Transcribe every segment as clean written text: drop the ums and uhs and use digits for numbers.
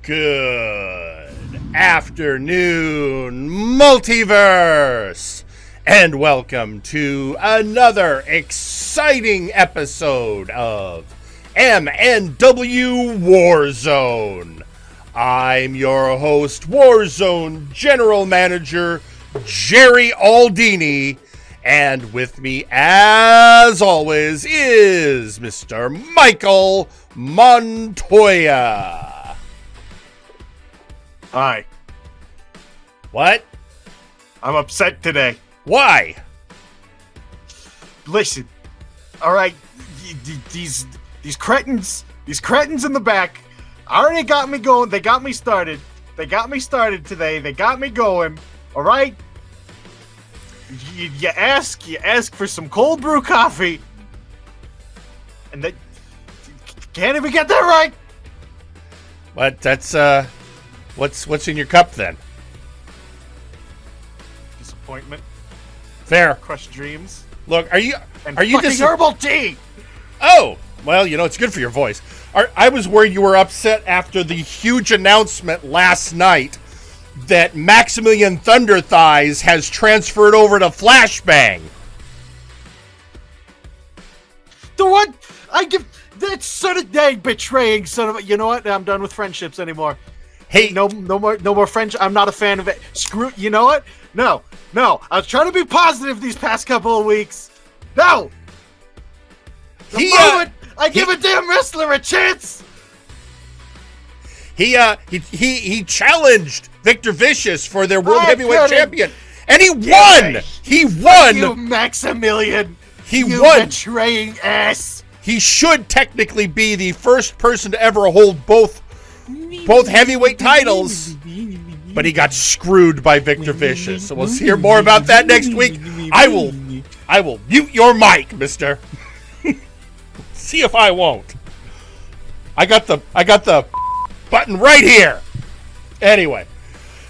Good afternoon, Multiverse, and welcome to another exciting episode of MNW Warzone. I'm your host, Warzone General Manager Jerry Aldini, and with me, as always, is Mr. Michael Montoya. Hi. What? I'm upset today. Why? Listen, all right, these cretins in the back already got me going. They got me started. Today. They got me going. All right. You ask for some cold brew coffee, and they can't even get that right. What? That's what's in your cup then? Disappointment. Fair. Crushed dreams. Look, are you fucking herbal tea? Oh, well, you know, it's good for your voice. I was worried you were upset after the huge announcement last night that Maximilian Thunder Thighs has transferred over to Flashbang. The one I give that son of dang betraying son of a, you know what? I'm done with friendships anymore. Hey, no more friendship. I'm not a fan of it. Screw. You know what? No. I was trying to be positive these past couple of weeks. No. The moment I give a damn wrestler a chance. He challenged Victor Vicious for their World Heavyweight Champion, and he won. He won. You Maximilian. He you won. Betraying ass. He should technically be the first person to ever hold both heavyweight titles, but he got screwed by Victor Vicious. So we'll hear more about that next week. I will mute your mic, mister. See if I won't. I got the button right here. Anyway.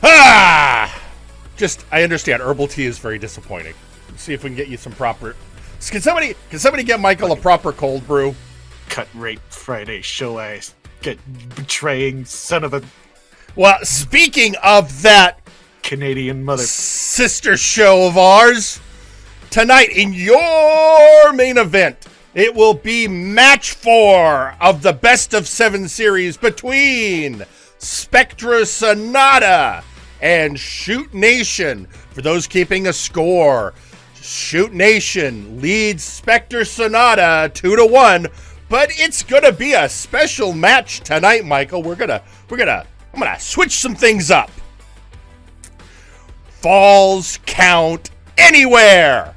I understand herbal tea is very disappointing. Let's see if we can get you some proper. Can somebody get Michael a proper cold brew? Cut rate Friday show ass. Get betraying son of a. Well, speaking of that Canadian mother sister show of ours, tonight in your main event, it will be match 4 of the best of 7 series between Spectre Sonata and Shoot Nation. For those keeping a score, Shoot Nation leads Spectre Sonata 2-1. But it's gonna be a special match tonight, Michael. I'm gonna switch some things up. Falls count anywhere.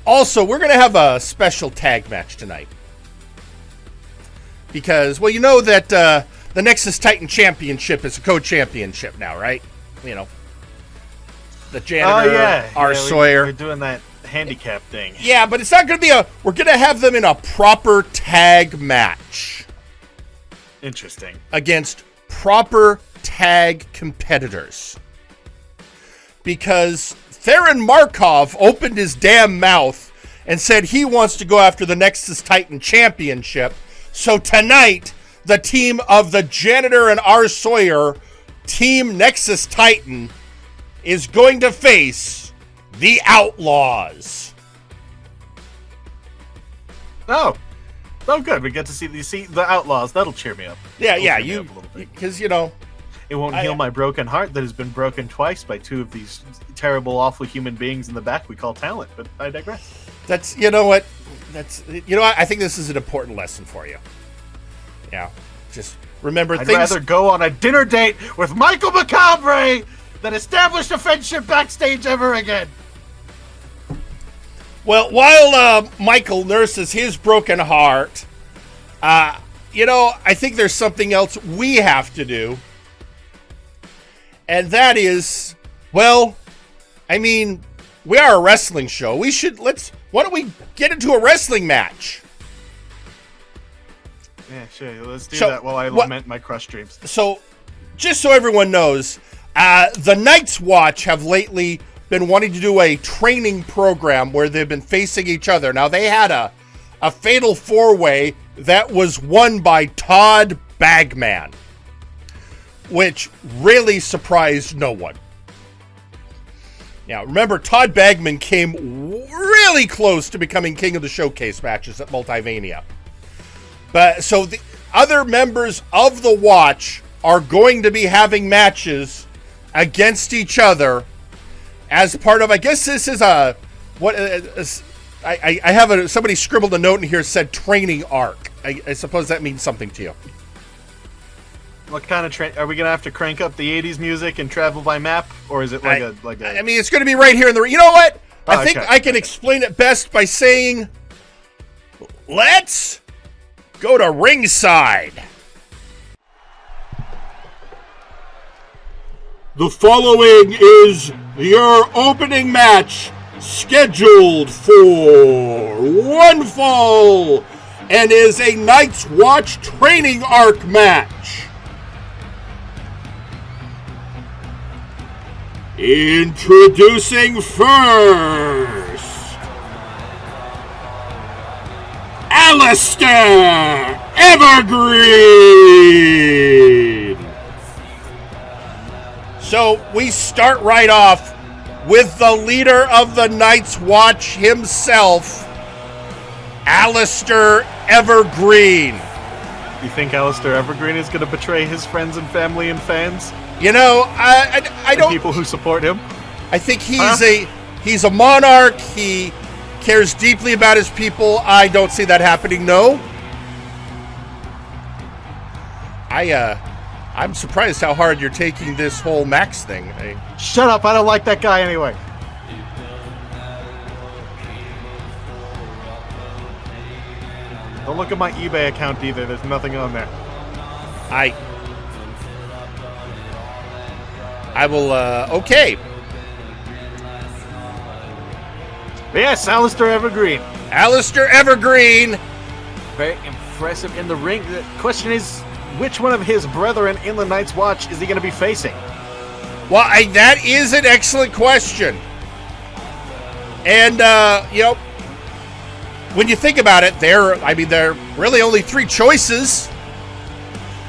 Also, we're gonna have a special tag match tonight because, well, you know that the Nexus Titan Championship is a co-championship now, right? You know, the Janitor, Sawyer. We're doing that handicap thing. Yeah, but it's not going to be we're going to have them in a proper tag match. Interesting. Against proper tag competitors. Because Theron Markov opened his damn mouth and said he wants to go after the Nexus Titan Championship. So tonight, the team of the Janitor and Sawyer, Team Nexus Titan, is going to face the Outlaws. Oh, good. We get to see the Outlaws. That'll cheer me up. Yeah, you because you know it won't heal my broken heart that has been broken twice by two of these terrible, awful human beings in the back we call talent. But I digress. I think this is an important lesson for you. Yeah, just remember I'd rather go on a dinner date with Michael Macabre than establish a friendship backstage ever again. Well, while Michael nurses his broken heart, I think there's something else we have to do. And that is, we are a wrestling show. Why don't we get into a wrestling match? Yeah, sure. Let's do that while I lament my crushed dreams. So, just so everyone knows, the Night's Watch have lately been wanting to do a training program where they've been facing each other. Now, they had a fatal four-way that was won by Todd Bagman, which really surprised no one. Now, remember, Todd Bagman came really close to becoming king of the showcase matches at Multivania. But so the other members of the Watch are going to be having matches against each other as part of, I guess this is a, what, I have somebody scribbled a note in here said training arc. I suppose that means something to you. What kind of are we gonna have to crank up the '80s music and travel by map, or is it like a? I mean, it's going to be right here in the. You know what? Oh, I think I can explain it best by saying, "Let's go to ringside." The following is your opening match, scheduled for one fall, and is a Night's Watch training arc match. Introducing first, Alicester Evergreen. So we start right off with the leader of the Night's Watch himself, Alicester Evergreen. You think Alicester Evergreen is going to betray his friends and family and fans? You know, I don't. People who support him. I think he's a monarch. He cares deeply about his people. I don't see that happening. No. I'm surprised how hard you're taking this whole Max thing. Shut up! I don't like that guy anyway. Don't look at my eBay account either. There's nothing on there. I will, okay. Yes, Alicester Evergreen. Alicester Evergreen. Very impressive in the ring. The question is, which one of his brethren in the Night's Watch is he going to be facing? Well, that is an excellent question. And, you know, when you think about it, there are really only three choices.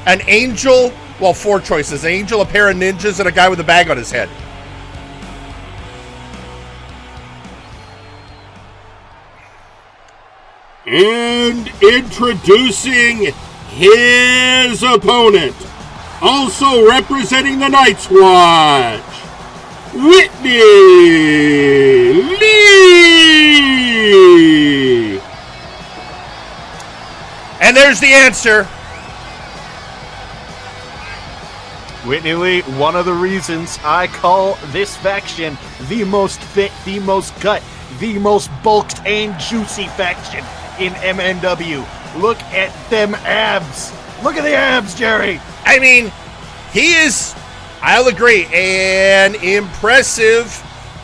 An angel, well, four choices. An angel, a pair of ninjas, and a guy with a bag on his head. And introducing his opponent, also representing the Night's Watch, Whitney Lee. And there's the answer. Whitney Lee, one of the reasons I call this faction the most fit, the most cut, the most bulked and juicy faction in MNW. Look at them abs. Look at the abs, Jerry. I mean, he is, I'll agree, an impressive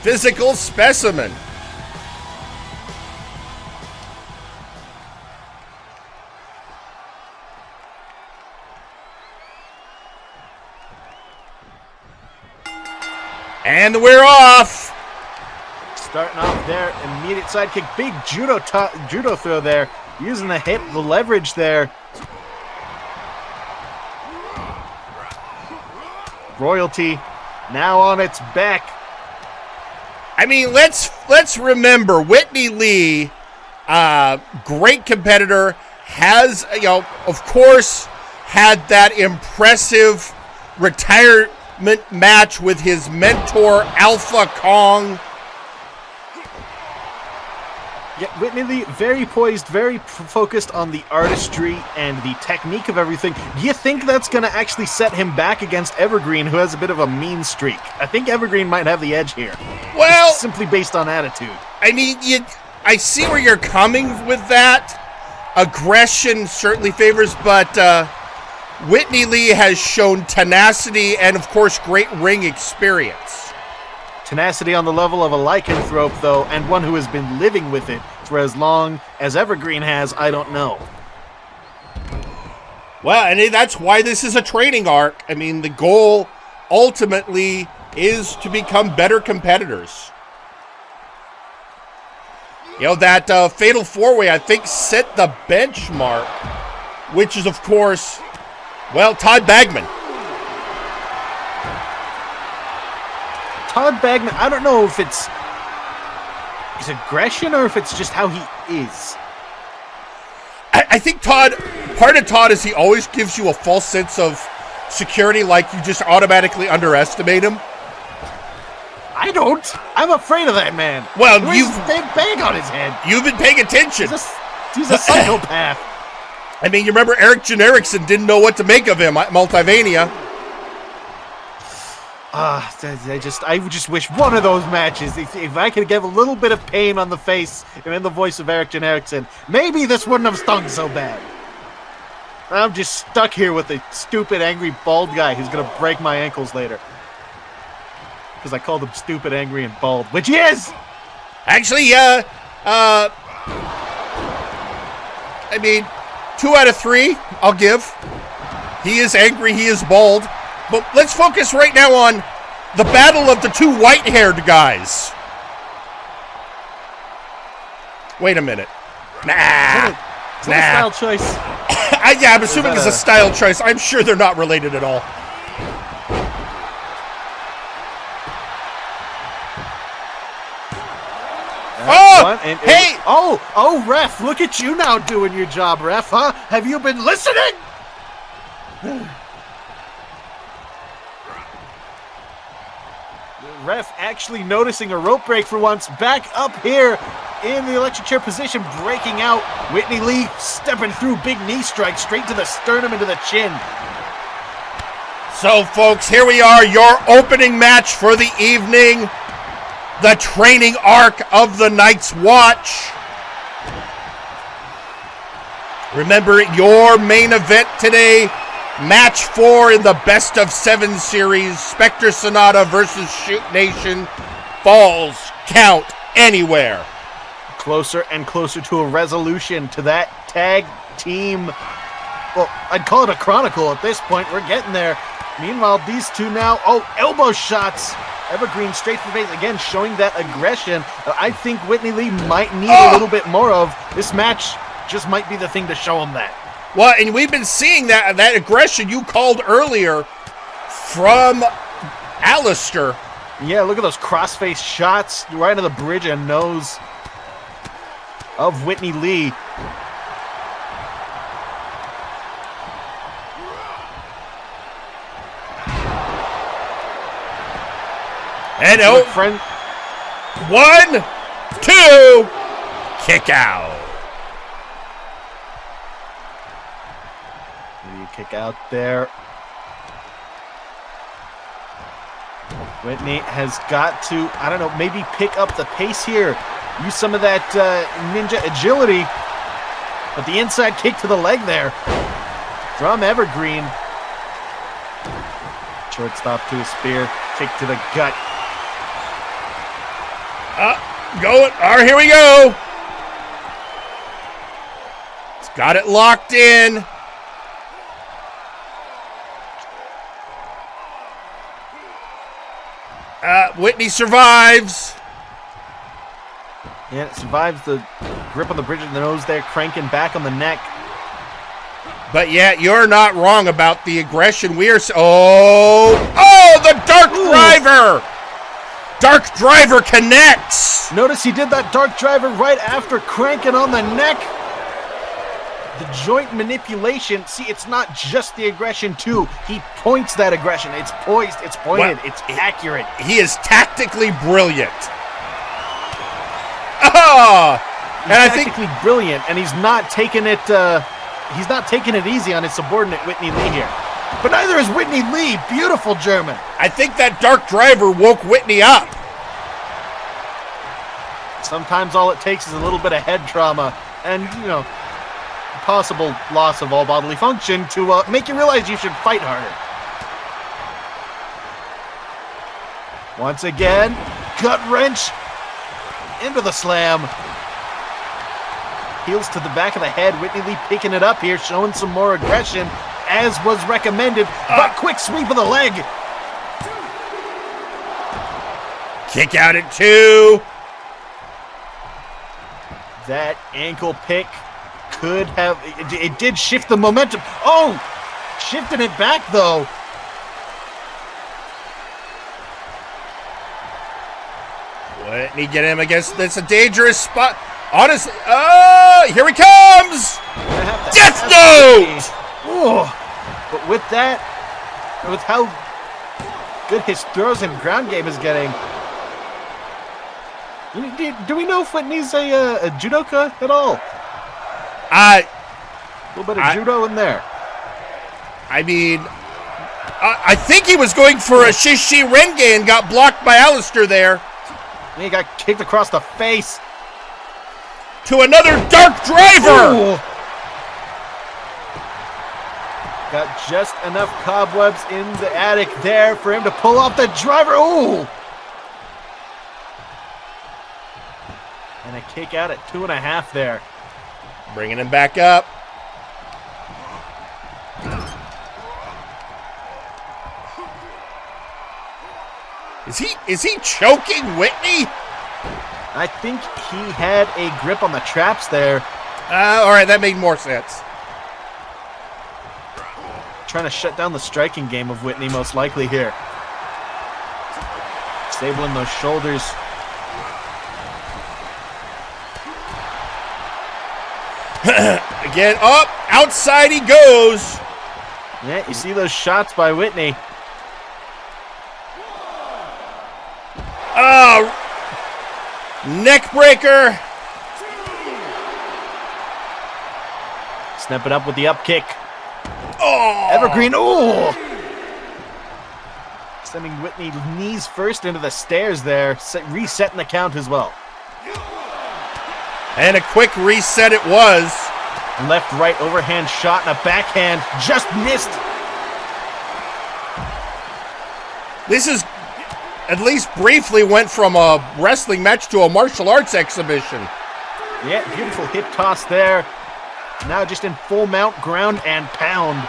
physical specimen. And we're off. Starting off there, immediate sidekick, big judo throw there, using the hip, the leverage there. Royalty now on its back. I mean, let's remember Whitney Lee, great competitor, has, you know, of course, had that impressive retirement match with his mentor Alpha Kong. Yeah, Whitney Lee, very poised, very focused on the artistry and the technique of everything. Do you think that's going to actually set him back against Evergreen, who has a bit of a mean streak? I think Evergreen might have the edge here. Well, just simply based on attitude. I mean, I see where you're coming with that. Aggression certainly favors, but Whitney Lee has shown tenacity and, of course, great ring experience. Tenacity on the level of a lycanthrope, though, and one who has been living with it for as long as Evergreen has, I don't know. Well, and that's why this is a training arc. I mean, the goal ultimately is to become better competitors. You know, that fatal four-way, I think, set the benchmark, which is, of course, well, Todd Bagman. Todd Bagman, I don't know if it's his aggression or if it's just how he is. I think part of Todd is he always gives you a false sense of security, like you just automatically underestimate him. I don't. I'm afraid of that man. Well, you've a big bag on his head. You've been paying attention. He's a psychopath. I mean, you remember Erlking Erickson didn't know what to make of him at Multivania. I just wish one of those matches, if I could give a little bit of pain on the face and in the voice of Erlking Erickson, maybe this wouldn't have stung so bad. I'm just stuck here with a stupid, angry, bald guy who's going to break my ankles later. Because I called him stupid, angry, and bald, which he is! Actually, I mean, 2 out of 3, I'll give. He is angry, he is bald. But let's focus right now on the battle of the 2 white-haired guys. Wait a minute. Is that a style choice? Yeah, I'm assuming it's a style choice. I'm sure they're not related at all. Hey! Oh, ref, look at you now doing your job, ref, huh? Have you been listening? Ref actually noticing a rope break for once, back up here in the electric chair position, breaking out. Whitney Lee stepping through, big knee strike straight to the sternum into the chin. So, folks, here we are, your opening match for the evening. The training arc of the Night's Watch. Remember, your main event today, match 4 in the best of 7 series, Spectre Sonata versus Shoot Nation, Falls Count Anywhere. Closer and closer to a resolution to that tag team. Well, I'd call it a chronicle at this point. We're getting there. Meanwhile, these two now, elbow shots. Evergreen straight to the face, again, showing that aggression I think Whitney Lee might need a little bit more of. This match just might be the thing to show him that. Well, and we've been seeing that aggression you called earlier from Alicester. Yeah, look at those crossface shots right into the bridge and nose of Whitney Lee. And friend. 1, 2, kick out. Maybe kick out there. Whitney has got to, I don't know, maybe pick up the pace here. Use some of that ninja agility. But the inside kick to the leg there from Evergreen. Shortstop to a spear, kick to the gut. Going. All right, here we go. It's got it locked in. Whitney survives. Yeah, survives the grip on the bridge of the nose there, cranking back on the neck. But yeah, you're not wrong about the aggression. We are. The Dark Driver. Dark Driver connects. Notice he did that Dark Driver right after cranking on the neck. The joint manipulation. See, it's not just the aggression, too. He points that aggression. It's poised, it's pointed, it's accurate. He is tactically brilliant. He's tactically brilliant, and he's not taking it. He's not taking it easy on his subordinate Whitney Lee here. But neither is Whitney Lee. Beautiful German. I think that Dark Driver woke Whitney up. Sometimes all it takes is a little bit of head trauma and, possible loss of all bodily function to make you realize you should fight harder. Once again, gut wrench into the slam. Heels to the back of the head. Whitney Lee picking it up here, showing some more aggression, as was recommended. But quick sweep of the leg. Kick out at 2. That ankle pick could have... It did shift the momentum. Oh! Shifted it back, though. Whitney get him against this a dangerous spot. Honestly, oh, here he comes! Death Note! Oh, but with that, with how good his throws and ground game is getting, do we know if Whitney's a judoka at all? A little bit of judo in there. I mean, I think he was going for a Shishi Renge and got blocked by Alicester there. And he got kicked across the face. To another Dark Driver! Ooh. Got just enough cobwebs in the attic there for him to pull off the driver. Ooh! And a kick out at 2.5 there. Bringing him back up. Is he choking Whitney? I think he had a grip on the traps there. All right, that made more sense. Trying to shut down the striking game of Whitney, most likely here. Disabling those shoulders. Again, up, outside he goes. Yeah, you see those shots by Whitney. Oh, neck breaker. Snap it up with the up kick. Oh, Evergreen. Oh, sending Whitney knees first into the stairs there, resetting the count as well. And a quick reset it was. Left, right, overhand shot and a backhand. Just missed. This is, at least briefly, went from a wrestling match to a martial arts exhibition. Yeah, beautiful hip toss there. Now just in full mount, ground and pound.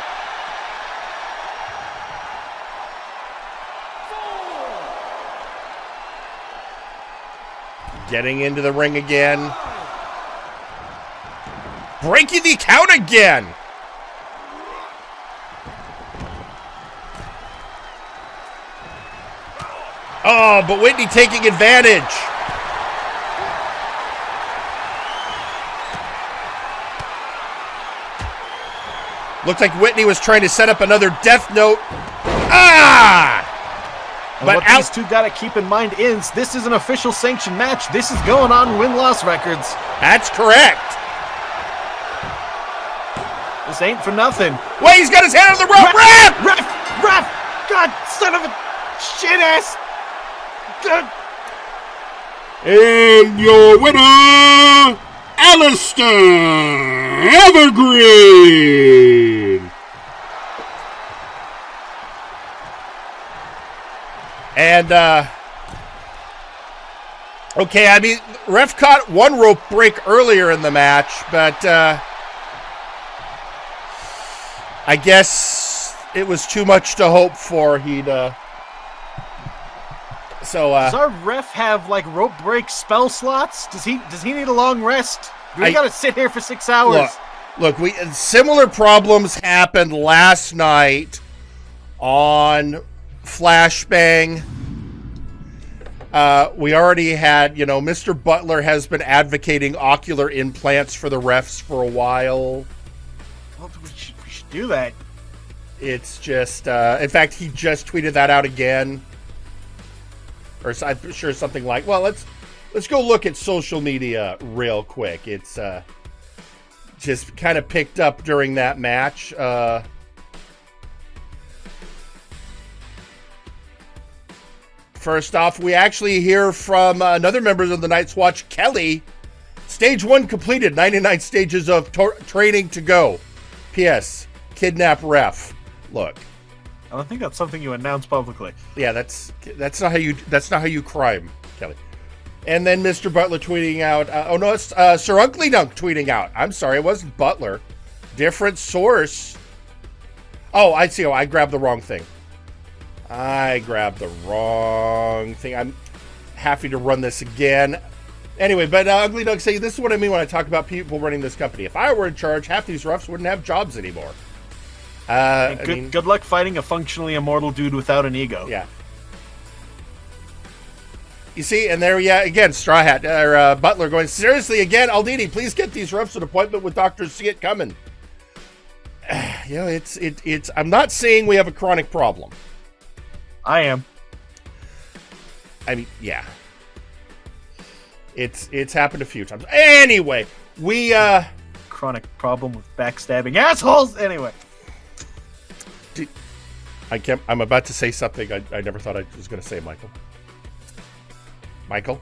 Getting into the ring again. Breaking the count again. Oh, but Whitney taking advantage. Looked like Whitney was trying to set up another Death Note. Ah! And but what these two got to keep in mind is this is an official sanctioned match. This is going on win-loss records. That's correct. This ain't for nothing. Wait, he's got his hand on the rope. Ref! Ref! God, son of a shit-ass. And your winner, Alicester Evergreen. And, okay, I mean, ref caught one rope break earlier in the match, but, I guess it was too much to hope for. Does our ref have, like, rope break spell slots? Does he need a long rest? Do we gotta sit here for 6 hours? Look, similar problems happened last night on Flashbang. We already had, Mr. Butler has been advocating ocular implants for the refs for a while. Well, we should do that. It's just, in fact, he just tweeted that out again. Or I'm sure something like, well, let's go look at social media real quick. It's just kind of picked up during that match. First off, we actually hear from another member of the Night's Watch, Kelly. Stage 1 completed, 99 stages of training to go. P.S. Kidnap ref. Look. I don't think that's something you announce publicly. Yeah, that's not how you crime, Kelly. And then Mr. Butler tweeting out. It's Sir Uncle Dunk tweeting out. I'm sorry, it wasn't Butler. Different source. Oh, I see. Oh, I grabbed the wrong thing. I'm happy to run this again. Anyway, but Ugly Doug saying, this is what I mean when I talk about people running this company. If I were in charge, half these roughs wouldn't have jobs anymore. Good luck fighting a functionally immortal dude without an ego. Yeah. You see, and there, yeah, again, Straw Hat, or Butler going, seriously, again, Aldini, please get these roughs an appointment with Dr. See It Coming. You know, it's, I'm not saying we have a chronic problem. I am. I mean, yeah. It's happened a few times. Anyway, we, Chronic problem with backstabbing assholes! Anyway. I'm about to say something I never thought I was going to say, Michael. Michael?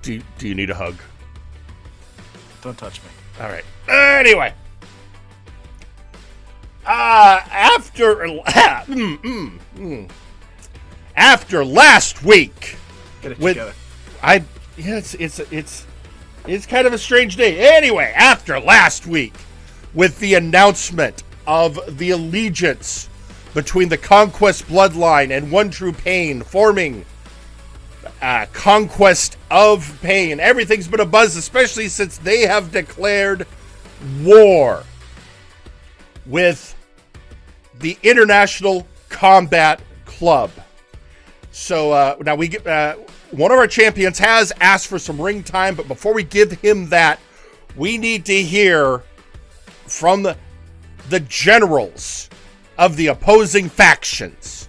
Do you need a hug? Don't touch me. All right. Anyway. After last week. Get it together. It's kind of a strange day. Anyway, after last week, with the announcement of the allegiance between the Conquest Bloodline and One True Pain forming Conquest of Pain. Everything's been a buzz, especially since they have declared war with the International Combat Club. So now we get one of our champions has asked for some ring time, but before we give him that, we need to hear from the generals of the opposing factions.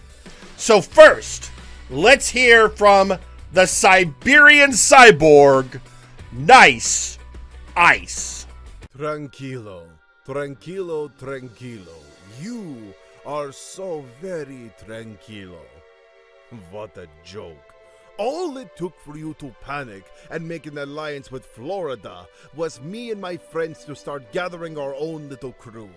So first, let's hear from the Siberian cyborg, Nice Ice. Tranquilo, tranquilo, tranquilo. You are so very tranquilo. What a joke. All it took for you to panic and make an alliance with Florida was me and my friends to start gathering our own little crew.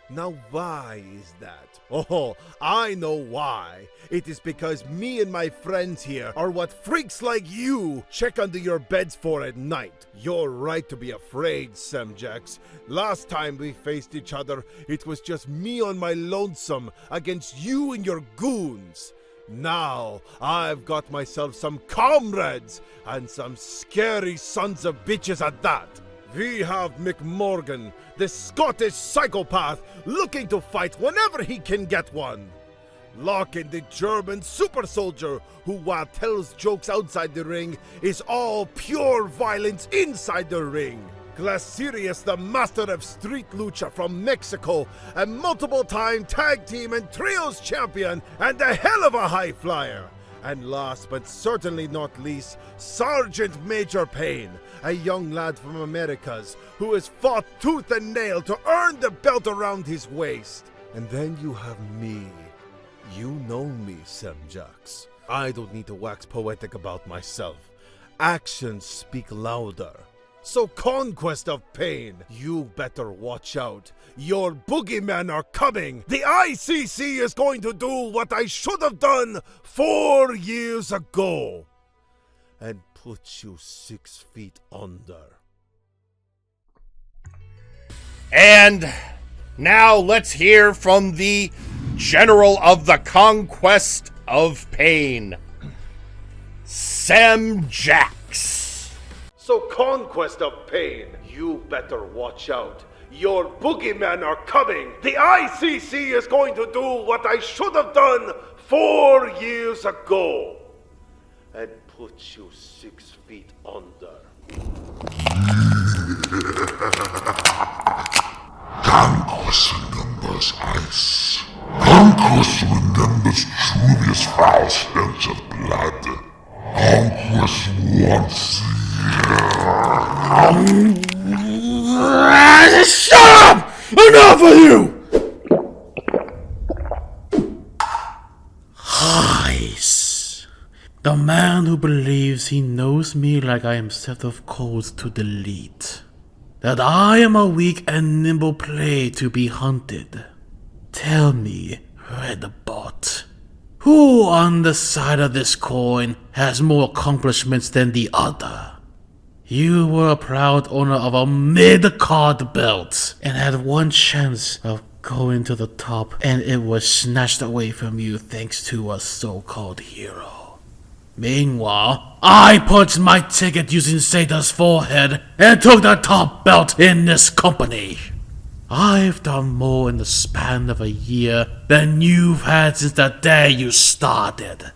Now why is that? Oh, I know why. It is because me and my friends here are what freaks like you check under your beds for at night. You're right to be afraid, Samjax. Last time we faced each other, it was just me on my lonesome against you and your goons. Now, I've got myself some comrades, and some scary sons of bitches at that. We have McMorgan, the Scottish psychopath, looking to fight whenever he can get one. Larkin, the German super soldier, who while tells jokes outside the ring, is all pure violence inside the ring. Glasirius, the master of street lucha from Mexico, a multiple-time tag team and trios champion, and a hell of a high flyer. And last but certainly not least, Sergeant Major Pain, a young lad from Americas who has fought tooth and nail to earn the belt around his waist. And then you have me. You know me, Samjax. I don't need to wax poetic about myself. Actions speak louder. So Conquest of Pain, you better watch out. Your boogeymen are coming. The ICC is going to do what I should have done 4 years ago. And put you 6 feet under. And now let's hear from the General of the Conquest of Pain, Samjax. So Conquest of Pain, you better watch out. Your boogeymen are coming. The ICC is going to do what I should have done 4 years ago. And put you 6 feet under. Conquest remembers ice. Conquest remembers Julius foul stench of blood. Conquest wants Shut up! Enough of you! Ice. The man who believes he knows me like I am set of codes to delete. That I am a weak and nimble prey to be hunted. Tell me, Redbot, who on the side of this coin has more accomplishments than the other? You were a proud owner of a mid-card belt and had one chance of going to the top, and it was snatched away from you thanks to a so-called hero. Meanwhile, I punched my ticket using Zeta's forehead and took the top belt in this company. I've done more in the span of a year than you've had since the day you started.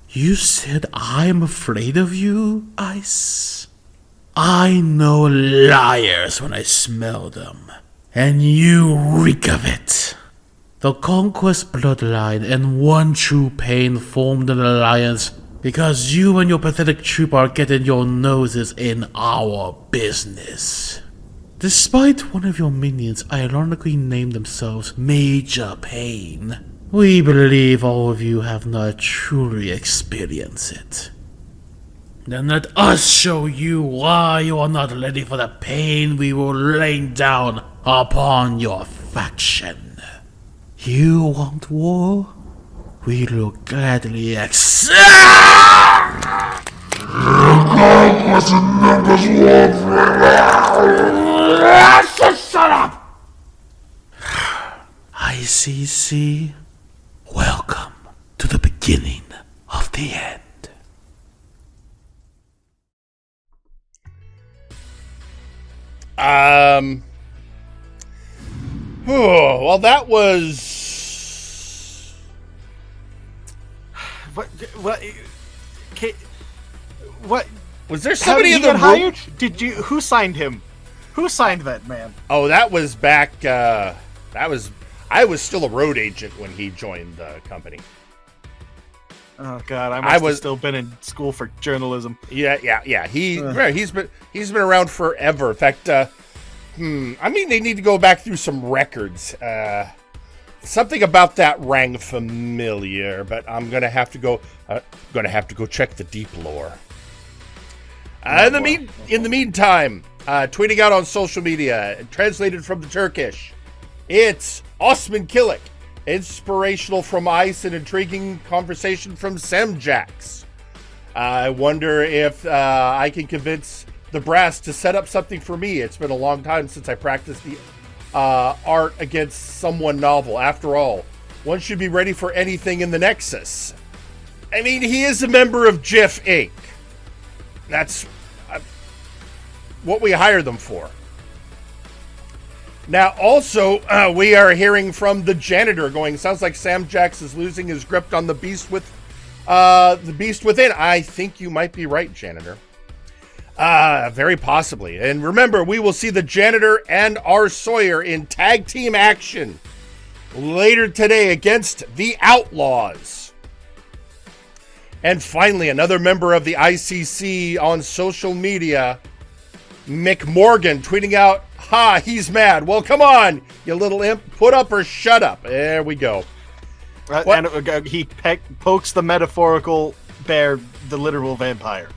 You said I'm afraid of you, Ice? I know liars when I smell them, and you reek of it. The Conquest Bloodline and One True Pain formed an alliance because you and your pathetic troop are getting your noses in our business. Despite one of your minions ironically named themselves Major Pain, we believe all of you have not truly experienced it. Then let us show you why you are not ready for the pain we will lay down upon your faction. You want war? We will gladly accept. Shut up! ICC, welcome to the beginning of the end. Well, that was... What? What? Was there somebody in the room? Hired? Did you? Who signed him? Who signed that man? Oh, that was back. I was still a road agent when he joined the company. Oh God, I must have still been in school for journalism. Yeah. He's been around forever. In fact, I mean, they need to go back through some records. Something about that rang familiar, but I'm gonna have to go. Check the deep lore. In the meantime, tweeting out on social media, translated from the Turkish, it's Osman Kilik. Inspirational from Ice and intriguing conversation from Samjax. I wonder if I can convince the brass to set up something for me. It's been a long time since I practiced the art against someone novel. After all, one should be ready for anything in the Nexus. I mean, he is a member of GIF Inc. That's what we hire them for. Now, also, we are hearing from the Janitor going, sounds like Sam Jax is losing his grip on the beast within. I think you might be right, Janitor. Very possibly. And remember, we will see the Janitor and R. Sawyer in tag team action later today against the Outlaws. And finally, another member of the ICC on social media, Mick Morgan, tweeting out, "Ha, he's mad. Well, come on, you little imp. Put up or shut up." There we go. And he pokes the metaphorical bear, the literal vampire.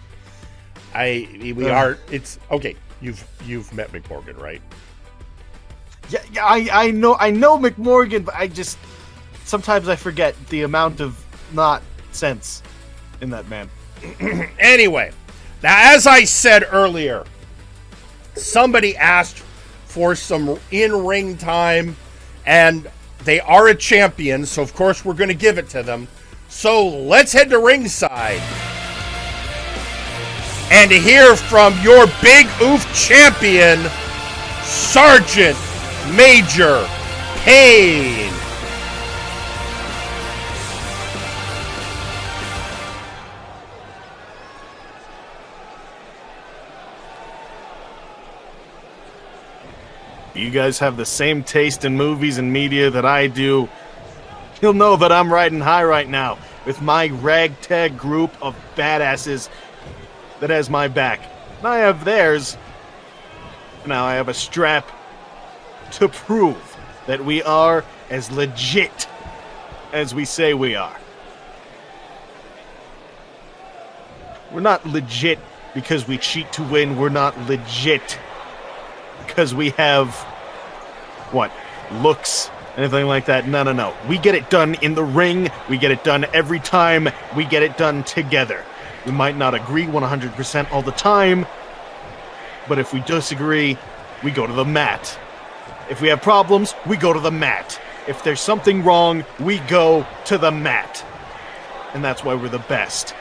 It's okay. You've met Mick Morgan, right? Yeah, I know Mick Morgan, but sometimes I forget the amount of not sense in that man. Anyway, now as I said earlier, somebody asked for some in-ring time, and they are a champion, so of course we're going to give it to them. So let's head to ringside and hear from your big oof champion, Sergeant Major Pain. You guys have the same taste in movies and media that I do. You'll know that I'm riding high right now with my ragtag group of badasses that has my back. And I have theirs. Now I have a strap to prove that we are as legit as we say we are. We're not legit because we cheat to win. We're not legit because we have, looks, anything like that. No. We get it done in the ring. We get it done every time. We get it done together. We might not agree 100% all the time, but if we disagree, we go to the mat. If we have problems, we go to the mat. If there's something wrong, we go to the mat. And that's why we're the best.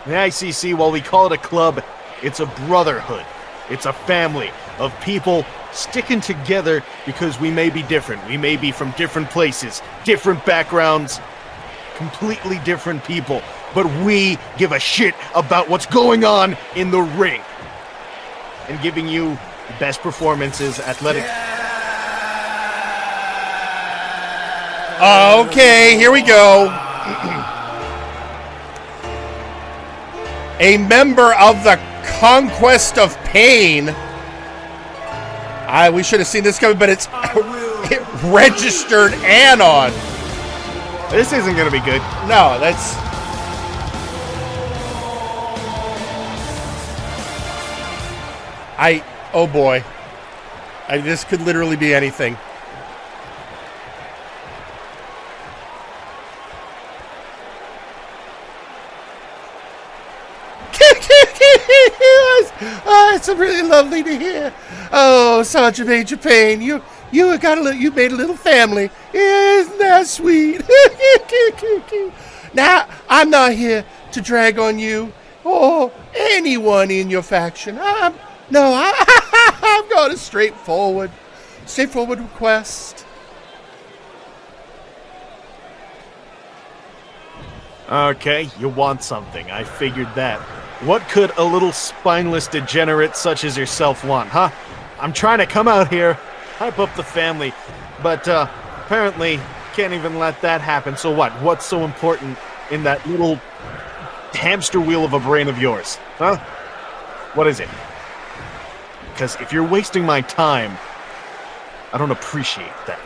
The ICC, while we call it a club, it's a brotherhood. It's a family of people sticking together because we may be different. We may be from different places, different backgrounds, completely different people. But we give a shit about what's going on in the ring. And giving you the best performances, athletic... Okay, here we go. A member of the Conquest of Pain. We should have seen this coming, but it's Registered Anon. This isn't going to be good. No, that's... Oh boy. This could literally be anything. It's really lovely to hear. Oh, Sergeant Major Pain, you made a little family. Isn't that sweet? Now, I'm not here to drag on you or anyone in your faction. I've got a straightforward request. Okay, you want something. I figured that. What could a little spineless degenerate such as yourself want, huh? I'm trying to come out here, hype up the family, but apparently can't even let that happen. So what? What's so important in that little hamster wheel of a brain of yours, huh? What is it? Because if you're wasting my time, I don't appreciate that.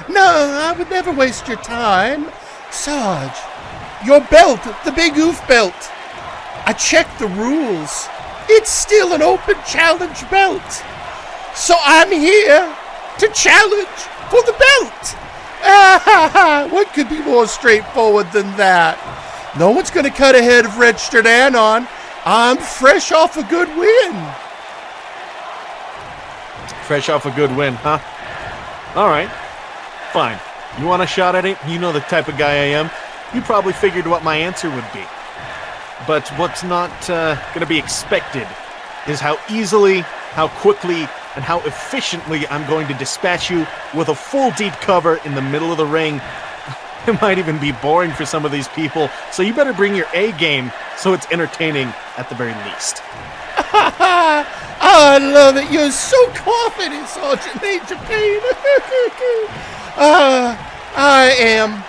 No, I would never waste your time. Sarge, your belt, the big oof belt. I checked the rules. It's still an open challenge belt. So I'm here to challenge for the belt. What could be more straightforward than that? No one's going to cut ahead of Registered Anon. I'm fresh off a good win. Fresh off a good win, huh? All right, fine. You want a shot at it? You know the type of guy I am. You probably figured what my answer would be. But what's not going to be expected is how easily, how quickly, and how efficiently I'm going to dispatch you with a full deep cover in the middle of the ring. It might even be boring for some of these people, so you better bring your A game so it's entertaining at the very least. I love it. You're so confident, Sergeant Major Pain. I am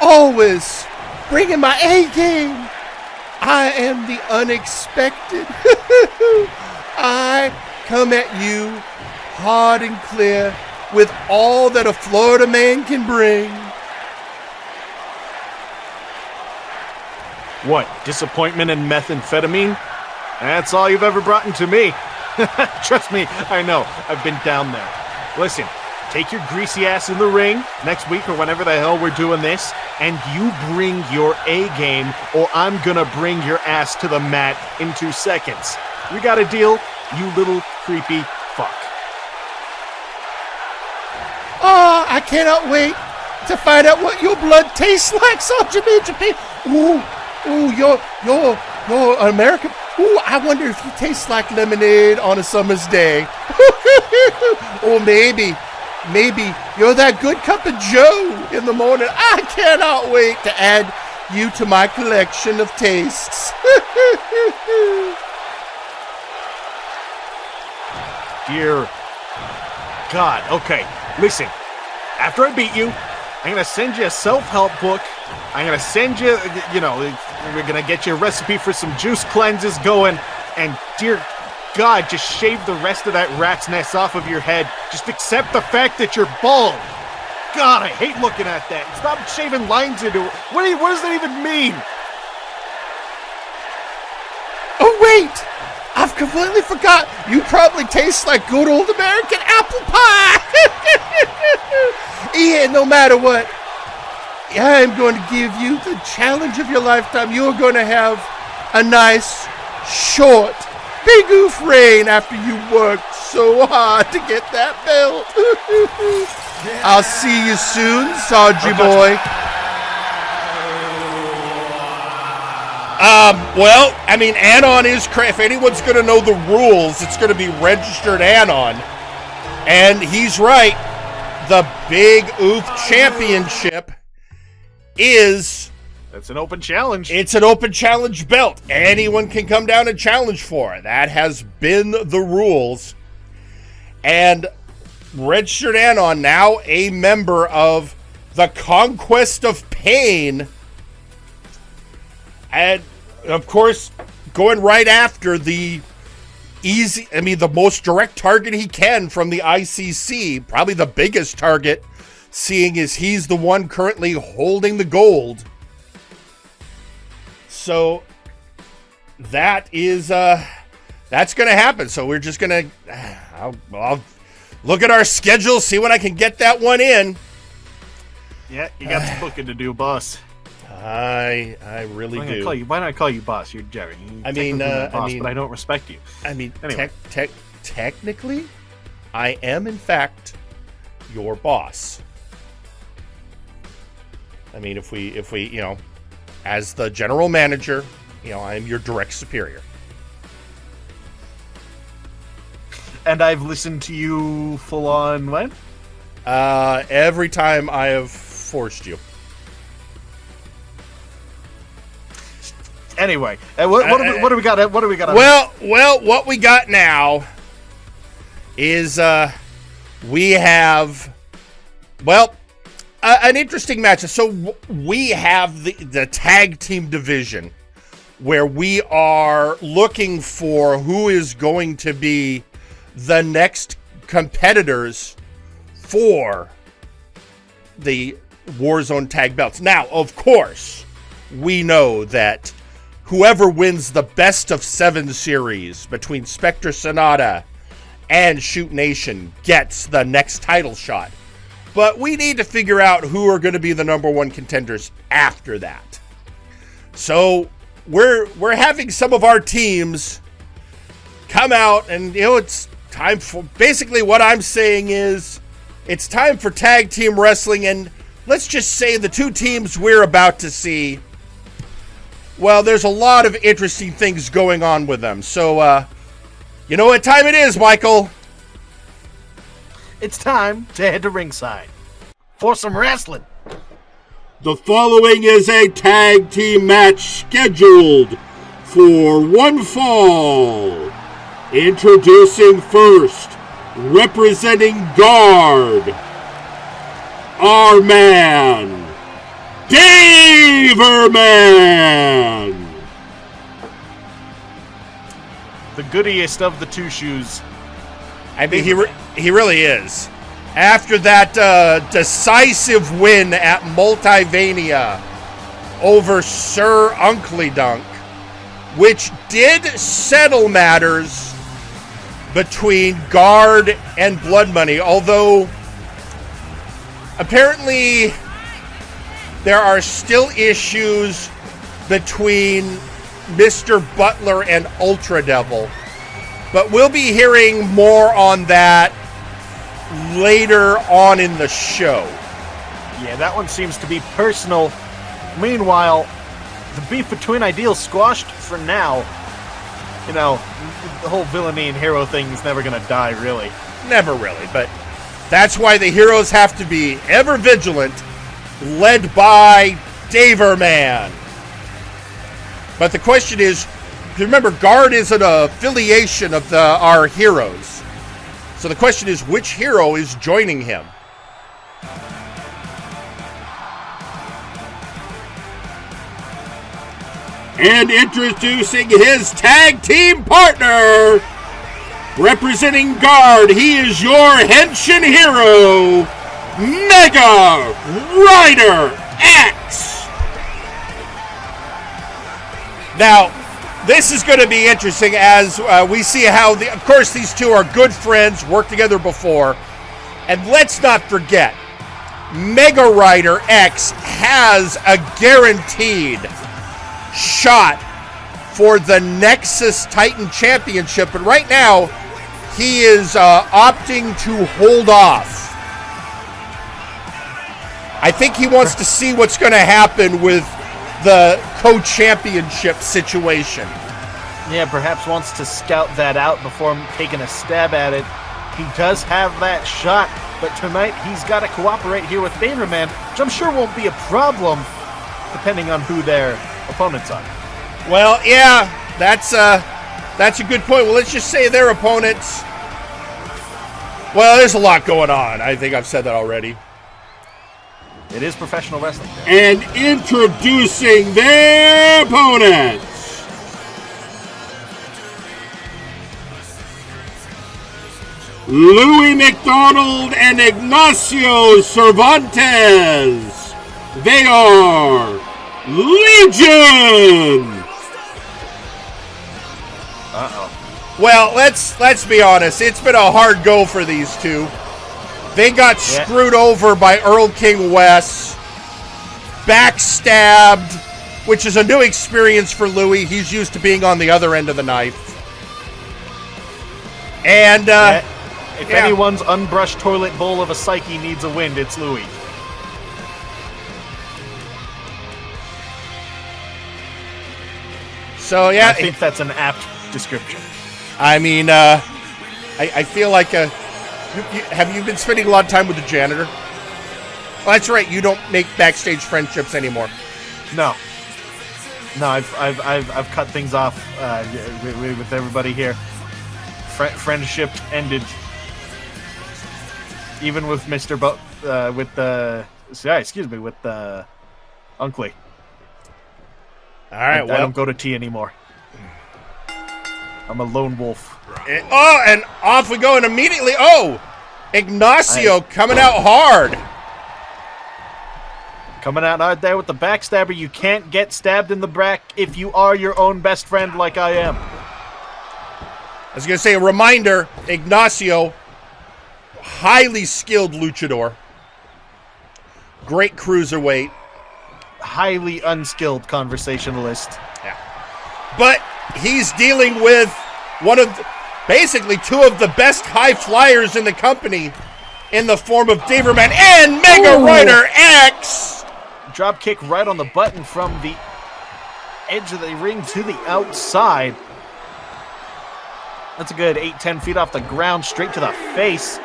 always bringing my A game. I am the unexpected. I come at you hard and clear with all that a Florida man can bring. What, disappointment and methamphetamine? That's all you've ever brought into me. Trust me, I know. I've been down there. Listen, take your greasy ass in the ring next week or whenever the hell we're doing this, and you bring your A game, or I'm gonna bring your ass to the mat in 2 seconds. We got a deal, you little creepy fuck. Oh, I cannot wait to find out what your blood tastes like, Sergeant Major Pain. Ooh, you're American. Ooh, I wonder if you taste like lemonade on a summer's day. Or maybe you're that good cup of Joe in the morning. I cannot wait to add you to my collection of tastes. Dear God. Okay, listen. After I beat you, I'm going to send you a self-help book. I'm going to send you, we're going to get you a recipe for some juice cleanses going. And dear God, just shave the rest of that rat's nest off of your head. Just accept the fact that you're bald. God, I hate looking at that. Stop shaving lines into it. What does that even mean? Oh, wait! I've completely forgot. You probably taste like good old American apple pie. Yeah, no matter what, I'm going to give you the challenge of your lifetime. You're going to have a nice, short, big oof reign after you worked so hard to get that belt. I'll see you soon, Sargy boy. Well, I mean, Anon is, if anyone's going to know the rules, it's going to be Registered Anon. And he's right. The Big Oof Championship is... It's an open challenge. It's an open challenge belt. Anyone can come down and challenge for it. That has been the rules. And Registered Anon, now a member of the Conquest of Pain. And, of course, going right after the most direct target he can from the ICC. Probably the biggest target, seeing as he's the one currently holding the gold. So, that is, that's going to happen. So, we're just going to, I'll look at our schedule, see when I can get that one in. Yeah, you got some booking to do, boss. I really do. Why not call you boss? You're Jerry. But I don't respect you. I mean, anyway. Technically, I am in fact your boss. I mean, if we, as the general manager, I am your direct superior. And I've listened to you full on when? Every time I have forced you. Anyway, what do we got? What do we got? Well, what we got now is we have an interesting match. So we have the tag team division where we are looking for who is going to be the next competitors for the Warzone tag belts. Now, of course, we know that whoever wins the best of 7 series between Spectre, Sonata, and Shoot Nation gets the next title shot. But we need to figure out who are going to be the number 1 contenders after that. So we're having some of our teams come out, and it's time for, basically what I'm saying is it's time for tag team wrestling, and let's just say the 2 teams we're about to see, well, there's a lot of interesting things going on with them. So, you know what time it is, Michael? It's time to head to ringside for some wrestling. The following is a tag team match scheduled for one fall. Introducing first, representing Guard, our man, Daverman! The goodiest of the 2 shoes. I mean, he really is. After that decisive win at Multivania over Sir Unkley Dunk, which did settle matters between Guard and Blood Money, although apparently there are still issues between Mr. Butler and Ultra Devil. But we'll be hearing more on that later on in the show. Yeah, that one seems to be personal. Meanwhile, the beef between Ideal squashed for now. The whole villainy and hero thing is never going to die, really. Never really, but that's why the heroes have to be ever vigilant, led by Daverman. But the question is, remember, Guard is an affiliation of our heroes. So the question is, which hero is joining him? And introducing his tag team partner, representing Guard, he is your henshin hero, Mega Rider X. Now, this is going to be interesting as we see how, of course, these 2 are good friends, worked together before. And let's not forget, Mega Rider X has a guaranteed shot for the Nexus Titan Championship. But right now, he is opting to hold off. I think he wants to see what's going to happen with the co-championship situation. Yeah, perhaps wants to scout that out before taking a stab at it. He does have that shot, but tonight he's got to cooperate here with Favorman, which I'm sure won't be a problem, depending on who their opponents are. Well, yeah, that's a good point. Well, let's just say their opponents. Well, there's a lot going on. I think I've said that already. It is professional wrestling. And introducing their opponents. Louis McDonald and Ignacio Cervantes. They are Legion. Well, let's be honest. It's been a hard go for these two. They got screwed over by Erlking Wes, backstabbed, which is a new experience for Louis. He's used to being on the other end of the knife. And if anyone's unbrushed toilet bowl of a psyche needs a wind, it's Louis. So yeah, I think that's an apt description. I mean, I feel like have you been spending a lot of time with the janitor? Well, that's right. You don't make backstage friendships anymore. No, I've cut things off with everybody here. Friendship ended, even with Mr. with Unkley. All right, I don't go to tea anymore. I'm a lone wolf. Oh, and off we go, and immediately, Ignacio coming out hard. Coming out hard there with the backstabber. You can't get stabbed in the back if you are your own best friend like I am. I was going to say, a reminder, Ignacio, highly skilled luchador. Great cruiserweight. Highly unskilled conversationalist. Yeah. But he's dealing with basically two of the best high flyers in the company in the form of Daverman and Mega Rider X. Drop kick right on the button from the edge of the ring to the outside. That's a good 8-10 feet off the ground, straight to the face.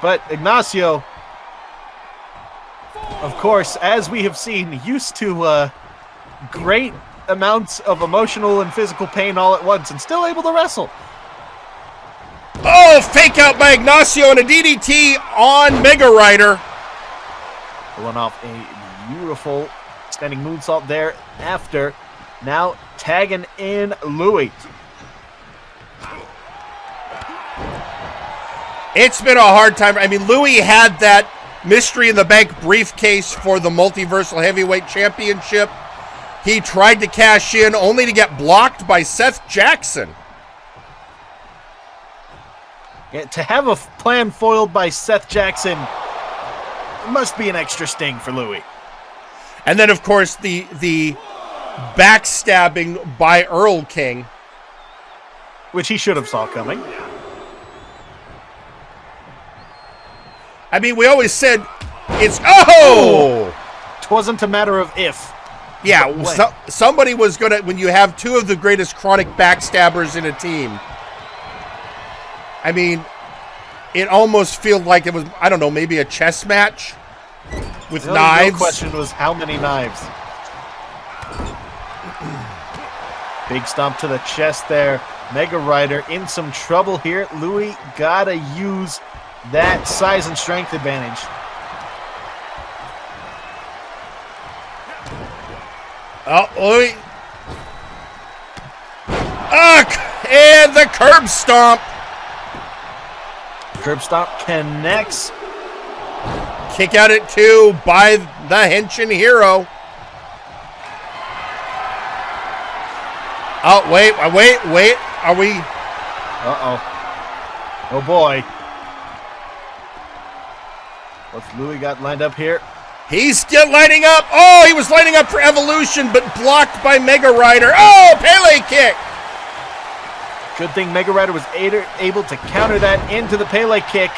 But Ignacio, of course, as we have seen, used to great amounts of emotional and physical pain all at once and still able to wrestle. Oh, fake out by Ignacio and a DDT on Mega Rider. Pulling off a beautiful standing moonsault there after. Now tagging in Louis. It's been a hard time. I mean, Louis had that Mystery in the Bank briefcase for the Multiversal Heavyweight Championship. He tried to cash in only to get blocked by Seth Jackson. Yeah, to have a plan foiled by Seth Jackson must be an extra sting for Louis. And then, of course, the backstabbing by Erlking, which he should have saw coming. I mean, we always said it's it wasn't a matter of if. Yeah, somebody was gonna, when you have two of the greatest chronic backstabbers in a team. I mean, it almost feels like it was, I don't know, maybe a chess match with knives. The question was how many knives. Big stomp to the chest there. Mega Rider in some trouble here. Louis gotta use that size and strength advantage. Louis. And the curb stomp. Curb stomp connects. Kick out at 2 by the Henshin Hero. Oh, wait. Are we? Oh boy. What's Louis got lined up here? He's still lining up. Oh, he was lining up for Evolution, but blocked by Mega Rider. Oh, Pele kick. Good thing Mega Rider was able to counter that into the Pele kick.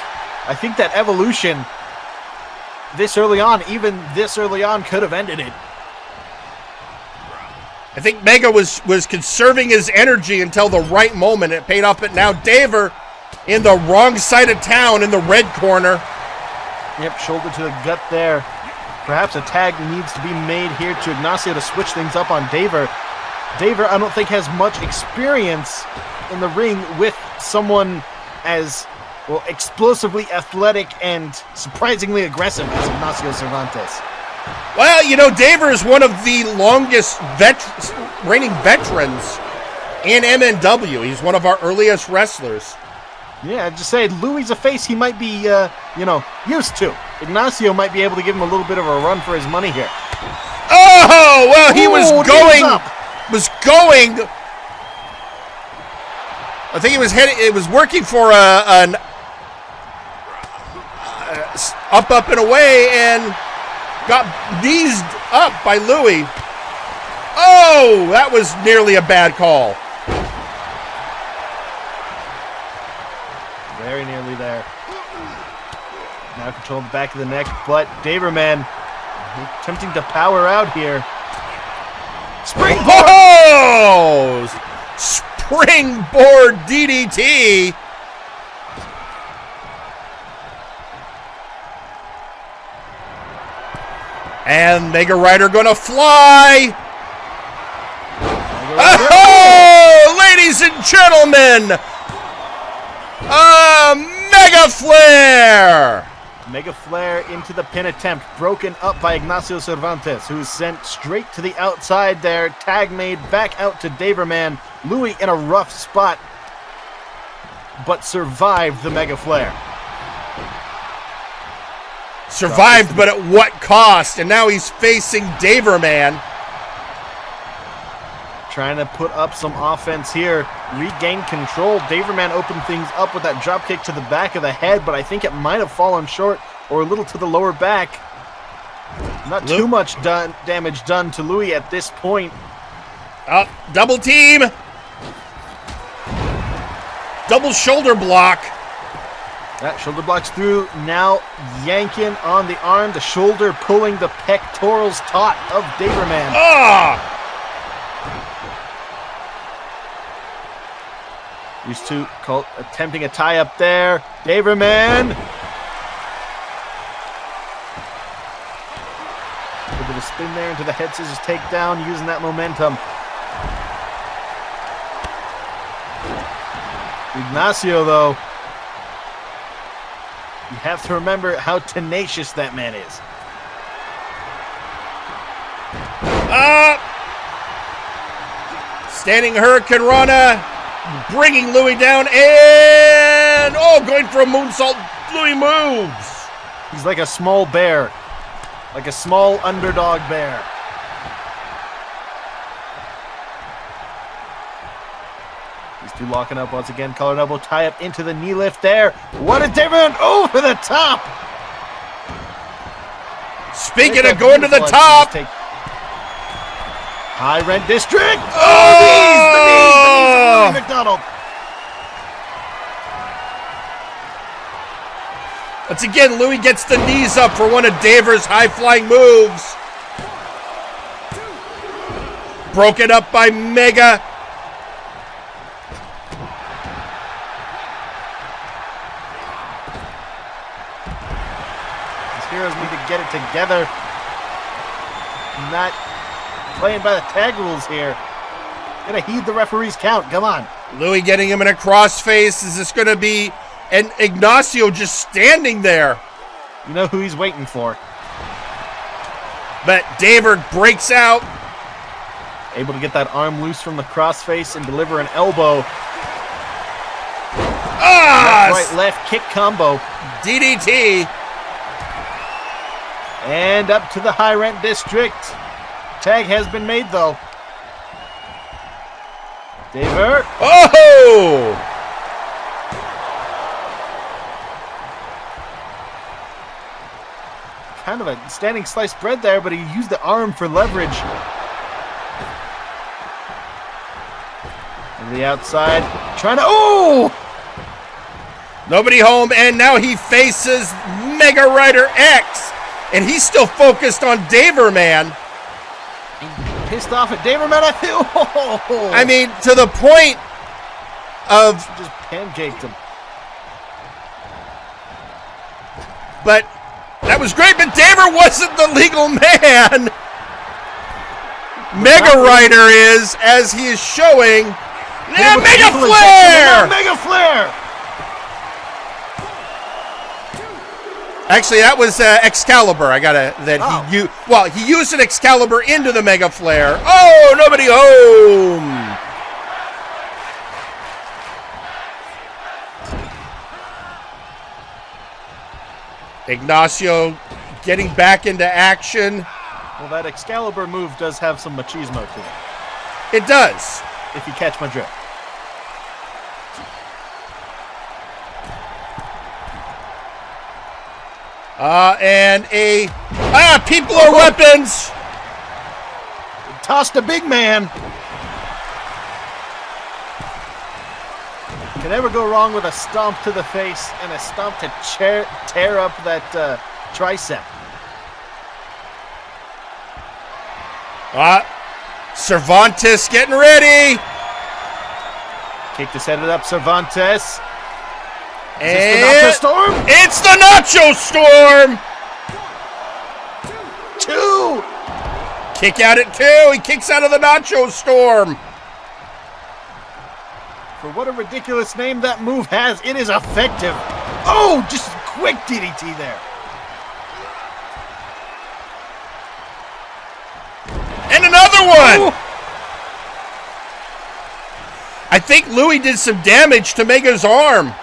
I think that Evolution even this early on, could have ended it. I think Mega was conserving his energy until the right moment. It paid off, but now Daver in the wrong side of town in the red corner. Yep, shoulder to the gut there. Perhaps a tag needs to be made here to Ignacio to switch things up on Daver. Daver, I don't think, has much experience in the ring with someone as, well, explosively athletic and surprisingly aggressive as Ignacio Cervantes. Well, you know, Daver is one of the longest reigning veterans in MNW. He's one of our earliest wrestlers. Yeah, I'd just say Louis' a face he might be, used to. Ignacio might be able to give him a little bit of a run for his money here. Oh, well, he was going. I think he was heading. It was working for an up and away, and got kneesed up by Louis. Oh, that was nearly a bad call. Very nearly there. Now control the back of the neck, but Daverman attempting to power out here. Springboard! Oh! Springboard DDT! And Mega Rider gonna fly! Oh! Ladies and gentlemen! Mega Flare! Mega Flare into the pin attempt, broken up by Ignacio Cervantes, who is sent straight to the outside there. Tag made back out to Daverman. Louis in a rough spot, but survived the Mega Flare. Survived, but at what cost? And now he's facing Daverman. Trying to put up some offense here. Regain control. Daverman opened things up with that drop kick to the back of the head, but I think it might have fallen short or a little to the lower back. Not too much damage done to Louis at this point. Double team. Double shoulder block. That shoulder block's through. Now yanking on the arm, the shoulder pulling the pectorals taut of Daverman. Ah! These two attempting a tie-up there. Daverman. A bit of a spin there into the head scissors takedown, using that momentum. Ignacio, though, you have to remember how tenacious that man is. Standing Hurricane Rana. Bringing Louis down, and going for a moonsault. Louis moves. He's like a small bear, like a small underdog bear. These two locking up once again. Collar elbow tie up into the knee lift there. What a Daverman over the top. Speaking of going to the top, high rent district. The knees of McDonald. Once again, Louis gets the knees up for one of Daver's high-flying moves. Broken up by Mega. These heroes need to get it together. Not playing by the tag rules here. Gotta heed the referee's count. Come on. Louis getting him in a crossface. Is this going to be... And Ignacio just standing there. You know who he's waiting for. But Daver breaks out. Able to get that arm loose from the crossface and deliver an elbow. Left, right, left, kick combo. DDT. And up to the high rent district. Tag has been made, though. Daver. Oh! Kind of a standing sliced bread there, but he used the arm for leverage. On the outside, trying to... Oh! Nobody home, and now he faces Mega Rider X. And he's still focused on Daverman. pissed off at Daverman, I think. Oh. I mean, to the point of... Just pancaked him. But that was great, but Daver wasn't the legal man. Mega Rider is, as he is showing. Yeah, Mega Flare! Mega Flare! Actually, that was Excalibur. He used an Excalibur into the Mega Flare. Oh, nobody home. Ignacio getting back into action. Well, that Excalibur move does have some machismo to it. It does. If you catch my drift. People are weapons. Tossed a big man. Can never go wrong with a stomp to the face and a stomp to tear up that tricep. Cervantes getting ready. Kick to set it up, Cervantes. And the Nacho Storm? It's the Nacho Storm. 2. Kick out at 2. He kicks out of the Nacho Storm. For what a ridiculous name that move has, it is effective. Oh, just a quick DDT there. And another one. Oh. I think Louis did some damage to Mega's arm.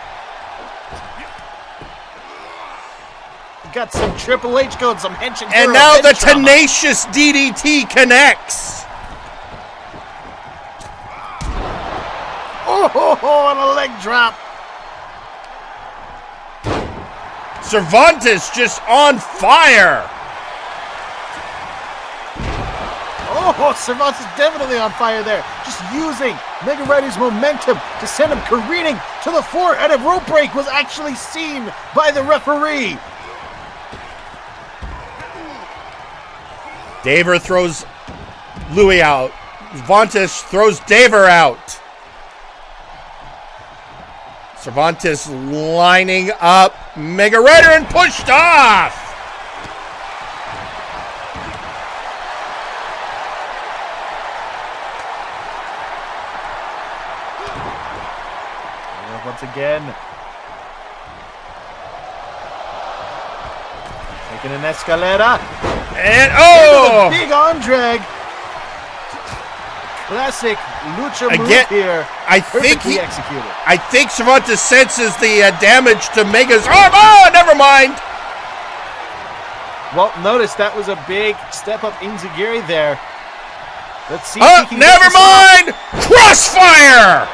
Got some Triple H going, some Henshin. And now the tenacious DDT connects. Oh, and a leg drop. Cervantes just on fire. Oh, Cervantes definitely on fire there. Just using Mega Rider's momentum to send him careening to the floor. And a rope break was actually seen by the referee. Daver throws Louis out. Cervantes throws Daver out. Cervantes lining up Mega Rider and pushed off. Once again. Taking an escalera. And big arm drag. Classic lucha move here. I think he executed. I think Cervantes senses the damage to Mega's arm. Oh, never mind. Well, notice that was a big step up Inzaguri there. Let's see. If he can never mind. Crossfire.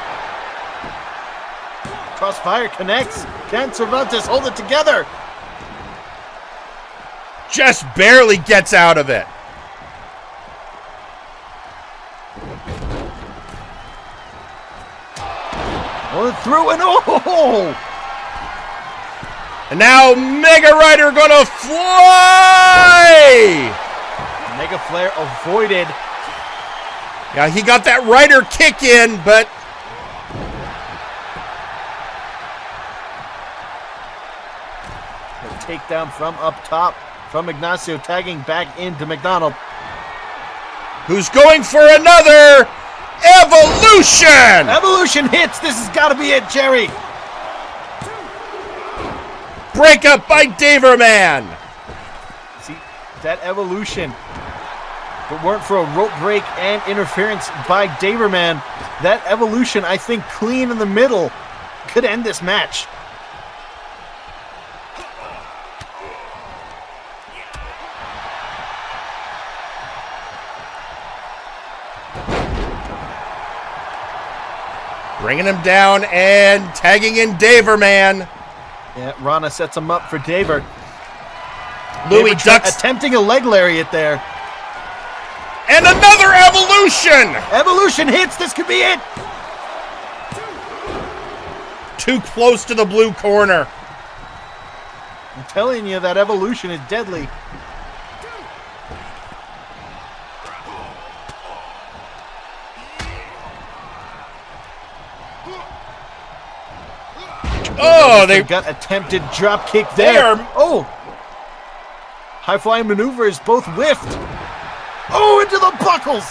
Crossfire connects. Can Cervantes hold it together? Just barely gets out of it. Through and oh! And now Mega Rider gonna fly! Mega Flare avoided. Yeah, he got that Rider kick in, but a takedown from up top from Ignacio, tagging back into McDonald. Who's going for another Evolution! Evolution hits. This has got to be it, Jerry. Break up by Daverman. See, that Evolution. If it weren't for a rope break and interference by Daverman, that Evolution, I think, clean in the middle, could end this match. Bringing him down and tagging in Daverman. Yeah, Rana sets him up for Daver. Louis ducks. Attempting a leg lariat there. And another Evolution! Evolution hits. This could be it. Too close to the blue corner. I'm telling you, that Evolution is deadly. Oh, they got attempted drop kick there. Oh, high flying maneuvers, both whiffed. Oh, into the buckles.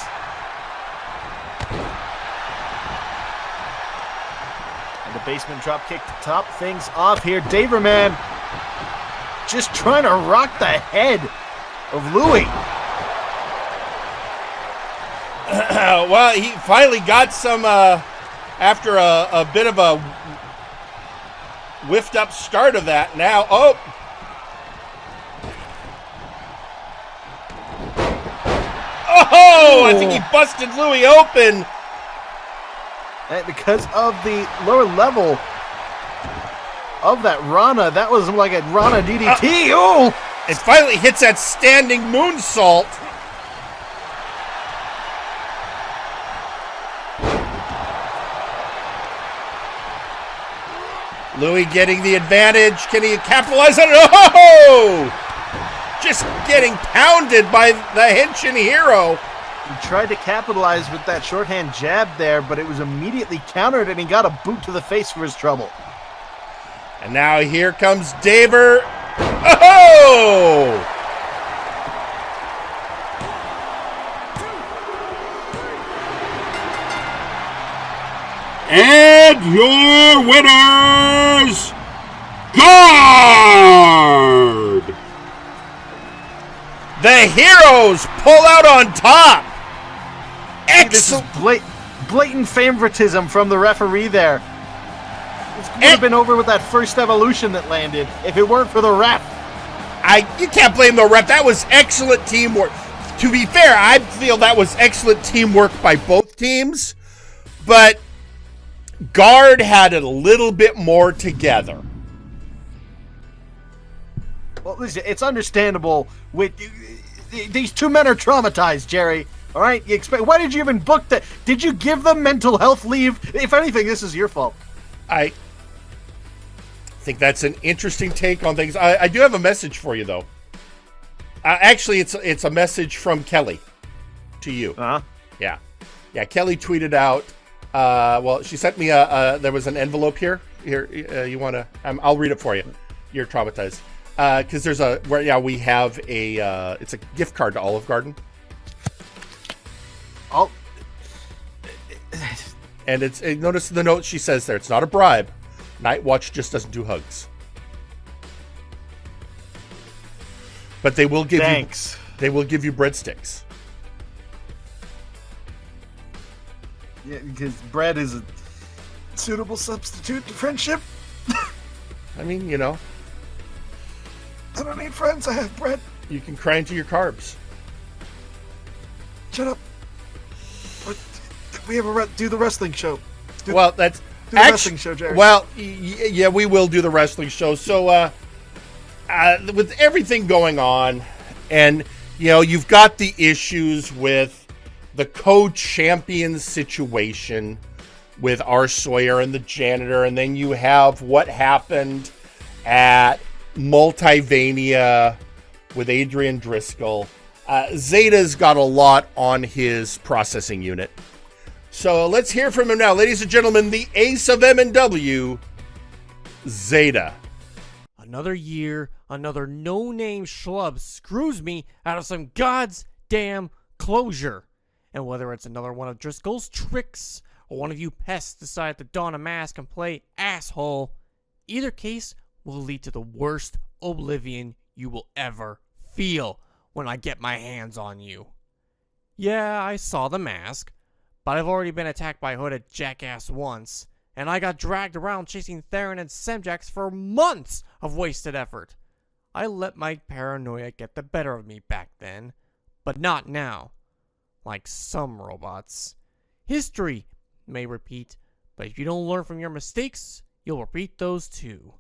And the basement drop kick to top things off here. Daverman just trying to rock the head of Louis. Well, he finally got some after a bit of a whiffed up start of that. Now, oh. Oh, I think he busted Louis open. And because of the lower level of that Rana, that was like a Rana DDT. Oh! It finally hits that standing moonsault. Louis getting the advantage. Can he capitalize on it? Oh! Just getting pounded by the Henshin hero. He tried to capitalize with that shorthand jab there, but it was immediately countered, and he got a boot to the face for his trouble. And now here comes Daver. Oh! And your winners, Guard! The heroes pull out on top. Excellent. This is blatant favoritism from the referee there. This would have been over with that first evolution that landed if it weren't for the ref. You can't blame the ref. That was excellent teamwork. To be fair, I feel that was excellent teamwork by both teams, but Guard had it a little bit more together. Well, listen, it's understandable. These two men are traumatized, Jerry. All right, why did you even book that? Did you give them mental health leave? If anything, this is your fault. I think that's an interesting take on things. I do have a message for you, though. Actually, it's a message from Kelly to you. Yeah. Kelly tweeted out. Well, she sent me there was an envelope here. Here, you want to? I'll read it for you. You're traumatized because we have a it's a gift card to Olive Garden. And notice the note she says there. It's not a bribe. Night Watch just doesn't do hugs. But they will give Thanks. They will give you breadsticks. Yeah, because bread is a suitable substitute to friendship. I mean, you know. I don't need friends, I have bread. You can cry into your carbs. Shut up. We have do the wrestling show. Do the wrestling show, Jerry. Well, yeah, we will do the wrestling show. So, with everything going on, and, you know, you've got the issues with the co-champion situation with R. Sawyer and the Janitor, and then you have what happened at Multivania with Adrian Driscoll. Zeta's got a lot on his processing unit. So let's hear from him now. Ladies and gentlemen, the ace of MNW, Zeta. Another year, another no-name schlub screws me out of some God's damn closure. And whether it's another one of Driscoll's tricks, or one of you pests decide to don a mask and play asshole, either case will lead to the worst oblivion you will ever feel when I get my hands on you. Yeah, I saw the mask, but I've already been attacked by a hooded jackass once, and I got dragged around chasing Theron and Semjax for months of wasted effort. I let my paranoia get the better of me back then, but not now. Like some robots. History may repeat, but if you don't learn from your mistakes, you'll repeat those too.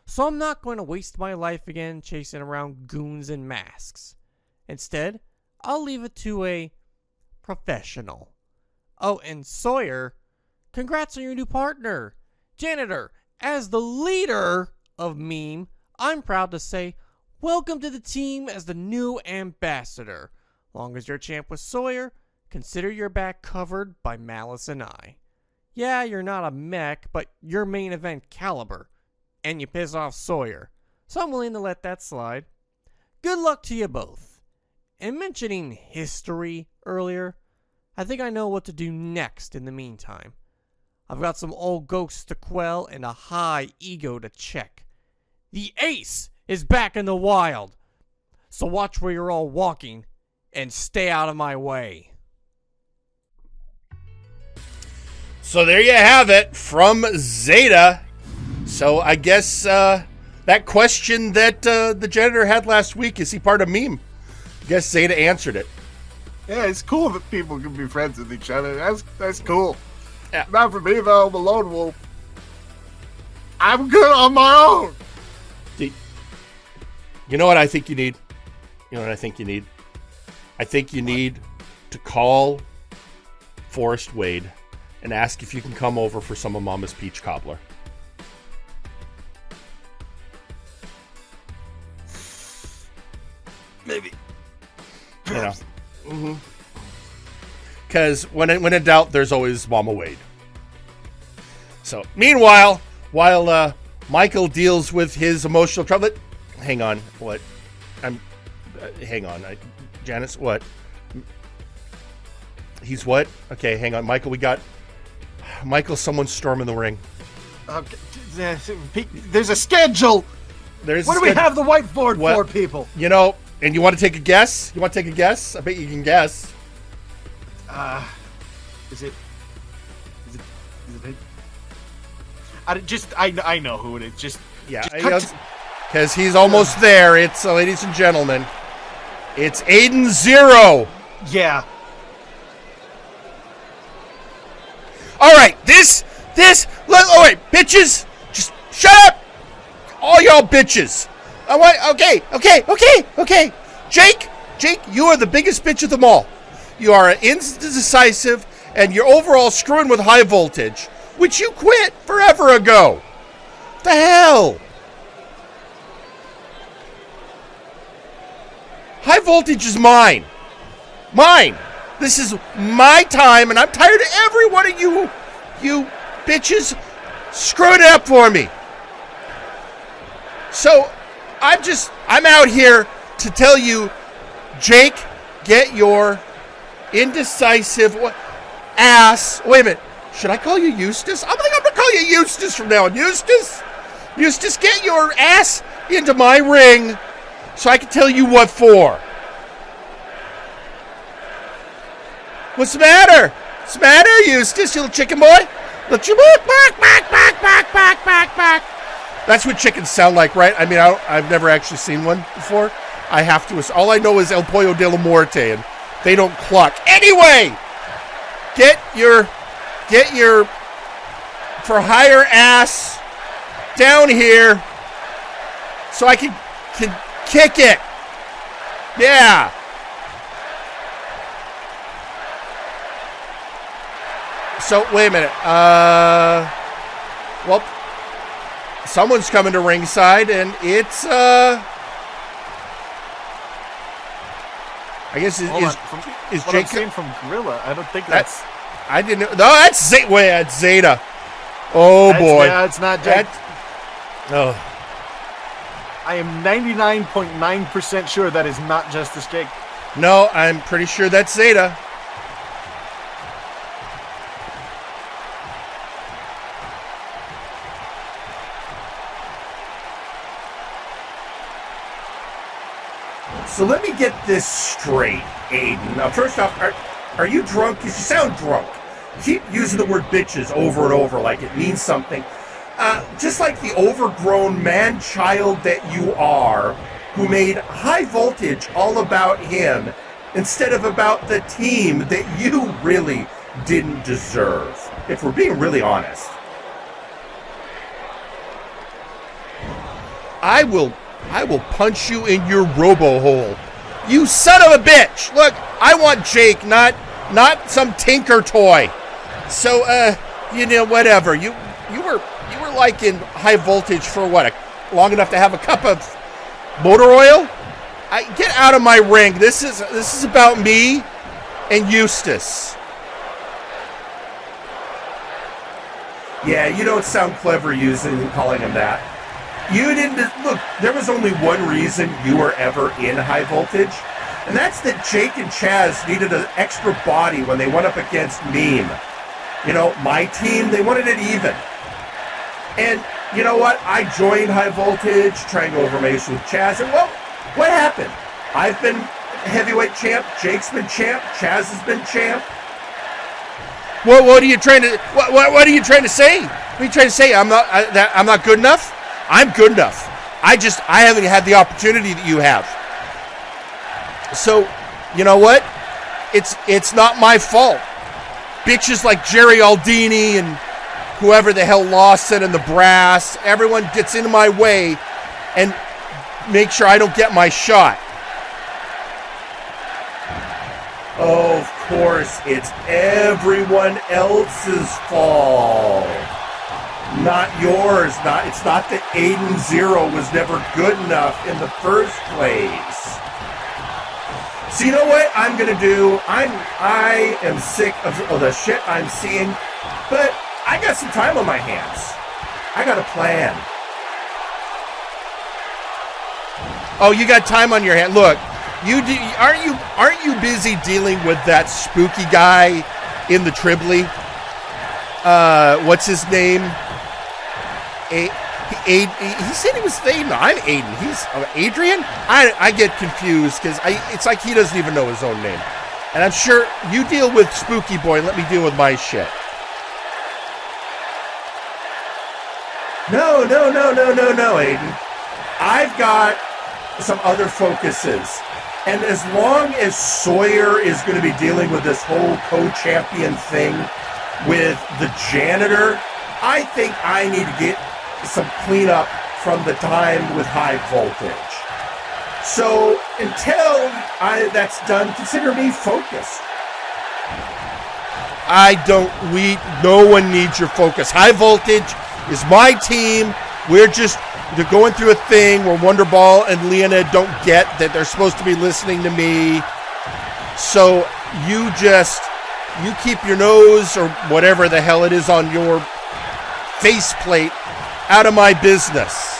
So I'm not going to waste my life again chasing around goons in masks. Instead, I'll leave it to a professional. Oh, and Sawyer, congrats on your new partner. Janitor, as the leader of Meme, I'm proud to say, welcome to the team as the new ambassador. Long as your champ was Sawyer, consider your back covered by Malice and I. Yeah, you're not a mech, but you're main event caliber. and you piss off Sawyer. So I'm willing to let that slide. Good luck to you both. And mentioning history earlier, I think I know what to do next in the meantime. I've got some old ghosts to quell and a high ego to check. The ace is back in the wild. So watch where you're all walking and stay out of my way. So there you have it from Zeta. So I guess that question that the janitor had last week, is he part of meme? I guess Zeta answered it. Yeah, it's cool that people can be friends with each other. That's cool. Yeah. Not for me, though. I'm a lone wolf. I'm good on my own. You know what I think you need? I think you need to call Forrest Wade and ask if you can come over for some of Mama's peach cobbler. Maybe. You know. Mm-hmm. Because when in doubt, there's always Mama Wade. So, meanwhile, while Michael deals with his emotional trouble... Hang on. What? Hang on. Janice, what? He's what? Okay, hang on. Michael, someone's storming the ring. Okay. There's a schedule. What do we have the whiteboard for, people? And you want to take a guess? I bet you can guess. Is it? I know who it is. Just because he's almost there. It's ladies and gentlemen, it's Aiden Xero. Yeah. All right, all right, bitches, just shut up, all y'all bitches. Okay. Jake, you are the biggest bitch of them all. You are indecisive, and you're overall screwing with high voltage, which you quit forever ago. The hell? High voltage is mine. This is my time, and I'm tired of every one of you bitches screwing it up for me. So, I'm out here to tell you, Jake, get your indecisive ass. Wait a minute. Should I call you Eustace? I'm going to call you Eustace from now on. Eustace, get your ass into my ring so I can tell you what for. What's the matter? Eustace, you little chicken boy? Little chicken boy? Back. That's what chickens sound like, right? I mean, I've never actually seen one before. I have to. All I know is El Pollo de la Muerte, and they don't cluck. Anyway, get your for hire ass down here so I can kick it. Yeah. So, wait a minute. Well, someone's coming to ringside, and it's, I guess is what Jake... I'm seeing from Gorilla, I don't think that's... I didn't know. No, that's Zeta. Wait, that's Zeta. Oh, boy. It's not Jake. Oh. I am 99.9% sure that is not Justice Jake. No, I'm pretty sure that's Zeta. So let me get this straight, Aiden. Now, first off, are you drunk? Because you sound drunk. Keep using the word bitches over and over like it means something. Just like the overgrown man-child that you are, who made high voltage all about him instead of about the team that you really didn't deserve, if we're being really honest. I will punch you in your robo-hole. You son of a bitch! Look, I want Jake, not some tinker toy. So, whatever. You were like in high voltage for what? Long enough to have a cup of motor oil? Get out of my ring. This is about me and Eustace. Yeah, you don't sound clever calling him that. You didn't look. There was only one reason you were ever in high voltage, and that's that Jake and Chaz needed an extra body when they went up against Meme. You know, my team, they wanted it even. And you know what? I joined high voltage, trying to overmace with Chaz, and well, what happened? I've been heavyweight champ. Jake's been champ. Chaz has been champ. What are you trying to? What are you trying to say? What are you trying to say? I'm not good enough. I'm good enough. I haven't had the opportunity that you have. So, you know what? It's not my fault. Bitches like Jerry Aldini and whoever the hell Lawson and the Brass, everyone gets into my way and make sure I don't get my shot. Oh, of course, it's everyone else's fault. Not yours. It's not that Aiden Xero was never good enough in the first place. So you know what I'm gonna do? I am sick of the shit I'm seeing, but I got some time on my hands. I got a plan. Oh, you got time on your hand. Look, aren't you busy dealing with that spooky guy in the Tribly? What's his name? He said he was Aiden. I'm Aiden. He's Adrian. I get confused because it's like he doesn't even know his own name. And I'm sure you deal with Spooky Boy and let me deal with my shit. No, Aiden. I've got some other focuses. And as long as Sawyer is going to be dealing with this whole co-champion thing with the Janitor, I think I need to get some cleanup from the time with high voltage. So until that's done, consider me focused. No one needs your focus. High voltage is my team. They're going through a thing where Wonderball and Leonid don't get that they're supposed to be listening to me. So you keep your nose or whatever the hell it is on your faceplate out of my business.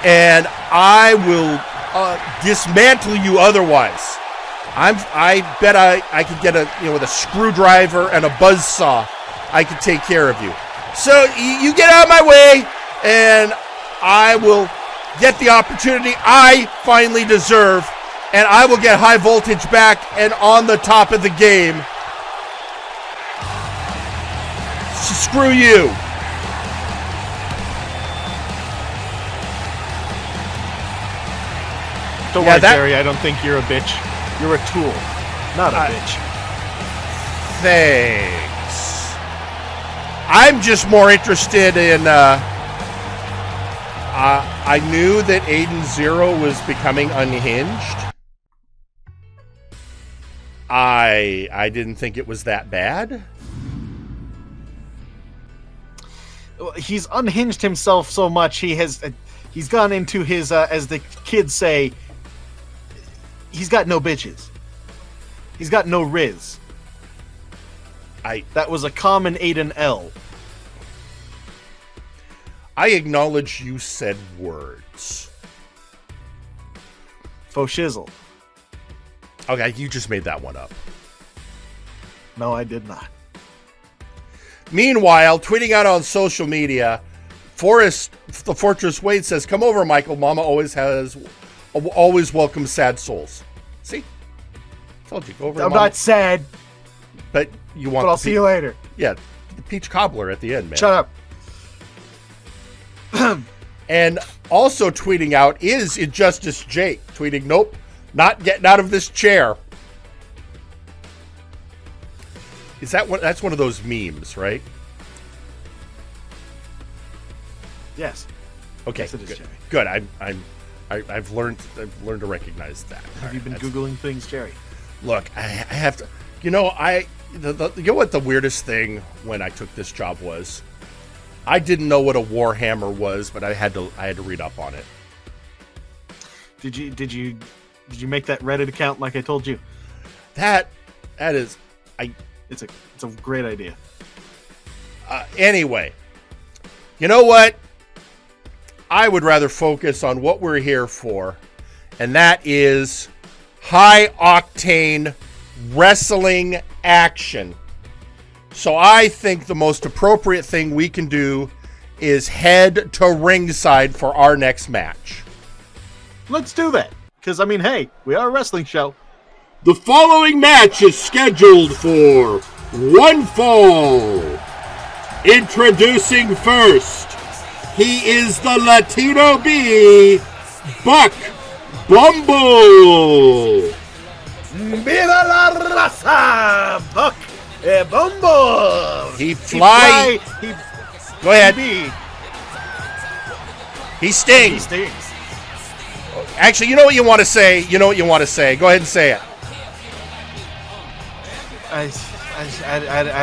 And I will dismantle you otherwise. I bet I could get with a screwdriver and a buzzsaw, I could take care of you. So you get out of my way, and I will get the opportunity I finally deserve, and I will get high voltage back and on the top of the game. So screw you. Don't worry, Jerry. I don't think you're a bitch. You're a tool, not a bitch. Thanks. I'm just more interested in. I knew that Aiden Xero was becoming unhinged. I didn't think it was that bad. He's unhinged himself so much. He's gone into his, as the kids say, he's got no bitches. He's got no riz. That was a common Aiden L. I acknowledge you said words. Faux shizzle. Okay, you just made that one up. No, I did not. Meanwhile, tweeting out on social media, Forrest, the Fortress Wade says, "Come over, Michael. Mama always welcomes sad souls." See? Told you, go over. I'm not sad. But you want. But I'll see you later. Yeah, the peach cobbler at the end, man. Shut up. And also tweeting out is Injustice Jake, tweeting, "Nope, not getting out of this chair." Is that one? That's one of those memes, right? Yes. Okay. Yes, it is, good. Jerry. Good. I've learned to recognize that. Have you been Googling things, Jerry? Look, I have to. You know, you know what the weirdest thing when I took this job was? I didn't know what a Warhammer was, but I had to read up on it. Did you make that Reddit account like I told you? That is It's a great idea. Anyway, you know what? I would rather focus on what we're here for, and that is high-octane wrestling action. So I think the most appropriate thing we can do is head to ringside for our next match. Let's do that. Because, I mean, hey, we are a wrestling show. The following match is scheduled for one fall. Introducing first, he is the Latino B, Buck Bumble. Mira la raza, Buck Bumble. He fly. Go ahead. He stings. He stings. Actually, you know what you want to say. You know what you want to say. Go ahead and say it. I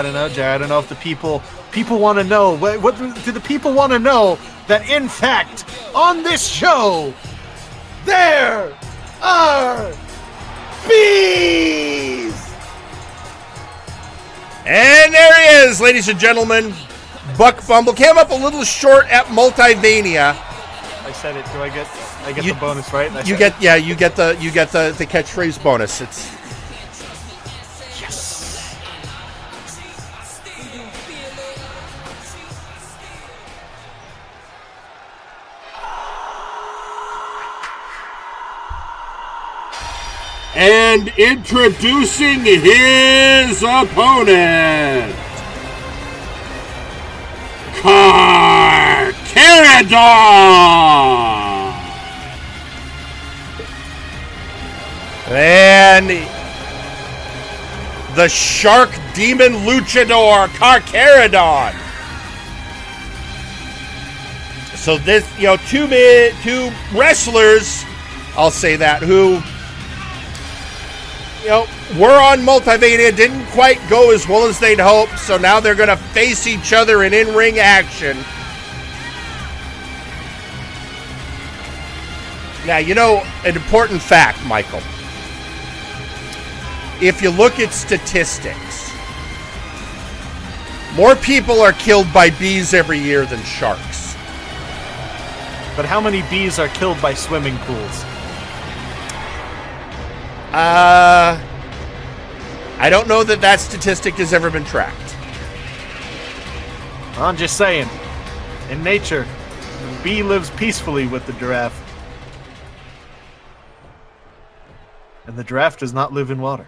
don't know, Jared. I don't know if the people want to know. What do the people want to know? That in fact, on this show, there are bees. And there he is, ladies and gentlemen. Buck Bumble came up a little short at Multivania. I said it. Do I get the bonus right? You get the catchphrase bonus. It's yes. And introducing his opponent, Carcharodon. And the Shark Demon Luchador, Carcharodon. So this, two wrestlers, I'll say that, who, were on Multivania, didn't quite go as well as they'd hoped, so now they're going to face each other in in-ring action. Now, an important fact, Michael. If you look at statistics, more people are killed by bees every year than sharks. But how many bees are killed by swimming pools? I don't know that statistic has ever been tracked. I'm just saying, in nature, the bee lives peacefully with the giraffe. And the giraffe does not live in water.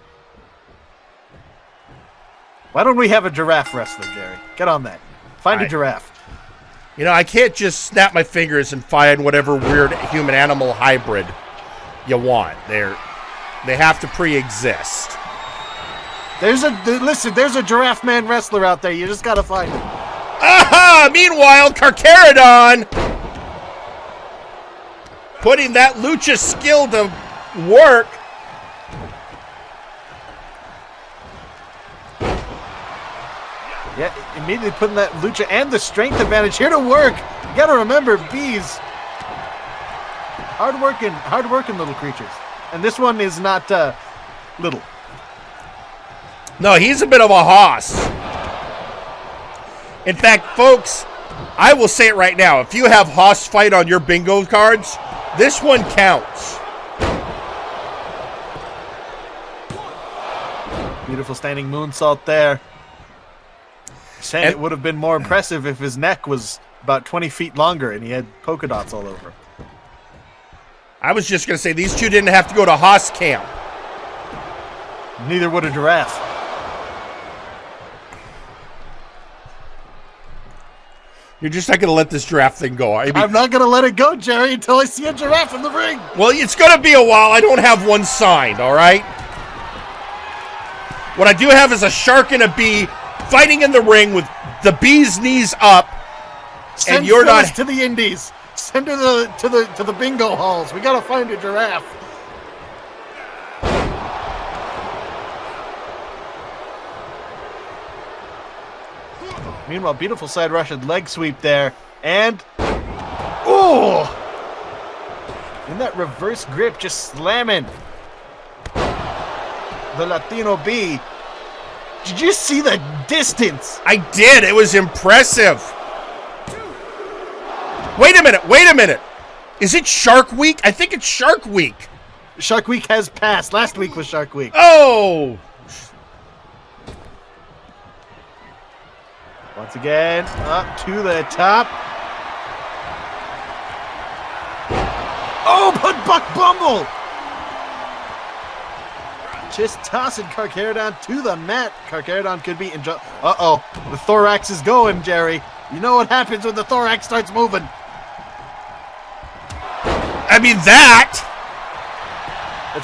Why don't we have a giraffe wrestler, Jerry? Get on that. Find a giraffe. I can't just snap my fingers and find whatever weird human-animal hybrid you want. They have to pre-exist. There's a giraffe man wrestler out there. You just gotta find him. Aha! Meanwhile, Carcharodon putting that lucha skill to work. Yeah, immediately putting that lucha and the strength advantage here to work. You gotta remember, bees, hard-working little creatures. And this one is not little. No, he's a bit of a hoss. In fact, folks, I will say it right now. If you have hoss fight on your bingo cards, this one counts. Beautiful standing moonsault there. Saying it would have been more impressive if his neck was about 20 feet longer and he had polka dots all over. I was just going to say, these two didn't have to go to hoss camp. Neither would a giraffe. You're just not going to let this giraffe thing go. I'm not going to let it go, Jerry, until I see a giraffe in the ring. Well, it's going to be a while. I don't have one signed, all right? What I do have is a shark and a bee fighting in the ring with the bee's knees up. Send and you're Phyllis not to the indies. Send her to the bingo halls. We got to find a giraffe. Meanwhile, beautiful side Russian leg sweep there. And... ooh! In that reverse grip, just slamming the Latino B. Did you see the distance? I did. It was impressive. Wait a minute. Is it Shark Week? I think it's Shark Week. Shark Week has passed. Last week was Shark Week. Oh! Once again, up to the top. Oh, but Buck Bumble! Just tossing Carcharodon to the mat. Carcharodon could be in Uh-oh, the thorax is going, Jerry. You know what happens when the thorax starts moving. I mean, that's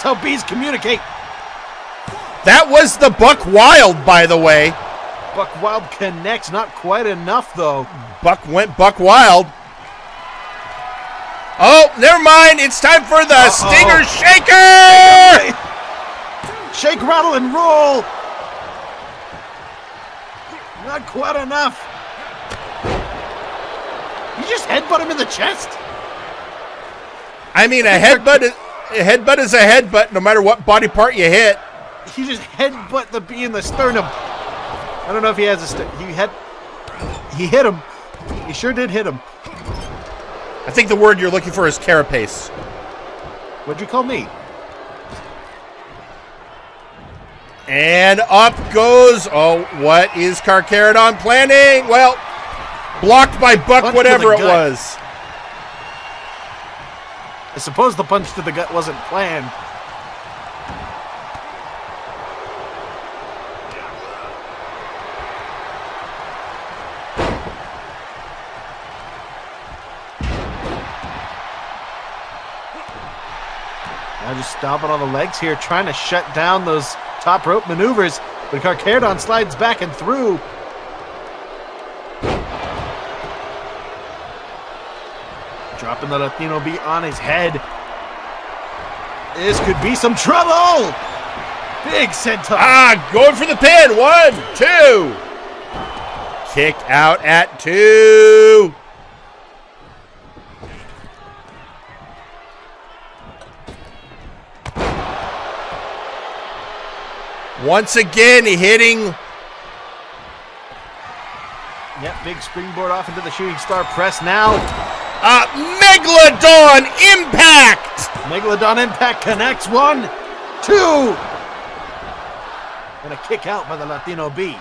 how bees communicate. That was the Buck Wild, by the way. Buck Wild connects, not quite enough, though. Buck went Buck Wild. Oh, never mind. It's time for the Stinger Shaker! Shake, rattle, and roll. Not quite enough. You just headbutt him in the chest? I mean, a headbutt is a headbutt no matter what body part you hit. He just headbutt the bee in the sternum. I don't know if he has a he hit him. He sure did hit him. I think the word you're looking for is carapace. What'd you call me? And up goes. Oh, what is Carcharodon planning? Well, blocked by Buck, Punch whatever to it the gut. was. I suppose the punch to the gut wasn't planned. Now just stomping on the legs here, trying to shut down those top rope maneuvers. But Carcharodon slides back and through. Dropping the Latino beat on his head. This could be some trouble. Big senton. Going for the pin. 1, 2. Kick out at 2. Once again, hitting. Yep, big springboard off into the shooting star press now. Megalodon Impact! Megalodon Impact connects. 1, 2. And a kick out by the Latino B.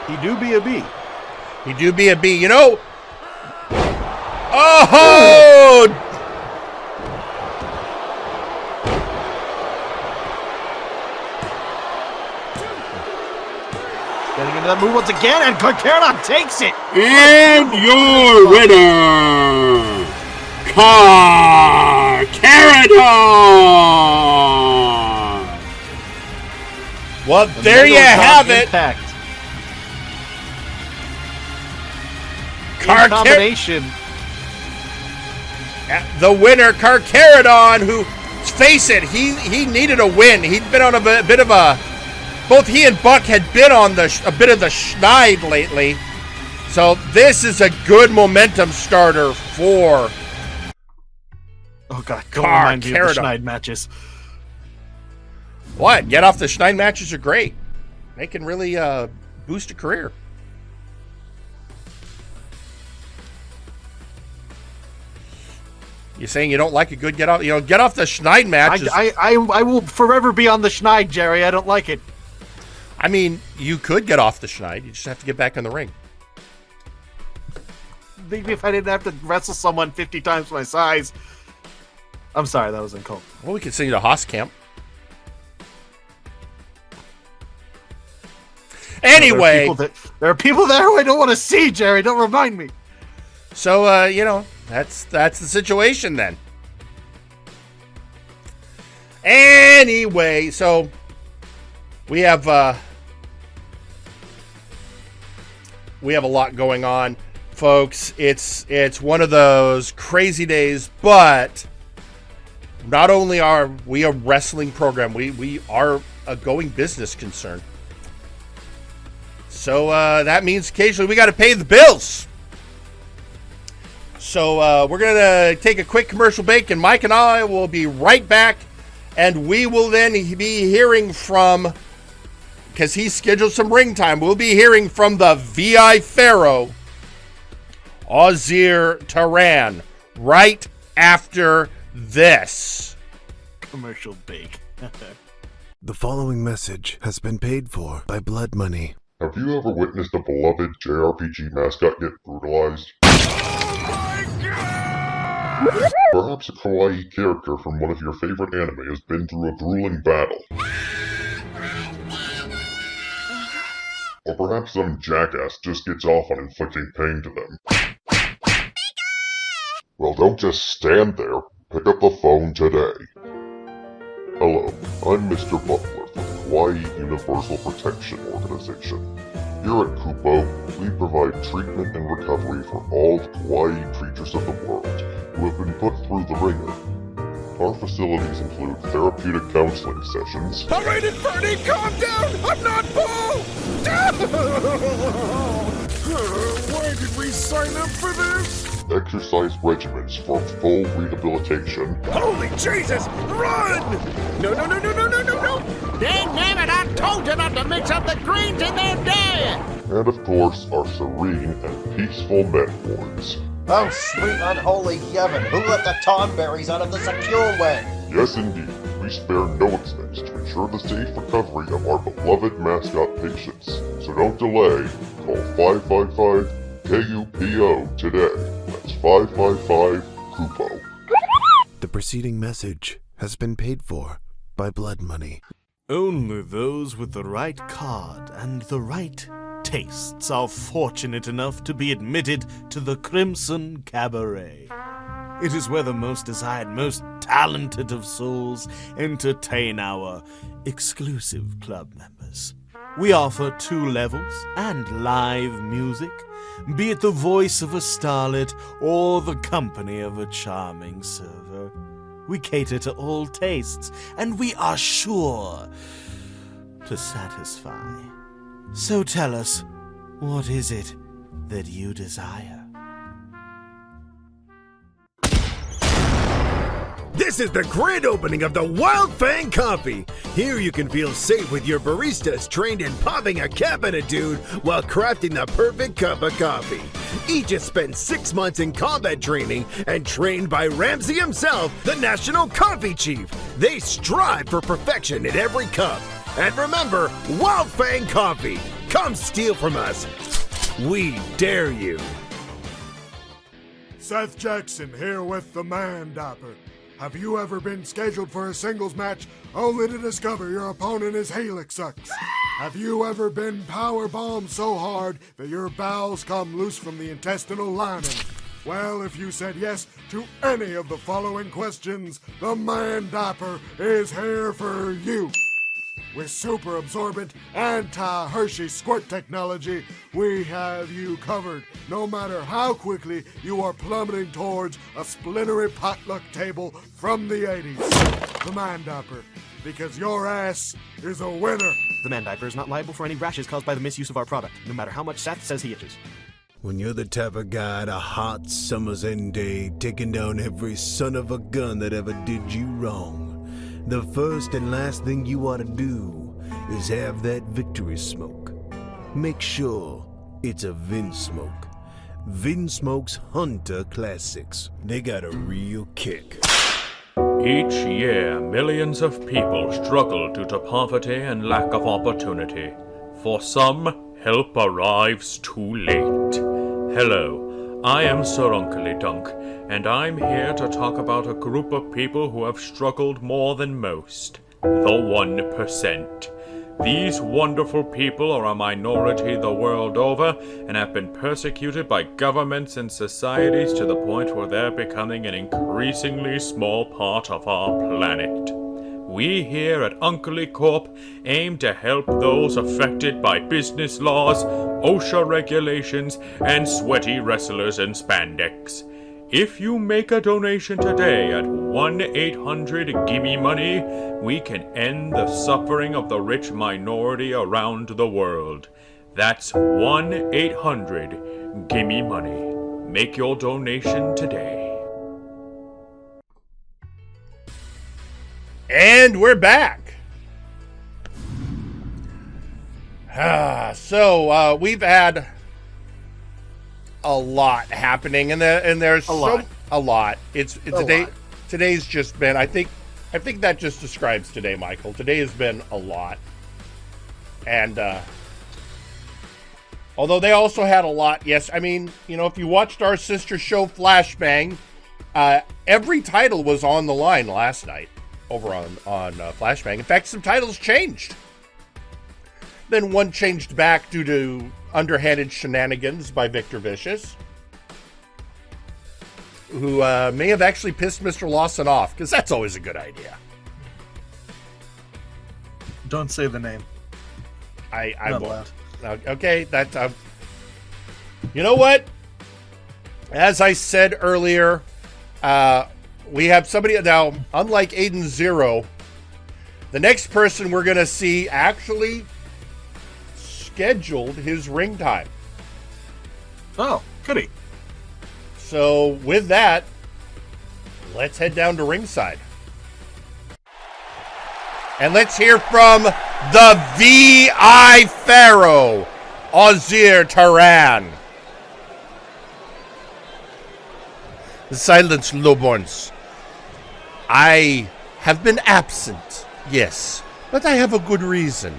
He do be a B. He do be a B. You know. Oh! Getting into that move once again, and Carcharodon takes it. And your winner, Carcharodon. Well, there you have it. Impact. In combination. The winner, Carcharodon, who, face it, he needed a win. He'd been on a bit of a... Both he and Buck had been on a bit of the schneid lately. So this is a good momentum starter for... Oh, God. Don't remind me of the schneid matches. What? Get off the schneid matches are great. They can really boost a career. You saying you don't like a good get off? You know, get off the schneid matches. I will forever be on the schneid, Jerry. I don't like it. I mean, you could get off the schneid. You just have to get back in the ring. Maybe if I didn't have to wrestle someone 50 times my size. I'm sorry, that was uncalled. Well, we could send you to Haas camp. Anyway, there are people there who I don't want to see, Jerry. Don't remind me. So, you know, that's the situation then. Anyway, so we have a lot going on, folks. It's one of those crazy days, but not only are we a wrestling program, we are a going business concern. So that means occasionally we got to pay the bills. So we're going to take a quick commercial break, and Mike and I will be right back. And we will then be hearing from, because he scheduled some ring time, we'll be hearing from the VI Pharaoh, Ausir Turan, right after this. Commercial break. The following message has been paid for by blood money. Have you ever witnessed a beloved JRPG mascot get brutalized? Perhaps a kawaii character from one of your favorite anime has been through a grueling battle. Or perhaps some jackass just gets off on inflicting pain to them. Well, don't just stand there. Pick up the phone today. Hello, I'm Mr. Butler from the Kawaii Universal Protection Organization. Here at Kupo, we provide treatment and recovery for all the kawaii creatures of the world who have been put through the ringer. Our facilities include therapeutic counseling sessions. Alright, Inferni, calm down! I'm not Paul! Why did we sign up for this? Exercise regimens for full rehabilitation. Holy Jesus! Run! No! Dang nabbit, I told you not to mix up the greens in their diet! And of course, our serene and peaceful men wards. Oh, sweet unholy heaven, who let the tomberries out of the secure way? Yes, indeed, we spare no expense to ensure the safe recovery of our beloved mascot patients. So don't delay, call 555-KUPO today. That's 555-KUPO. The preceding message has been paid for by blood money. Only those with the right card and the right tastes are fortunate enough to be admitted to the Crimson Cabaret. It is where the most desired, most talented of souls entertain our exclusive club members. We offer 2 levels and live music, be it the voice of a starlet or the company of a charming server. We cater to all tastes, and we are sure to satisfy. So tell us, what is it that you desire? This is the grand opening of the Wild Fang Coffee. Here you can feel safe with your baristas trained in popping a cap in a dude while crafting the perfect cup of coffee. Each has spent 6 months in combat training and trained by Ramsey himself, the National Coffee Chief. They strive for perfection in every cup. And remember, Wild Fang Coffee. Come steal from us. We dare you. Seth Jackson here with the Man Dapper. Have you ever been scheduled for a singles match only to discover your opponent is Helix sucks? Have you ever been powerbombed so hard that your bowels come loose from the intestinal lining? Well, if you said yes to any of the following questions, the Man Dapper is here for you. With super absorbent anti-Hershey squirt technology, we have you covered, no matter how quickly you are plummeting towards a splintery potluck table from the 80s. The Man Dapper, because your ass is a winner. The Man Diaper is not liable for any rashes caused by the misuse of our product, no matter how much Seth says he itches. When you're the type of guy on a hot summer's end day, taking down every son of a gun that ever did you wrong, the first and last thing you ought to do is have that victory smoke. Make sure it's a Vin Smoke. Vin Smoke's Hunter Classics. They got a real kick. Each year, millions of people struggle due to poverty and lack of opportunity. For some, help arrives too late. Hello, I am Dunk, and I'm here to talk about a group of people who have struggled more than most. The 1%. These wonderful people are a minority the world over and have been persecuted by governments and societies to the point where they're becoming an increasingly small part of our planet. We here at Uncle Corp aim to help those affected by business laws, OSHA regulations, and sweaty wrestlers in spandex. If you make a donation today at 1-800-GIMME-MONEY, we can end the suffering of the rich minority around the world. That's 1-800-GIMME-MONEY. Make your donation today. And we're back. So we've had a lot happening, and there's a lot. It's a day. Today's just been. I think that just describes today, Michael. Today has been a lot, and although they also had a lot. Yes, I mean, you know, if you watched our sister show Flashbang, every title was on the line last night over on Flashbang. In fact, some titles changed. Then one changed back due to underhanded shenanigans by Victor Vicious, who may have actually pissed Mr. Lawson off, because that's always a good idea. Don't say the name. I won't. Okay, that's... you know what? As I said earlier, we have somebody... Now, unlike Aiden Xero, the next person we're going to see actually scheduled his ring time. Oh, goody. So, with that, let's head down to ringside. And let's hear from the VI Pharaoh, Ausir Turan. Silence, lowborns. I have been absent, yes, but I have a good reason.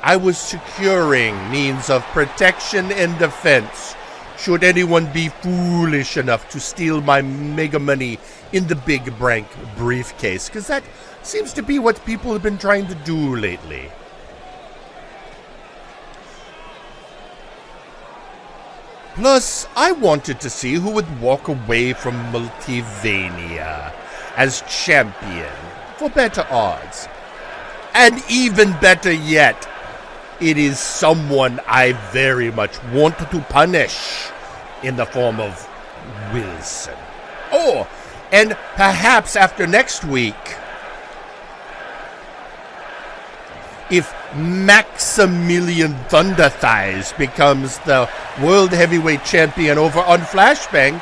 I was securing means of protection and defense should anyone be foolish enough to steal my mega money in the big bank briefcase, because that seems to be what people have been trying to do lately. Plus, I wanted to see who would walk away from Multivania as champion for better odds. And even better yet, it is someone I very much want to punish in the form of Wilson. Oh, and perhaps after next week, if Maximilian Thunderthighs becomes the World Heavyweight Champion over on Flashbang,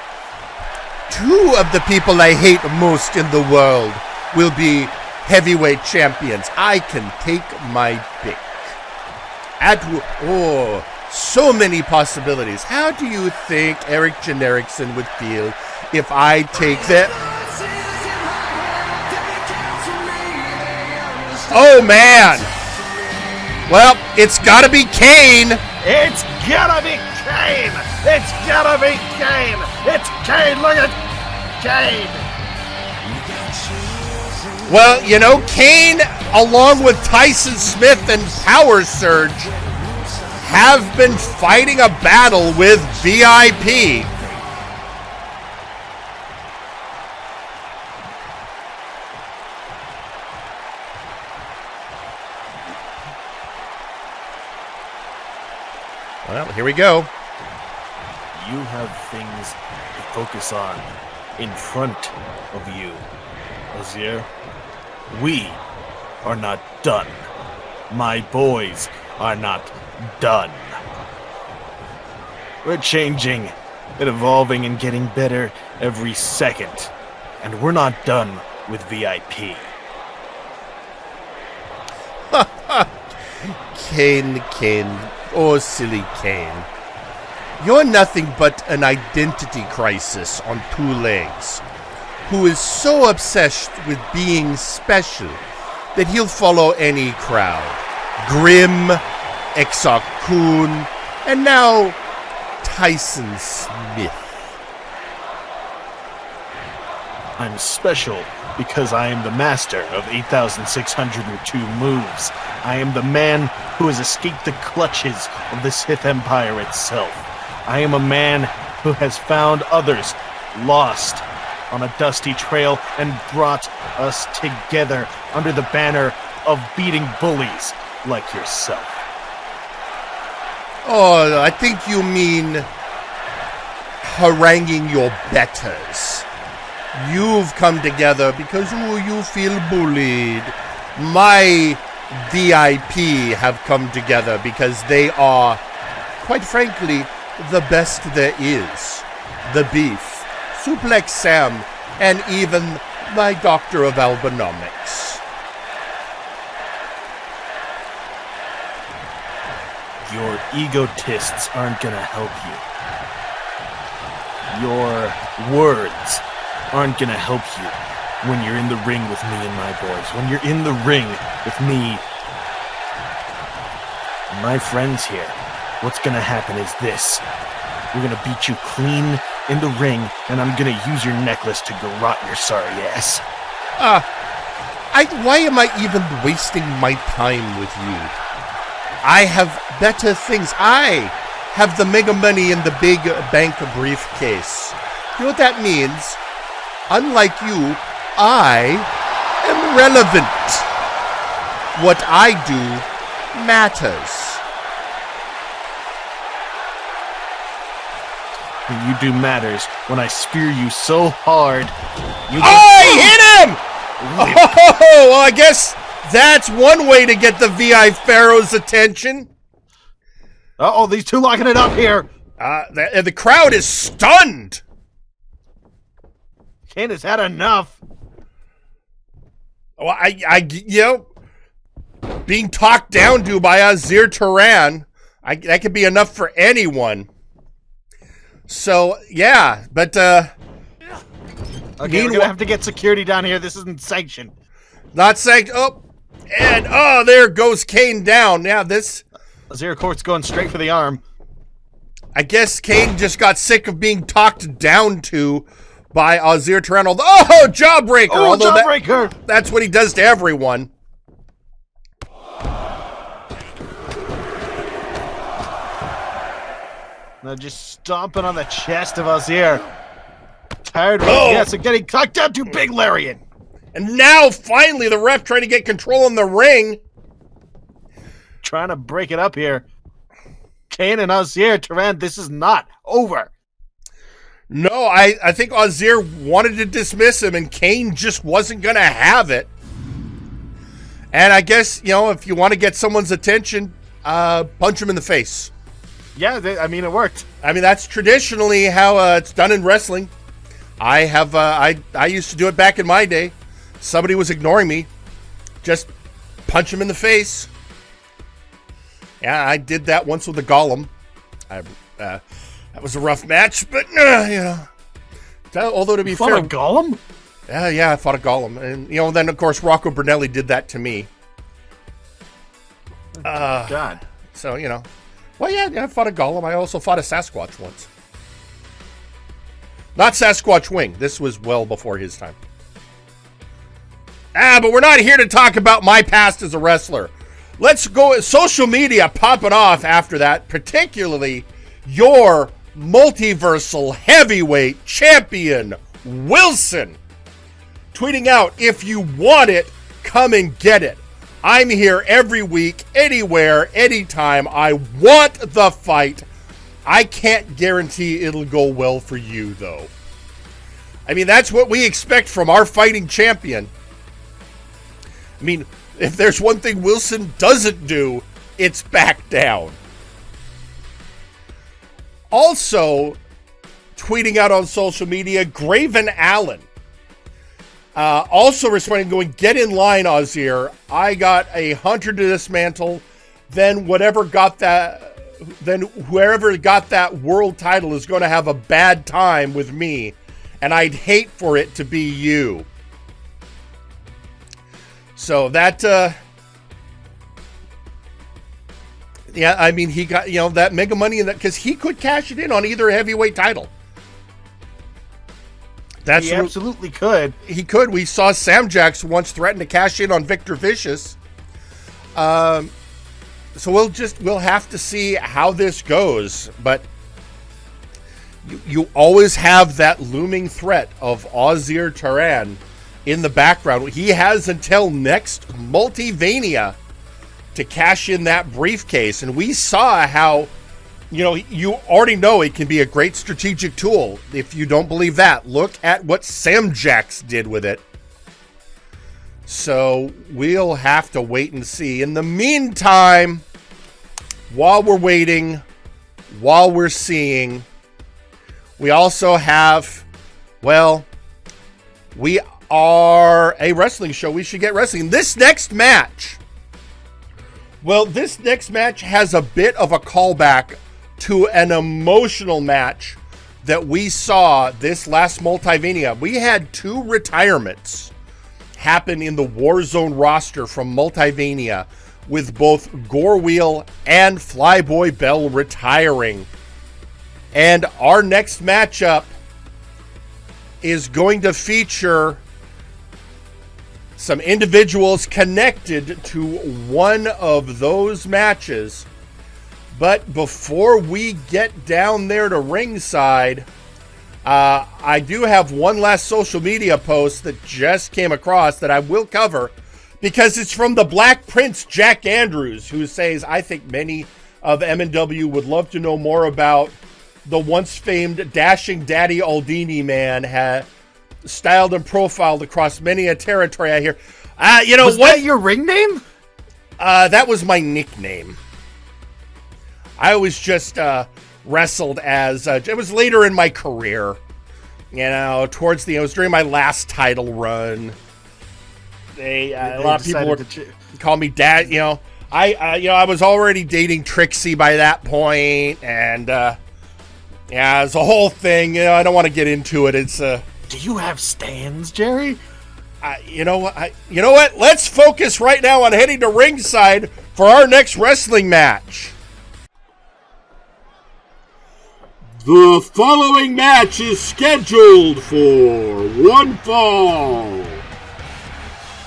two of the people I hate most in the world will be heavyweight champions. I can take my pick. So many possibilities. How do you think Eric Jenerickson would feel if I take that? Oh, man. Well, it's gotta be Cain. It's gotta be Cain. It's gotta be Cain. It's Cain. Look at Cain. Well, you know, Cain, along with Tyson Smith and Power Surge, have been fighting a battle with VIP. Well, here we go. You have things to focus on in front of you, Ausir. We are not done. My boys are not done. We're changing and evolving and getting better every second. And we're not done with VIP. Cain. Oh, silly Cain. You're nothing but an identity crisis on two legs, who is so obsessed with being special that he'll follow any crowd. Grim, Exarchun, and now Tyson Smith. I'm special because I am the master of 8,602 moves. I am the man who has escaped the clutches of the Sith Empire itself. I am a man who has found others lost on a dusty trail and brought us together under the banner of beating bullies like yourself. Oh, I think you mean haranguing your betters. You've come together because you feel bullied. My VIP have come together because they are, quite frankly, the best there is. the Beef, Suplex Sam, and even my Doctor of Albinomics. Your egotists aren't gonna help you. Your words aren't gonna help you when you're in the ring with me and my boys. When you're in the ring with me and my friends here, what's gonna happen is this. We're gonna beat you clean in the ring, and I'm gonna use your necklace to garrot your sorry ass. Why am I even wasting my time with you? I have better things. I have the mega money in the big bank briefcase. You know what that means? Unlike you, I am relevant. What I do matters. You do matters when I spear you so hard. I hit him! Oh, well, I guess that's one way to get the VI Pharaoh's attention. Uh-oh, these two locking it up here. The crowd is stunned. Cain has had enough. Well, being talked down to by Ausir Turan, that could be enough for anyone. So, yeah, but, okay, we're gonna have to get security down here. This isn't sanctioned. Not sanctioned. Oh, there goes Cain down. Now, this... Ausir Court's going straight for the arm. I guess Cain just got sick of being talked down to by Ausir Turan. Oh, Jawbreaker! Oh, Jawbreaker! That's what he does to everyone. Now just stomping on the chest of Ausir. Tired of getting tucked down to Big Larian. And now, finally, the ref trying to get control in the ring. Trying to break it up here. Cain and Ausir Turan, this is not over. No, I think Ausir wanted to dismiss him, and Cain just wasn't going to have it. And I guess, if you want to get someone's attention, punch him in the face. Yeah, it worked. That's traditionally how it's done in wrestling. I used to do it back in my day. Somebody was ignoring me. Just punch him in the face. Yeah, I did that once with a golem. That was a rough match, but, although to be fair... You fought a golem? Yeah, I fought a golem. And, then, of course, Rocco Brunelli did that to me. God. So, Well, yeah, I fought a golem. I also fought a Sasquatch once. Not Sasquatch Wing. This was well before his time. But we're not here to talk about my past as a wrestler. Let's go. Social media popping off after that, particularly your multiversal heavyweight champion, Wilson, tweeting out, "If you want it, come and get it. I'm here every week, anywhere, anytime. I want the fight. I can't guarantee it'll go well for you, though." That's what we expect from our fighting champion. If there's one thing Wilson doesn't do, it's back down. Also, tweeting out on social media, Graven Allen. Also responding, going, "Get in line, Ausir. I got a hunter to dismantle. Then whoever got that world title is going to have a bad time with me, and I'd hate for it to be you." So that, he got, that mega money in that, because he could cash it in on either heavyweight title. He absolutely could. He could. We saw Sam Jax once threaten to cash in on Victor Vicious. So we'll have to see how this goes. But you always have that looming threat of Ausir Turan in the background. He has until next Multivania to cash in that briefcase. And we saw how, you already know it can be a great strategic tool. If you don't believe that, look at what Sam Jax did with it. So we'll have to wait and see. In the meantime, while we're waiting, while we're seeing, We also have, well, we are a wrestling show. We should get wrestling. This next match, well, this next match has a bit of a callback to an emotional match that we saw this last Multivania. We had 2 retirements happen in the Warzone roster from Multivania, with both Gorewheel and Flyboy Bell retiring. And our next matchup is going to feature some individuals connected to one of those matches. But before we get down there to ringside, I do have one last social media post that just came across that I will cover, because it's from the Black Prince, Jack Andrews, who says, I think many of MNW would love to know more about the once famed dashing daddy Aldini man, styled and profiled across many a territory I hear. You know was what? That your ring name? That was my nickname. I always just wrestled as, it was later in my career, you know, towards the, it was during my last title run. A lot of people would call me dad, you know. I was already dating Trixie by that point, and yeah, it's a whole thing. You know, I don't want to get into it. It's Do you have stands, Jerry? You know what? You know what? Let's focus right now on heading to ringside for our next wrestling match. The following match is scheduled for one fall.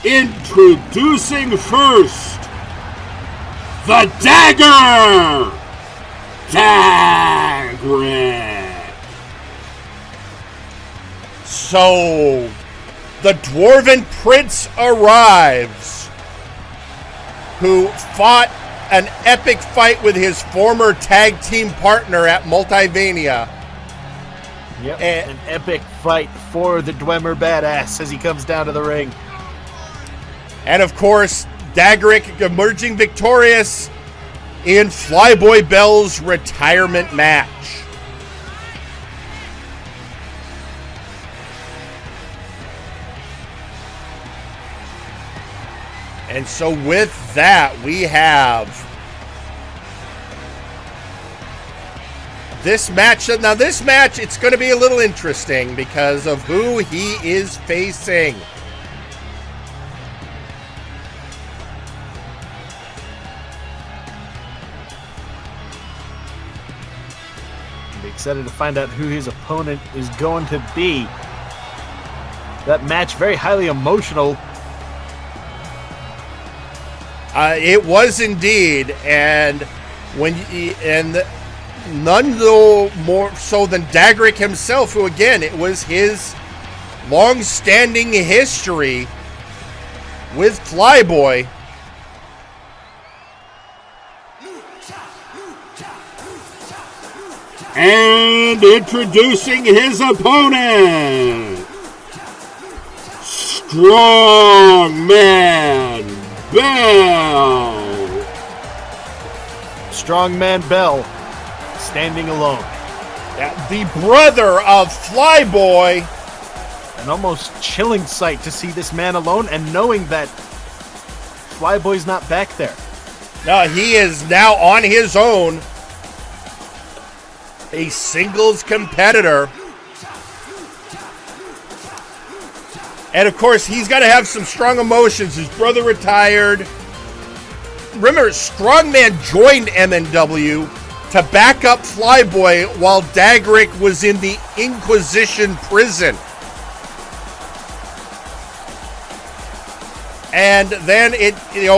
Introducing first, the Dagger! Dagrik! So, the Dwarven Prince arrives, who fought an epic fight with his former tag team partner at Multivania. Yep, an epic fight for the Dwemer Badass as he comes down to the ring. And of course, Dagrik emerging victorious in Flyboy Bell's retirement match. And so with that, we have this match. Now this match, it's going to be a little interesting because of who he is facing. I'm excited to find out who his opponent is going to be. That match, very highly emotional. It was indeed, and none more so than Dagrik himself, who again, it was his long-standing history with Flyboy. And introducing his opponent, Strongman Bell. Strongman Bell, standing alone. The brother of Flyboy. An almost chilling sight to see this man alone and knowing that Flyboy's not back there. No, he is now on his own. A singles competitor. And of course, he's got to have some strong emotions. His brother retired. Remember, Strongman joined MNW to back up Flyboy while Dagrik was in the Inquisition prison. And then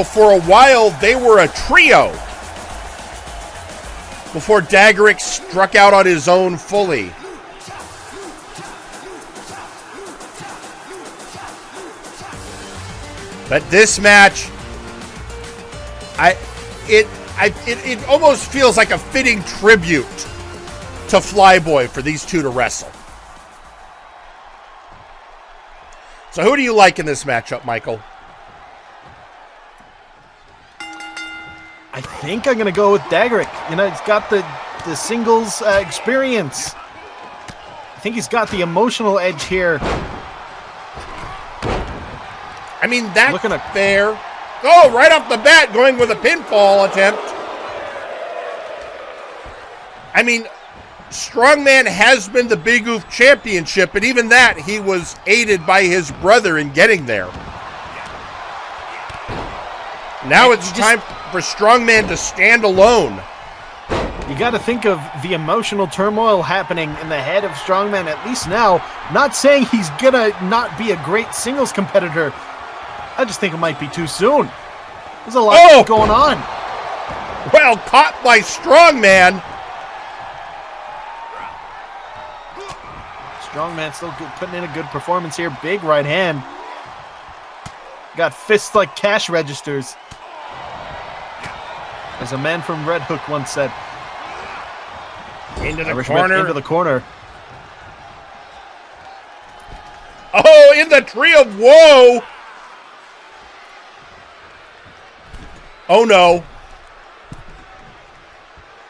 for a while, they were a trio before Dagrik struck out on his own fully. But this match, it almost feels like a fitting tribute to Flyboy for these two to wrestle. So who do you like in this matchup, Michael? I think I'm going to go with Dagrik. You know, he's got the singles experience. think he's got the emotional edge here. I mean, that's fair. Oh, right off the bat, going with a pinfall attempt. I mean, Strongman has been the Big Oof Championship, and even that, he was aided by his brother in getting there. Now it's time for Strongman to stand alone. You got to think of the emotional turmoil happening in the head of Strongman, at least now. Not saying he's going to not be a great singles competitor. I just think it might be too soon. There's a lot going on. Well, caught by Strongman. Strongman still putting in a good performance here. Big right hand. Got fists like cash registers. As a man from Red Hook once said. Into the Irish corner. Into the corner. Oh, in the tree of woe. Oh, no.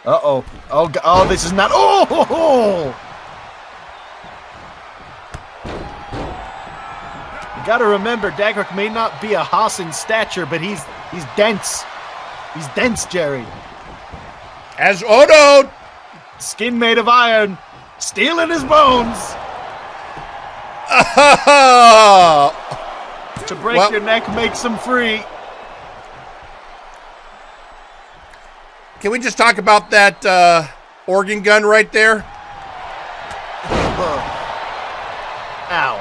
Uh-oh. Oh, this is not... Oh! You got to remember, Dagrik may not be a hoss in stature, but he's dense. He's dense, Jerry. As Odo... Skin made of iron. Steel in his bones. To break your neck makes him free. Can we just talk about that organ gun right there? Ow.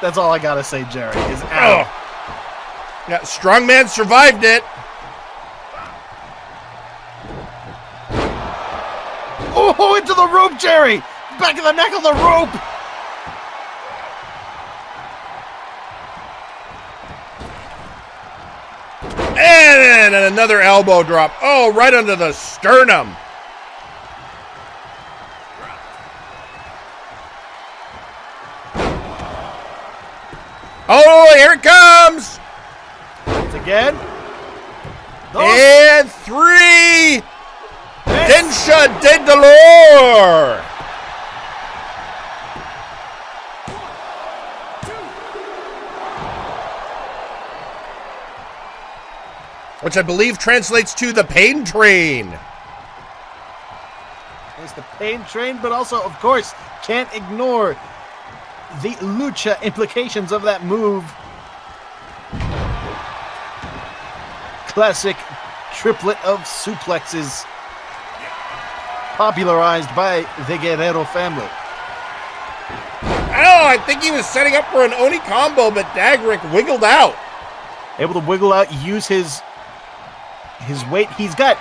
That's all I gotta say, Jerry, is ow. Yeah, Strongman survived it. Oh, into the rope, Jerry! Back of the neck on the rope! And another elbow drop. Oh, right under the sternum. Oh, here it comes. Once again. And 3. Densha de Dolor. Which I believe translates to the Pain Train. There's the Pain Train, but also, of course, can't ignore the lucha implications of that move. Classic triplet of suplexes. Popularized by the Guerrero family. Oh, I think he was setting up for an Oni combo, but Dagrik wiggled out. Able to wiggle out, use his weight. He's got,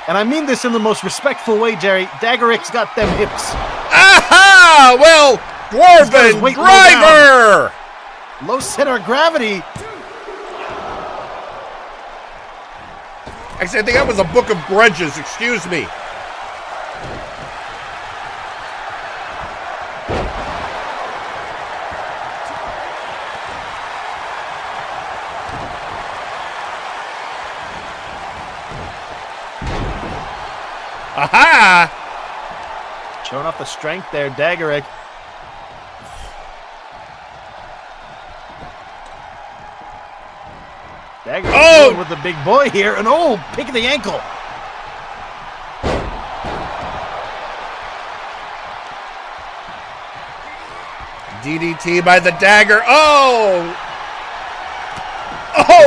and I mean this in the most respectful way, Jerry, Dagrik's got them hips. Aha! Well, Dwarven Driver! Low center of gravity. Actually, I think that was a Book of Grudges, excuse me. Aha! Showing off the strength there, Dagrik. Dagrik with the big boy here, and pick of the ankle. DDT by the dagger. Oh,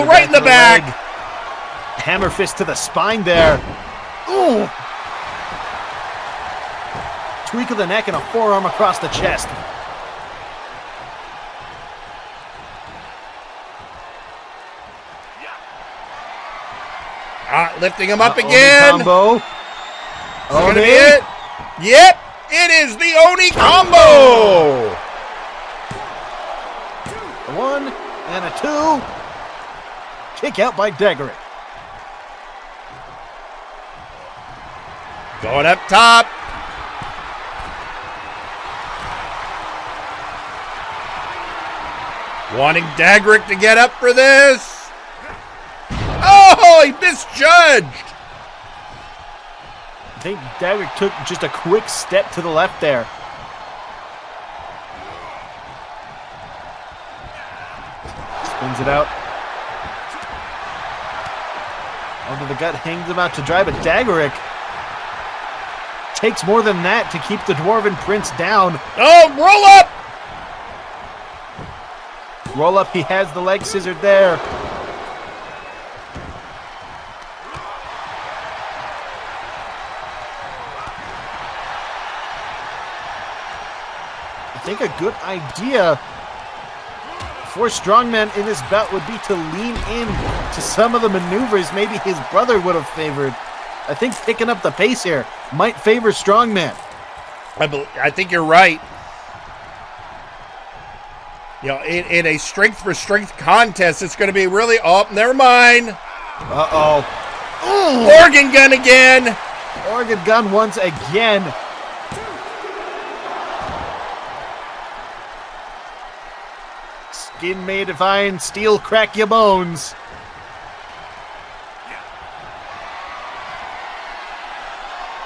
right in the back. Hammer fist to the spine there. Ooh. Tweak of the neck and a forearm across the chest. Lifting him up again. Combo. Gonna be it. Yep, it is the Oni combo. A 1 and a 2. Kick out by Dagrik. Going up top. Wanting Dagrik to get up for this. Oh, he misjudged. I think Dagrik took just a quick step to the left there. Brings it out. Under the gut, hangs him out to dry, but Dagrik takes more than that to keep the Dwarven Prince down. Oh, roll up! Roll up, he has the leg scissored there. I think a good idea for Strongman in this bout would be to lean in to some of the maneuvers maybe his brother would have favored. I think picking up the pace here might favor Strongman. I think you're right. You know, in a strength for strength contest, it's going to be really... Oh, never mind. Uh-oh. Organ gun again. Organ gun once again. Skin made of iron, steel crack your bones.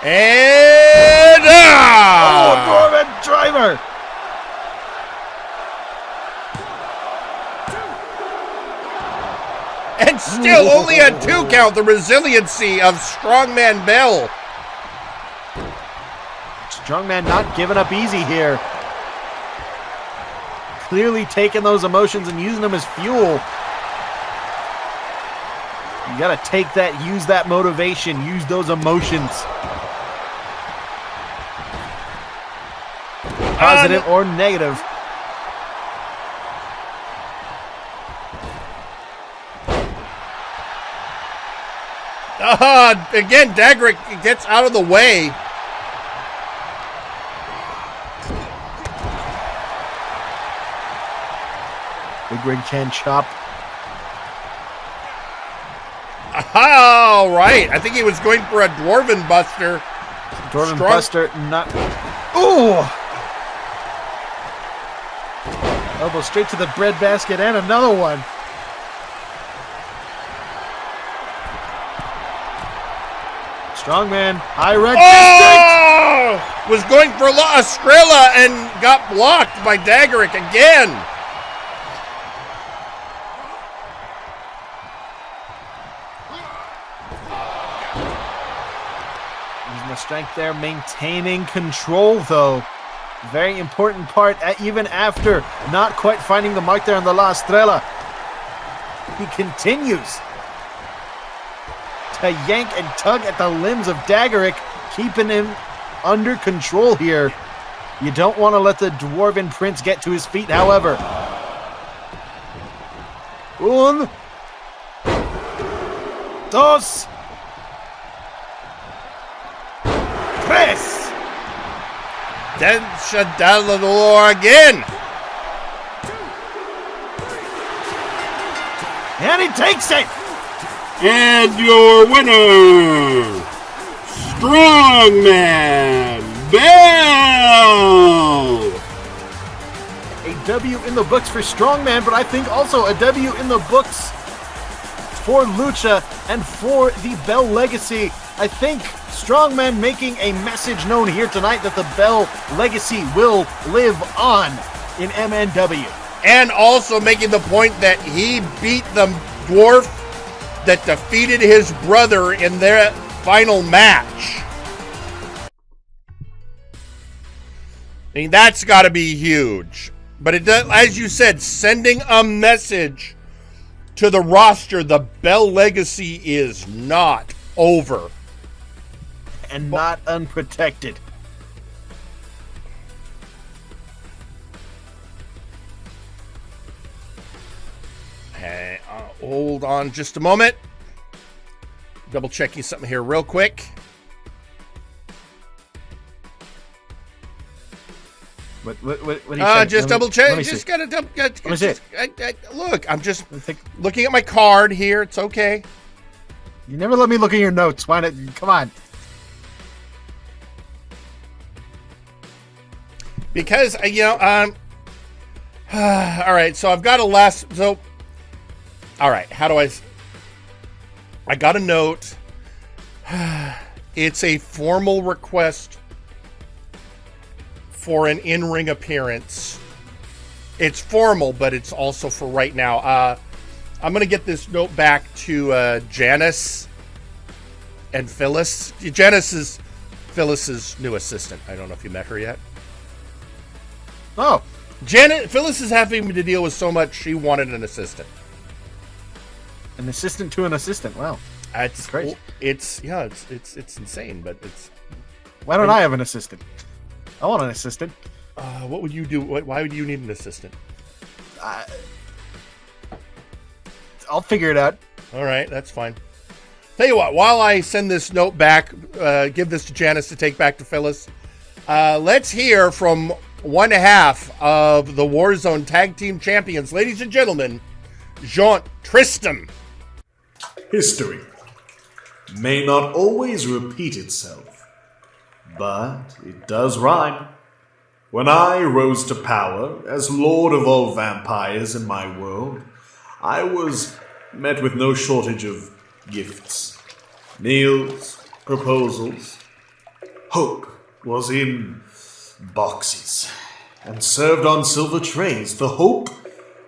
And... Oh, Dwarven driver. And still only a 2 count, the resiliency of Strongman Bell. Strongman not giving up easy here. Clearly taking those emotions and using them as fuel. You gotta take that, use that motivation, use those emotions. Positive or negative. Again, Dagrik gets out of the way. Big rig chan chop. All right. I think he was going for a Dwarven Buster. Dwarven Buster, not... Ooh! Elbow straight to the breadbasket and another one. Strongman, high red distance! Was going for a Skrilla and got blocked by Dagrik again. Using the strength there, maintaining control though. Very important part, even after not quite finding the mark there on the La Estrella. He continues to yank and tug at the limbs of Dagrik, keeping him under control here. You don't want to let the Dwarven Prince get to his feet, however. Un, dos, tres. Denshadalador again. And he takes it. And your winner, Strongman Bell. A W in the books for Strongman, but I think also a W in the books for Lucha and for the Bell legacy. I think Strongman making a message known here tonight that the Bell legacy will live on in MNW. And also making the point that he beat the dwarf that defeated his brother in their final match. I mean, that's got to be huge. But it does, as you said, sending a message to the roster, the Bell legacy is not over. And not unprotected. Hey, hold on just a moment. Double checking something here real quick. What are you just double check. Just gotta double. Let me see it. Look, I'm just looking at my card here. It's okay. You never let me look at your notes. Why not? Come on. Because all right. So I've got a last. So, all right. How do I got a note. It's a formal request for an in-ring appearance. It's formal, but it's also for right now. I'm gonna get this note back to Janice and Phyllis. Janice is Phyllis's new assistant. I don't know if you met her yet. Oh, Phyllis is having to deal with so much. She wanted an assistant. An assistant to an assistant. Wow, It's crazy. It's insane, but it's. Why don't I have an assistant? I want an assistant. What would you do? Why would you need an assistant? I'll figure it out. All right, that's fine. Tell you what, while I send this note back, give this to Janice to take back to Phyllis, let's hear from one half of the Warzone Tag Team Champions. Ladies and gentlemen, Jean Tristam. History may not always repeat itself, but it does rhyme. When I rose to power as Lord of all vampires in my world, I was met with no shortage of gifts, meals, proposals. Hope was in boxes and served on silver trays. The hope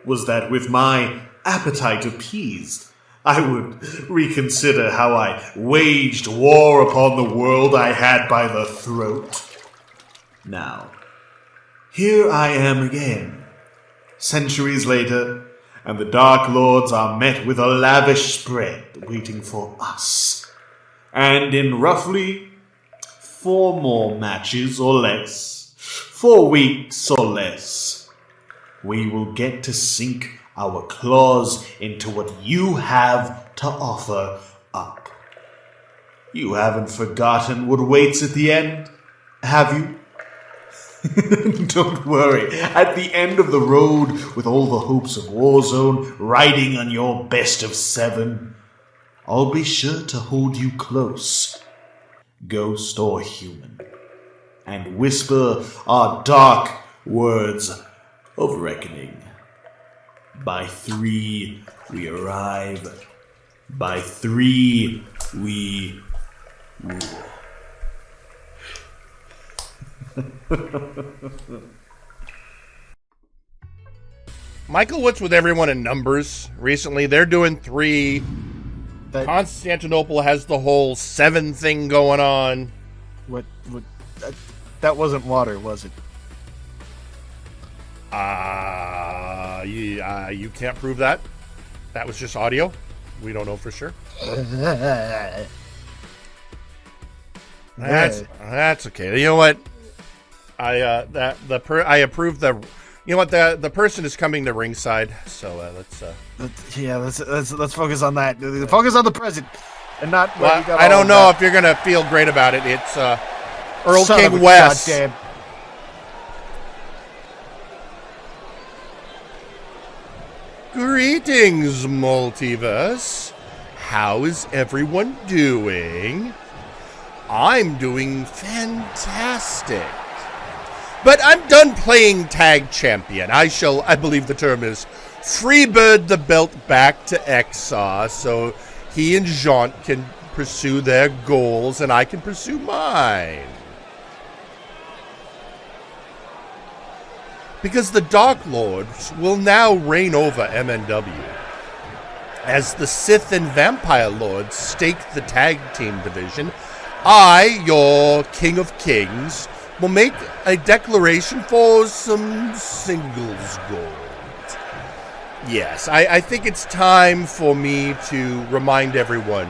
was that with my appetite appeased, I would reconsider how I waged war upon the world I had by the throat. Now, here I am again, centuries later, and the Dark Lords are met with a lavish spread waiting for us. And in roughly 4 more matches or less, 4 weeks or less, we will get to sink our claws into what you have to offer up. You haven't forgotten what waits at the end, have you? Don't worry. At the end of the road, with all the hopes of Warzone riding on your best of 7, I'll be sure to hold you close, ghost or human, and whisper our dark words of reckoning. By 3, we arrive. By 3, we rule. Michael, what's with everyone in numbers recently? They're doing 3. Constantinople has the whole 7 thing going on. What that wasn't water, was it? You can't prove that. That was just audio. We don't know for sure. That's okay. You know what? I approve the. You know what? The person is coming to ringside. So let's focus on that. Focus on the present, and not. Well, I don't know if you're gonna feel great about it. It's Erlking Wes. Goddamn. Greetings, Multiverse. How is everyone doing? I'm doing fantastic. But I'm done playing Tag Champion. I believe the term is, freebird the belt back to Exar so he and Jean can pursue their goals and I can pursue mine. Because the Dark Lords will now reign over MNW. As the Sith and Vampire Lords stake the tag team division, I, your King of Kings, will make a declaration for some singles gold. Yes, I think it's time for me to remind everyone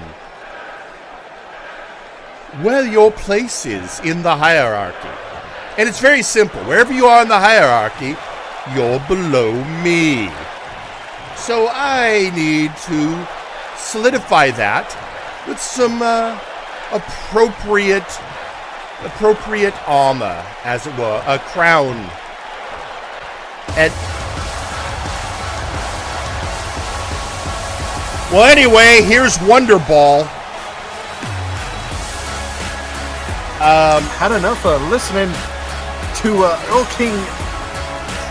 where your place is in the hierarchy. And it's very simple. Wherever you are in the hierarchy, you're below me. So I need to solidify that with some appropriate armor, as it were, a crown. And well, anyway, here's Wonderball. Had enough of listening to Erlking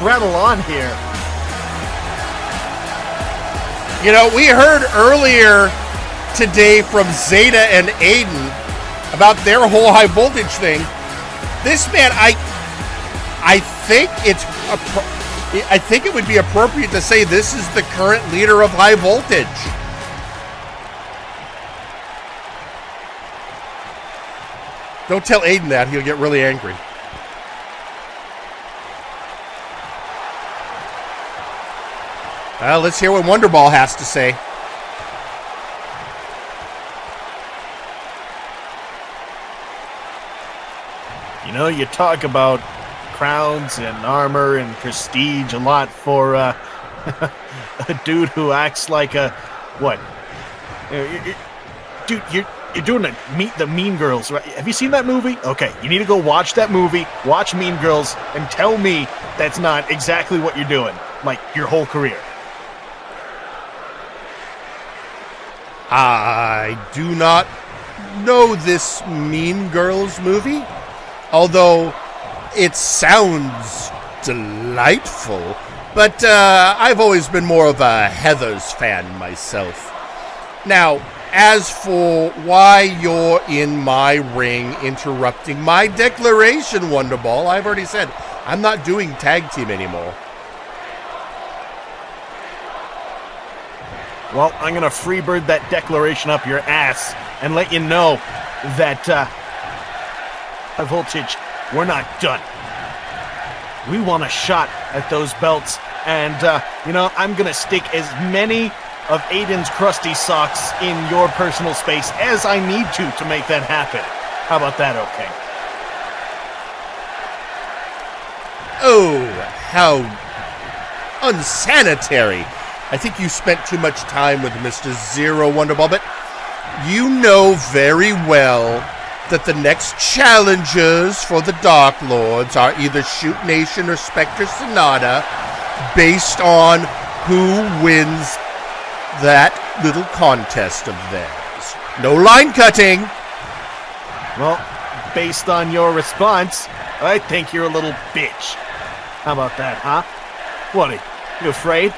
rattle on here. You know, we heard earlier today from Zeta and Aiden about their whole high voltage thing. This man, I think it's I think it would be appropriate to say this is the current leader of High Voltage. Don't tell Aiden that. He'll get really angry. Let's hear what Wonderball has to say. You know, you talk about crowns and armor and prestige a lot for a dude who acts like a... What? Dude, you're doing a Meet the Mean Girls, right? Have you seen that movie? Okay, you need to go watch that movie, watch Mean Girls, and tell me that's not exactly what you're doing, like your whole career. I do not know this Mean Girls movie, although it sounds delightful, but I've always been more of a Heathers fan myself. Now, as for why you're in my ring interrupting my declaration, Wonderball, I've already said I'm not doing tag team anymore. Well, I'm going to freebird that declaration up your ass and let you know that, High Voltage, we're not done. We want a shot at those belts, and, I'm going to stick as many of Aiden's crusty socks in your personal space as I need to make that happen. How about that, okay? Oh, how unsanitary. I think you spent too much time with Mr. Xero, Wonderball, but you know very well that the next challengers for the Dark Lords are either Shoot Nation or Spectre Sonata, based on who wins that little contest of theirs. No line cutting. Well, based on your response, I think you're a little bitch. How about that, huh? What, are you afraid?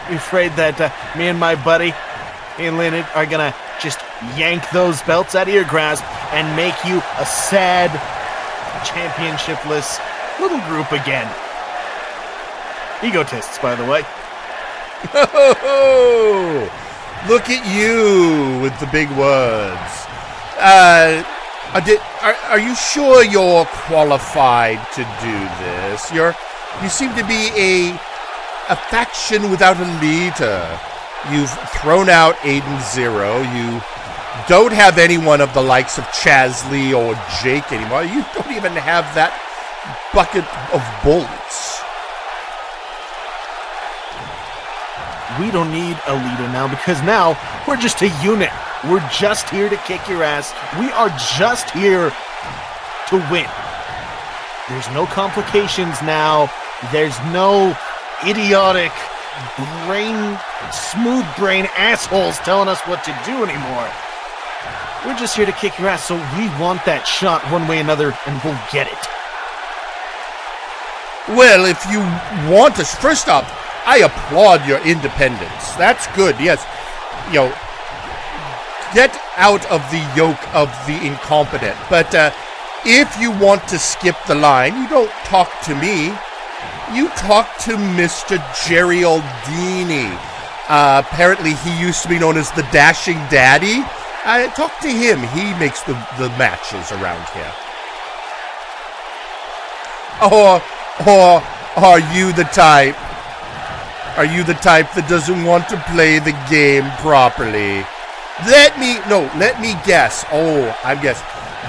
You afraid that me and my buddy, Ian Leonard, are gonna just yank those belts out of your grasp and make you a sad, championshipless little group again? Egotists, by the way. Oh, look at you with the big words. Are you sure you're qualified to do this? You seem to be a faction without a leader. You've thrown out Aiden Xero. You don't have anyone of the likes of Chazlee or Jake anymore. You don't even have that bucket of bullets. We don't need a leader now, because now we're just a unit. We're just here to kick your ass. We are just here to win. There's no complications now. There's no idiotic smooth brain assholes telling us what to do anymore. We're just here to kick your ass, so we want that shot one way or another, and we'll get it. Well, if you want us, first off, I applaud your independence. That's good, yes. Get out of the yoke of the incompetent. But if you want to skip the line, you don't talk to me. You talk to Mr. Jerry Aldini. Apparently he used to be known as the Dashing Daddy. Talk to him. He makes the matches around here. Or are you the type? Are you the type that doesn't want to play the game properly? Let me guess. Oh, I guess.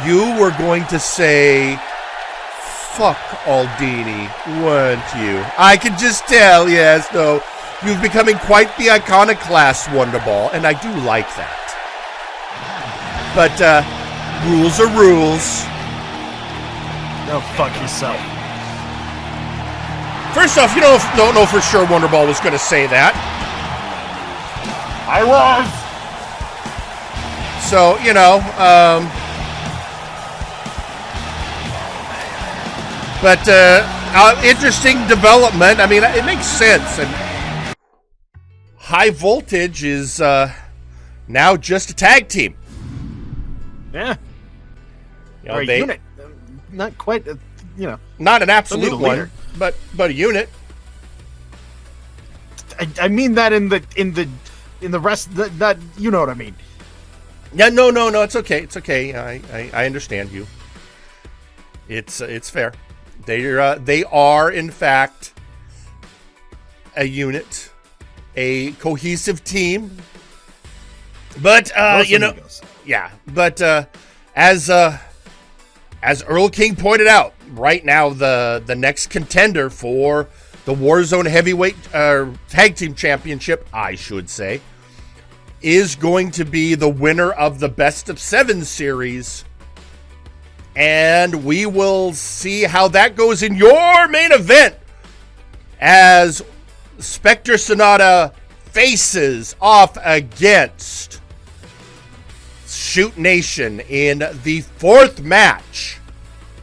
You were going to say, fuck Aldini, weren't you? I can just tell, yes, no. You've becoming quite the iconoclast, Wonderball, and I do like that. But, rules are rules. No, fuck yourself. First off, you don't know for sure Wonderball was going to say that. I was! So, but interesting development. I mean, it makes sense. And High Voltage is now just a tag team. Yeah. Or a unit. Not quite, Not an absolute one, but a unit. I mean that in the rest that you know what I mean. Yeah, no, it's okay. It's okay. I understand you. It's fair. They are in fact a unit, a cohesive team. But yeah. But as Erlking pointed out, right now the next contender for the Warzone Heavyweight Tag Team Championship, I should say, is going to be the winner of the Best of 7 series. And we will see how that goes in your main event as Spectre Sonata faces off against Shoot Nation in the 4th match.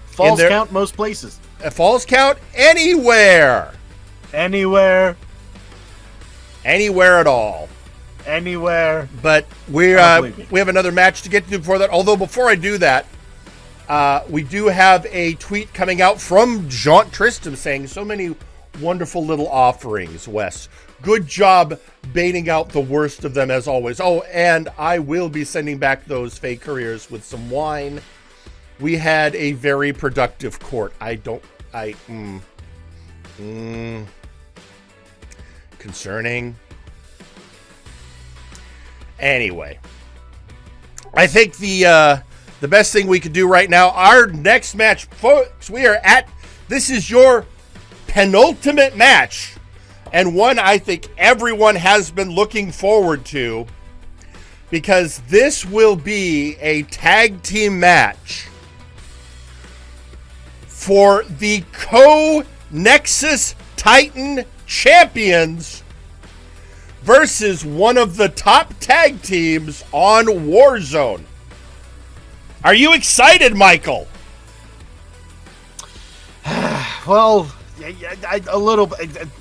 Falls count most places. Falls count anywhere. Anywhere at all. Anywhere. But we have another match to get to before that. Although before I do that, we do have a tweet coming out from Jean Tristram saying, so many wonderful little offerings, Wes. Good job baiting out the worst of them as always. Oh, and I will be sending back those fake couriers with some wine. We had a very productive court. Concerning. Anyway, I think the best thing we could do right now, our next match, folks, this is your penultimate match, and one I think everyone has been looking forward to, because this will be a tag team match for the Co-Nexus Titan Champions versus one of the top tag teams on Warzone. Are you excited, Michael? Well, a little.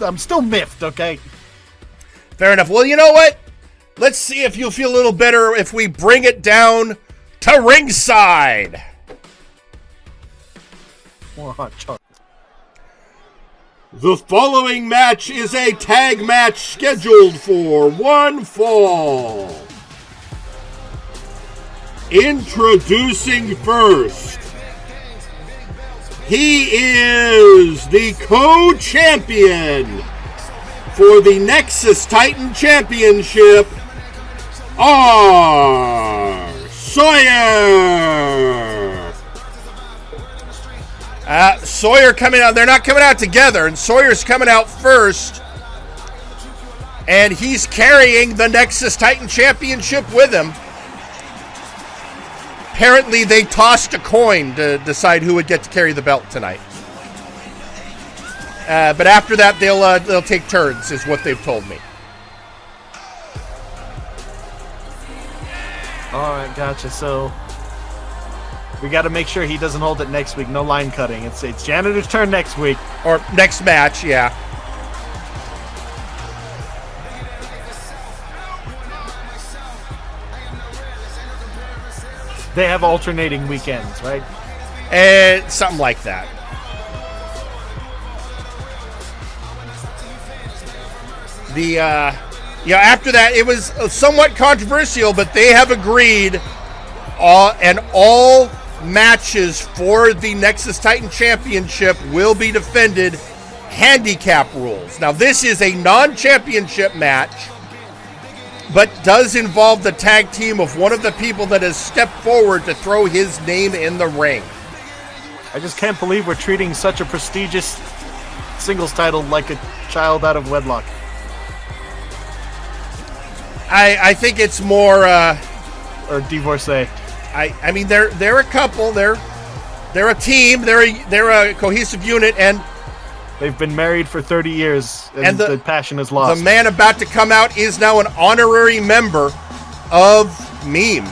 I'm still miffed, okay? Fair enough. Well, you know what? Let's see if you'll feel a little better if we bring it down to ringside. The following match is a tag match scheduled for one fall. Introducing first, he is the co-champion for the Nexus Titan Championship, Sawyer. Sawyer coming out. They're not coming out together, and Sawyer's coming out first. And he's carrying the Nexus Titan Championship with him. Apparently, they tossed a coin to decide who would get to carry the belt tonight. But after that, they'll take turns, is what they've told me. All right, gotcha. So we got to make sure he doesn't hold it next week. No line cutting. It's Janitor's turn next week. Or next match, yeah. They have alternating weekends, right? Something like that. After that, it was somewhat controversial, but they have agreed, and all matches for the Nexus Titan Championship will be defended handicap rules. Now, this is a non-championship match, but does involve the tag team of one of the people that has stepped forward to throw his name in the ring. I just can't believe we're treating such a prestigious singles title like a child out of wedlock. I think it's more or divorcee. I mean they're a couple. They're a team. They're a cohesive unit, and they've been married for 30 years, and the passion is lost. The man about to come out is now an honorary member of Meme.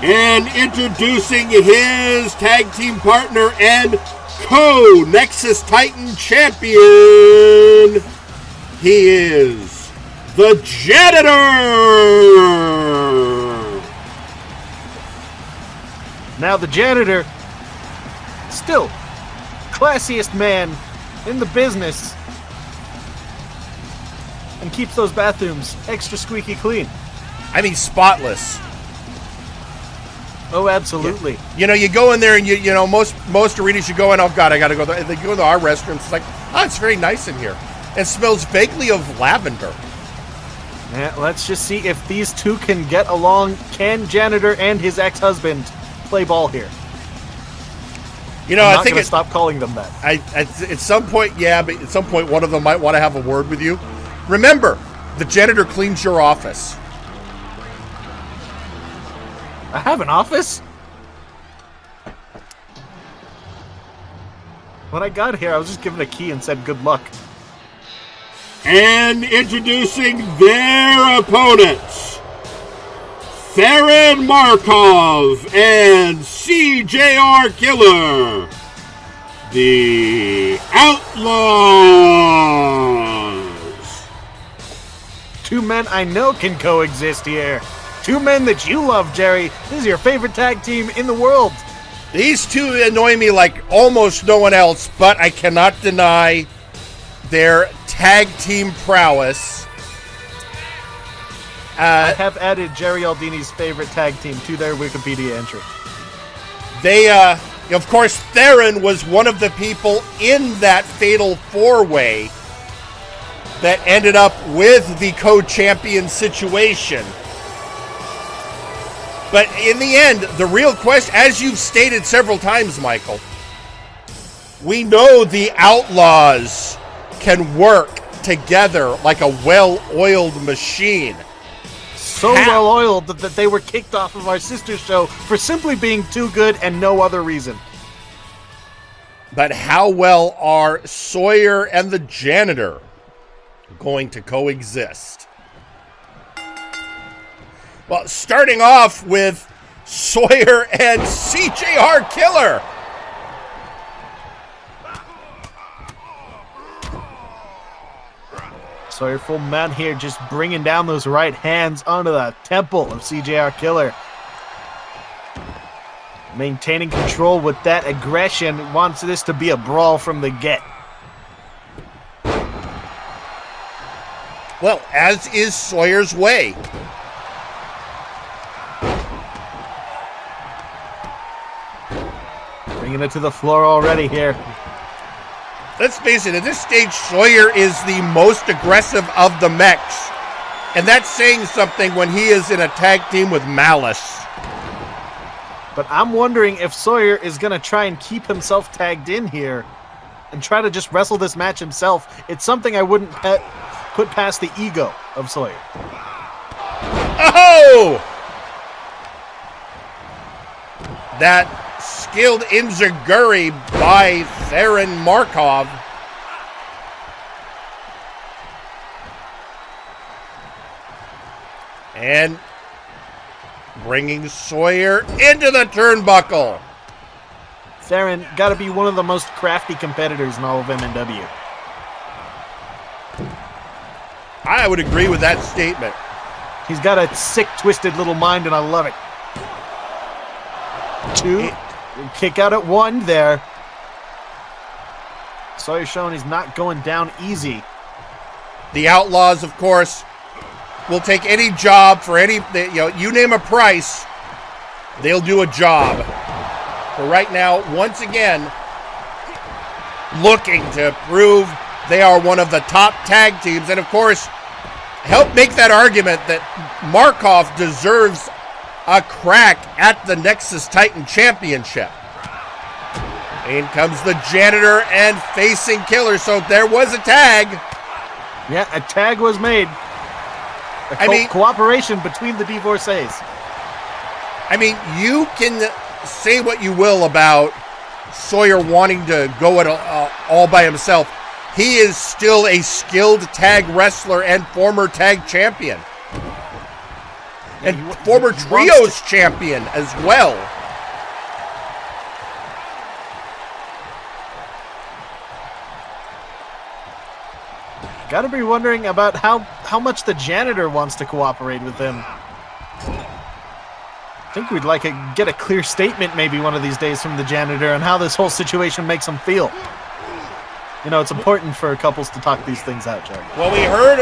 And introducing his tag team partner and co-Nexus Titan champion, he is the Janitor! Now the Janitor, still classiest man in the business, keeps those bathrooms extra squeaky clean. I mean, spotless. Oh, absolutely. Yeah. You know, you go in there and you know, most arenas you go in, oh God, I gotta go there. They go to our restrooms, it's like, oh, it's very nice in here. It smells vaguely of lavender. Yeah, let's just see if these two can get along. Can Janitor and his ex-husband play ball here? You know, I'm I think not stop calling them that. At some point, yeah, but at some point, one of them might want to have a word with you. Remember, the janitor cleans your office. I have an office? When I got here, I was just given a key and said good luck. And introducing their opponents, Theron Markov and CJR Killer, the Outlaws. Two men I know can coexist here. Two men that you love, Jerry. This is your favorite tag team in the world. These two annoy me like almost no one else, but I cannot deny their tag team prowess. I have added Jerry Aldini's favorite tag team to their Wikipedia entry. They, of course, Theron was one of the people in that fatal four-way that ended up with the co-champion situation. But in the end, the real question, as you've stated several times, Michael, we know the Outlaws can work together like a well-oiled machine. So well-oiled that they were kicked off of our sister show for simply being too good and no other reason. But how well are Sawyer and the Janitor going to coexist? Well, starting off with Sawyer and CJR Killer. Sawyer full man here, just bringing down those right hands onto the temple of CJR Killer. Maintaining control with that aggression, wants this to be a brawl from the get. Well, as is Sawyer's way. Bringing it to the floor already here. Let's face it, at this stage, Sawyer is the most aggressive of the mechs. And that's saying something when he is in a tag team with Malice. But I'm wondering if Sawyer is going to try and keep himself tagged in here and try to just wrestle this match himself. It's something I wouldn't put past the ego of Sawyer. Oh! That skilled enziguri by Theron Markov. And bringing Sawyer into the turnbuckle. Theron got to be one of the most crafty competitors in all of MNW. I would agree with that statement. He's got a sick, twisted little mind, and I love it. Two. Kick out at one there. Sawyer showing he's not going down easy. The Outlaws, of course, will take any job for any, you name a price, they'll do a job. But right now, once again, looking to prove they are one of the top tag teams. And of course, help make that argument that Markov deserves a crack at the Nexus Titan Championship. In comes the Janitor and facing Killer. So there was a tag. Yeah, a tag was made. Cooperation between the divorcees. I mean, you can say what you will about Sawyer wanting to go it all by himself. He is still a skilled tag wrestler and former tag champion. And former trios champion as well. Gotta be wondering about how much the Janitor wants to cooperate with him. I think we'd like to get a clear statement maybe one of these days from the Janitor on how this whole situation makes him feel. You know, it's important for couples to talk these things out, Jerry. Well, we heard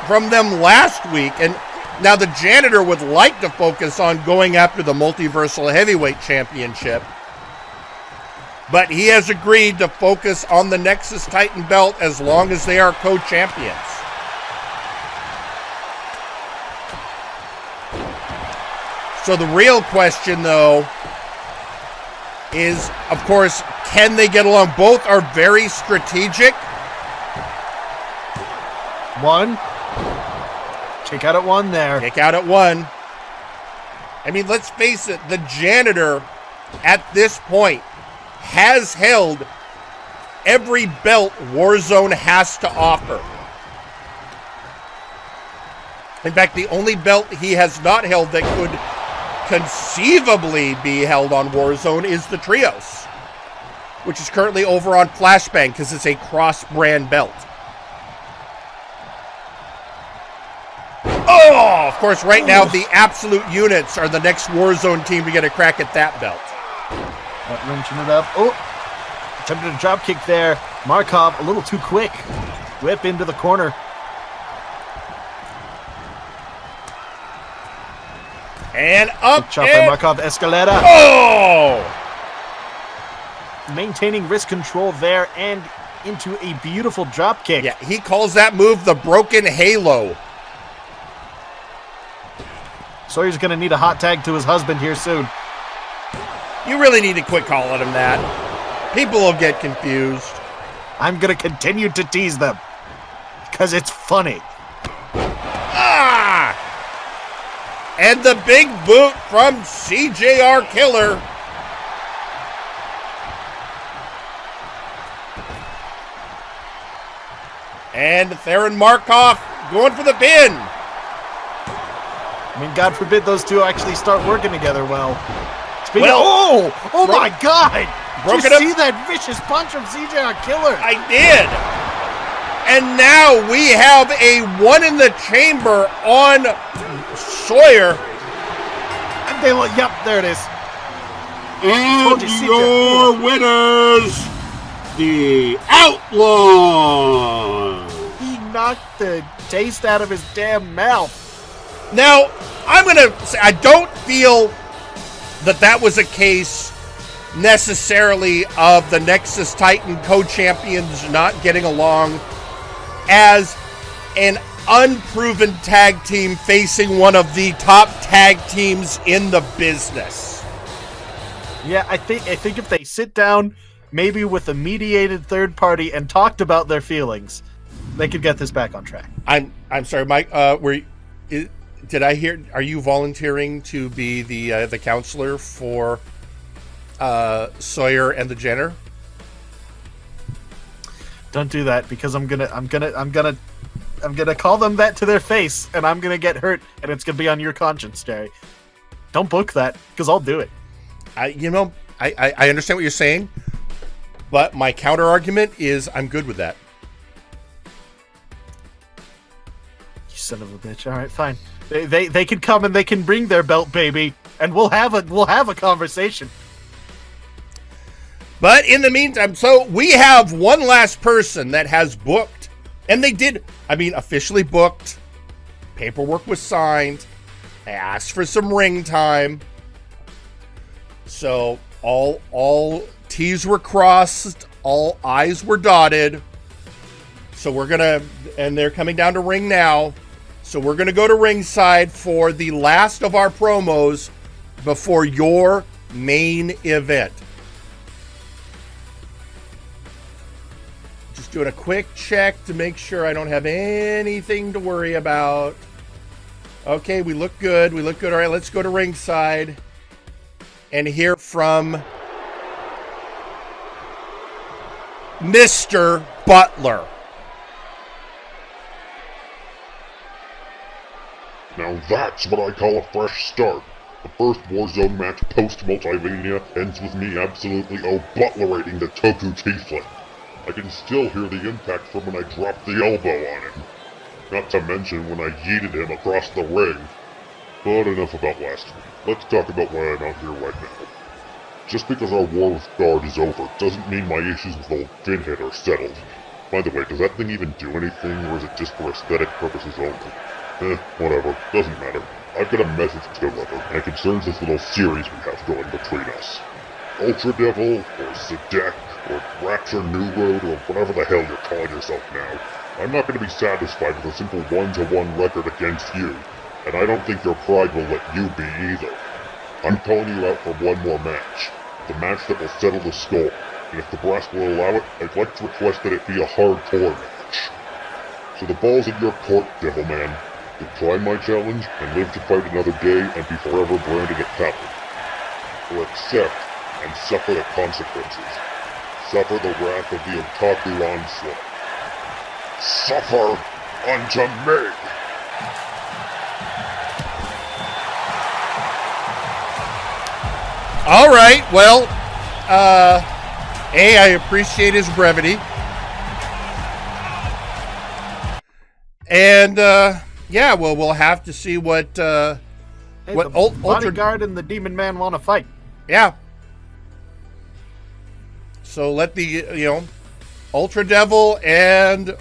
from them last week, and now the Janitor would like to focus on going after the Multiversal Heavyweight Championship, but he has agreed to focus on the Nexus Titan belt as long as they are co-champions. So the real question, though, is, of course, can they get along? Both are very strategic. One. Kick out at one there. Kick out at one. I mean, let's face it, the Janitor at this point has held every belt Warzone has to offer. In fact, the only belt he has not held that could conceivably be held on Warzone is the Trios, which is currently over on Flashbang because it's a cross-brand belt. Oh, of course, right now the Absolute Units are the next Warzone team to get a crack at that belt. Wrenching it up. Oh, attempted a drop kick there. Markov a little too quick. Whip into the corner. And up. Chop by Markov, Escalera. Oh! Maintaining wrist control there and into a beautiful drop kick. Yeah, he calls that move the Broken Halo. Sawyer's going to need a hot tag to his husband here soon. You really need to quit calling him that. People will get confused. I'm going to continue to tease them because it's funny. Ah! And the big boot from CJR Killer. And Theron Markov going for the pin. I mean, God forbid those two actually start working together well. Oh my God! Did you see that vicious punch from CJR Killer? I did. And now we have a one in the chamber on Sawyer. And they look, yep, there it is. And your winners, the Outlaws. He knocked the taste out of his damn mouth. Now, I'm going to say, I don't feel that was a case necessarily of the Nexus Titan co-champions not getting along as an unproven tag team facing one of the top tag teams in the business. Yeah, I think if they sit down, maybe with a mediated third party, and talked about their feelings, they could get this back on track. I'm sorry, Mike. Did I hear? Are you volunteering to be the counselor for Sawyer and the Janitor? Don't do that, because I'm gonna call them that to their face, and I'm gonna get hurt, and it's gonna be on your conscience, Jerry. Don't book that, because I'll do it. I understand what you're saying, but my counter argument is I'm good with that. You son of a bitch! All right, fine. They can come and they can bring their belt, baby, and we'll have a conversation. But in the meantime, so we have one last person that has booked, and they did, officially booked. Paperwork was signed. They asked for some ring time. So all T's were crossed, all I's were dotted. So and they're coming down to ring now. So we're going to go to ringside for the last of our promos before your main event. Just doing a quick check to make sure I don't have anything to worry about. Okay, we look good. All right, let's go to ringside and hear from Mr. Butler. Now that's what I call a fresh start. The first Warzone match post-Multiverse ends with me absolutely Butlerating the Toku Tiefling. I can still hear the impact from when I dropped the elbow on him. Not to mention when I yeeted him across the ring. But enough about last week. Let's talk about why I'm out here right now. Just because our war with Guard is over doesn't mean my issues with old Finhead are settled. By the way, does that thing even do anything, or is it just for aesthetic purposes only? Whatever. Doesn't matter. I've got a message to deliver, and it concerns this little series we have going between us. Ultra Devil, or Zedek, or Rapture New Road, or whatever the hell you're calling yourself now, I'm not going to be satisfied with a simple 1-1 record against you, and I don't think your pride will let you be either. I'm calling you out for one more match. The match that will settle the score, and if the brass will allow it, I'd like to request that it be a hardcore match. So the ball's in your court, Devilman. Decline my challenge, and live to fight another day and be forever branded at captain. Or accept and suffer the consequences. Suffer the wrath of the otaku onslaught. Suffer unto me! All right, well, I appreciate his brevity. And, yeah, well, we'll have to see what Hey, what the bodyguard and the demon man want to fight. Yeah. So let the, Ultra Devil and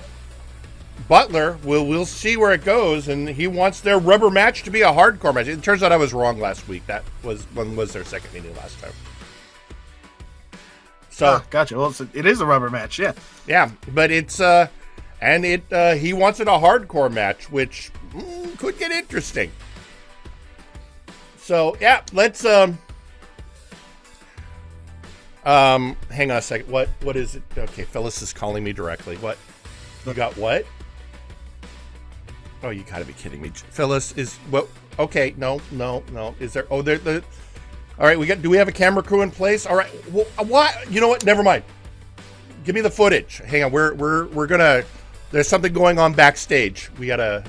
Butler, we'll see where it goes, and he wants their rubber match to be a hardcore match. It turns out I was wrong last week. That was their second meeting last time. So gotcha. Well, it is a rubber match, yeah. Yeah, but it's he wants it a hardcore match, which could get interesting. So yeah, let's hang on a second. What is it? Okay, Phyllis is calling me directly. What? You got what? Oh, you gotta be kidding me. Phyllis is what? Okay, no. Is there? Oh, there. All right, do we have a camera crew in place? All right. Well, what? You know what? Never mind. Give me the footage. Hang on. We're gonna. There's something going on backstage. We gotta.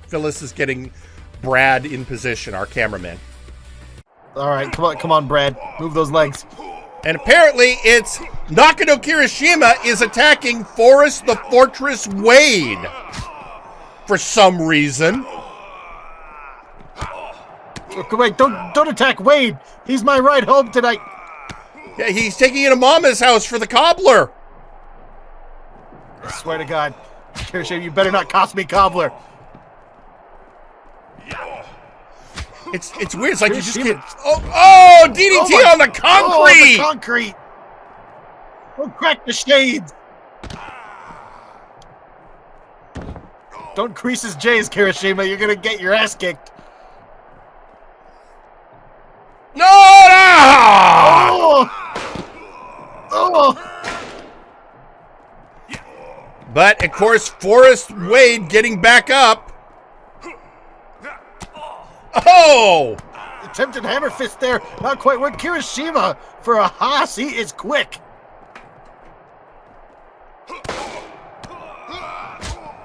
Phyllis is getting Brad in position, our cameraman. All right, come on, Brad. Move those legs. And apparently, it's Nakano Kirishima is attacking Forrest the Fortress Wade for some reason. Wait, don't attack Wade. He's my ride home tonight. Yeah, he's taking you to Mama's house for the cobbler. I swear to God, Kirishima, you better not cost me cobbler. It's weird. It's like you just get DDT on the concrete. Oh, on the concrete. Don't crack the shades. Don't crease his J's, Kirishima. You're gonna get your ass kicked. No! Oh! But of course, Forrest Wade getting back up. Oh! Attempted hammer fist there. Not quite work. Kirishima for a Haas. He is quick.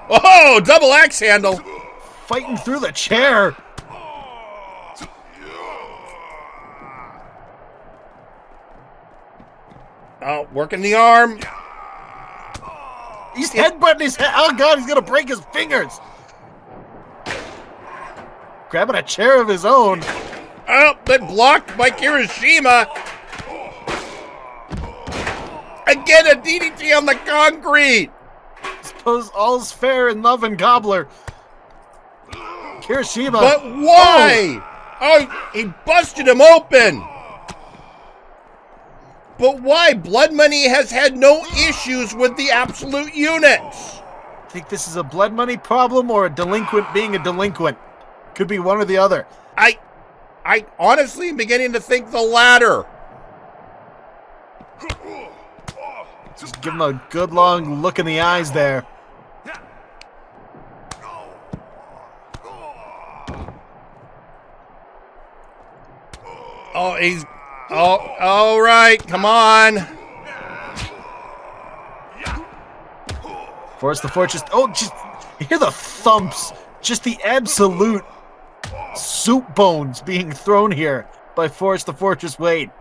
Oh, double axe handle. Fighting through the chair. Oh, working the arm. He's headbutting his head. Oh, God, he's going to break his fingers. Grabbing a chair of his own. Oh, but blocked by Kirishima. Again, a DDT on the concrete. Suppose all's fair in love and gobbler. Kirishima. But why? Oh, he busted him open. But why? Blood Money has had no issues with the absolute units. Think this is a blood money problem or a delinquent being a delinquent? Could be one or the other. I honestly am beginning to think the latter. Just give him a good long look in the eyes there. Oh, he's... Oh, all right, come on. Forrest the Fortress. Oh, just hear the thumps. Just the absolute soup bones being thrown here by Forrest the Fortress Wade.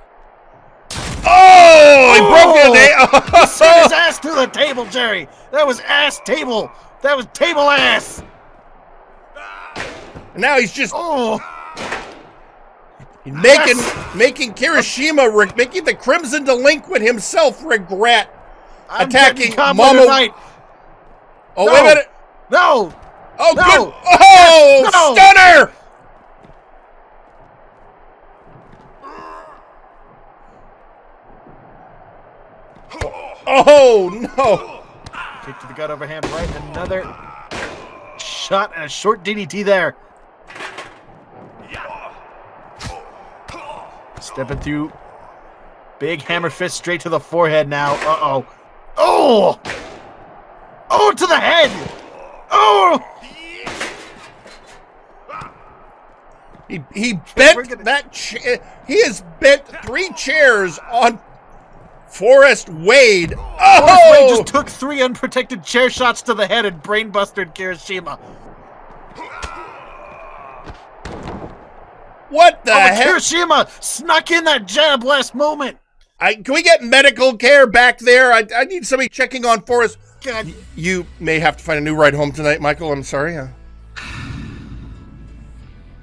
Oh, he broke his He sent his ass through the table, Jerry. That was ass table. That was table ass. Now he's just... Oh. Making Kirishima, making the Crimson Delinquent himself regret attacking combo Mama. tonight. Oh, No. wait a minute. No. Oh, No. good. Oh, No. stunner. Oh, no. Kick to the gut overhand right. Another shot and a short DDT there. Stepping through. Big hammer fist straight to the forehead now. Uh-oh. Oh! Oh, to the head! Oh! He bent that chair. He has bent 3 chairs on Forrest Wade. Oh! Forrest Wade just took 3 unprotected chair shots to the head and brainbustered Kirishima. What the heck? Kirishima snuck in that jab last moment. Can we get medical care back there? I need somebody checking on Forrest. God. You may have to find a new ride home tonight, Michael. I'm sorry. I'm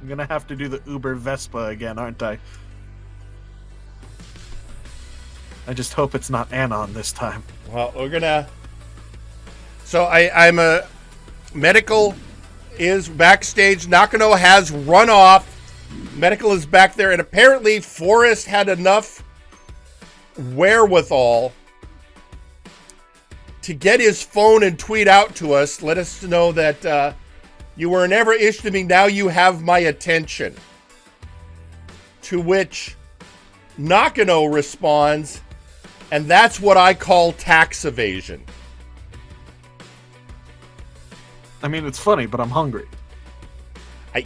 gonna have to do the Uber Vespa again, aren't I? I just hope it's not Anon this time. Well, we're gonna. So I'm a medical is backstage. Nakano has run off. Medical is back there, and apparently Forrest had enough wherewithal to get his phone and tweet out to us, let us know that you were never issued to me, now you have my attention. To which Nakano responds, and that's what I call tax evasion. I mean, it's funny, but I'm hungry.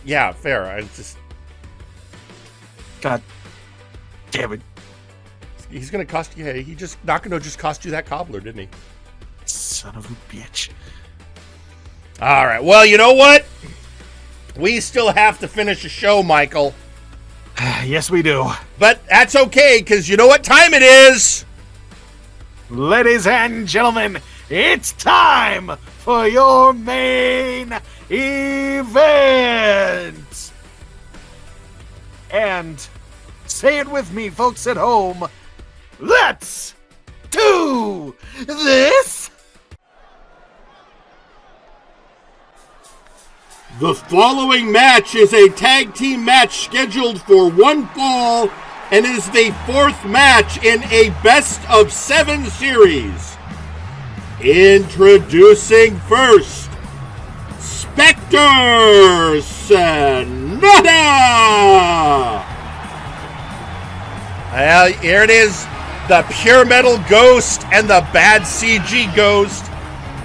Yeah, fair. I just... God damn it. He's going to cost you... Hey, Nakano just cost you that cobbler, didn't he? Son of a bitch. All right. Well, you know what? We still have to finish the show, Michael. Yes, we do. But that's okay, because you know what time it is? Ladies and gentlemen, it's time for your main event. And say it with me, folks at home. Let's do this. The following match is a tag team match scheduled for 1 fall and is the 4th match in a best-of-7 series. Introducing first, Spectre Sonata! Well, here it is. The Pure Metal Ghost and the Bad CG Ghost.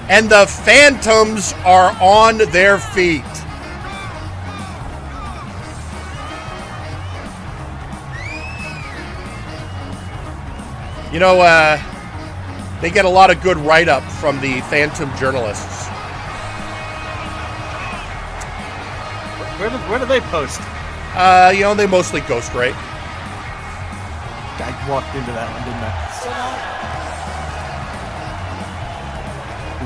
And the Phantoms are on their feet. You know, they get a lot of good write-up from the Phantom journalists. Where do they post? You know, they mostly ghostwrite. I walked into that one, didn't I?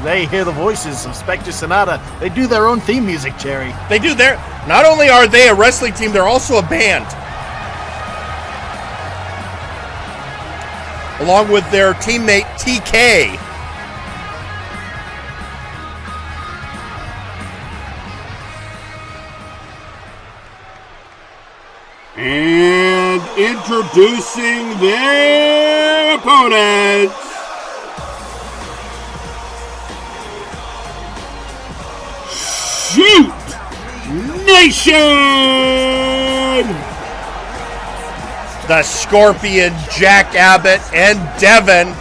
They hear the voices of Spectre Sonata. They do their own theme music, Jerry. They do their... Not only are they a wrestling team, they're also a band. Along with their teammate TK. And introducing their opponents, Shoot Nation! The Scorpion, Jack Abbott, and Devin.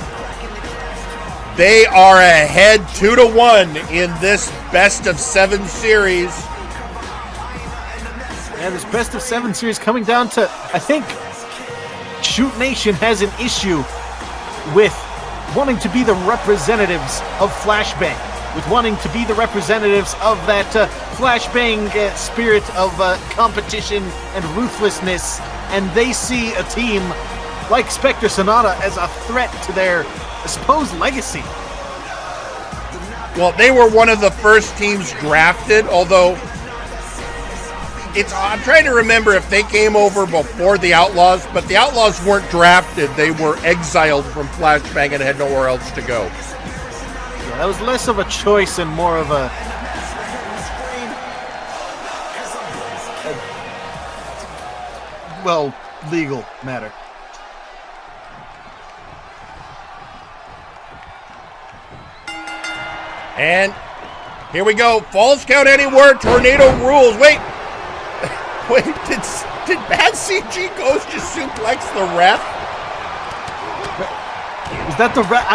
They are ahead 2-1 in this best-of-7 series. And this best-of-7 series coming down to, I think, Shoot Nation has an issue with wanting to be the representatives of Flashbang, with wanting to be the representatives of that Flashbang spirit of competition and ruthlessness, and they see a team like Spectre Sonata as a threat to their supposed legacy. Well, they were one of the first teams drafted, although I'm trying to remember if they came over before the Outlaws, but the Outlaws weren't drafted. They were exiled from Flashbang and had nowhere else to go. Yeah, that was less of a choice and more of a legal matter. And here we go. Falls count anywhere. Tornado rules. Wait, did Bad CG Ghost just suplex the ref? Was that the ref?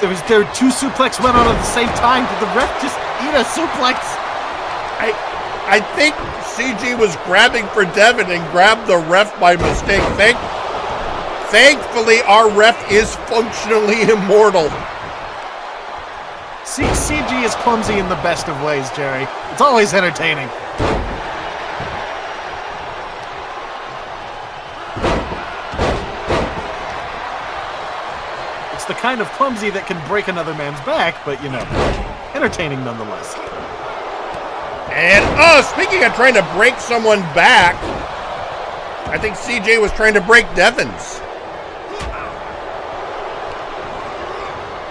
There were two suplex went on at the same time. Did the ref just eat a suplex? I think CG was grabbing for Devin and grabbed the ref by mistake. Thankfully, our ref is functionally immortal. CG is clumsy in the best of ways, Jerry. It's always entertaining. It's the kind of clumsy that can break another man's back, but, entertaining nonetheless. And, speaking of trying to break someone back, I think CJ was trying to break Devin's.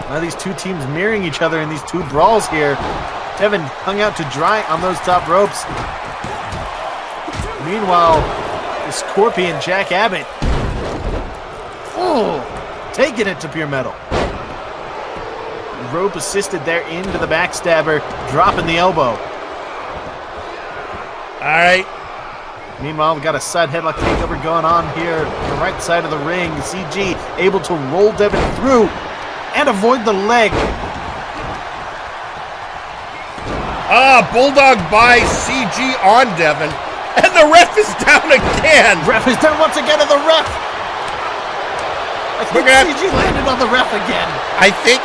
Now these two teams mirroring each other in these two brawls here. Devin hung out to dry on those top ropes. Meanwhile, the Scorpion, Jack Abbott, taking it to Pure Metal. Rope assisted there into the backstabber, dropping the elbow. All right. Meanwhile, we've got a side headlock takeover going on here on the right side of the ring. CG able to roll Devin through and avoid the leg. Bulldog by CG on Devin. And the ref is down again. Ref is down once again, and the ref. I think CG landed on the ref again. I think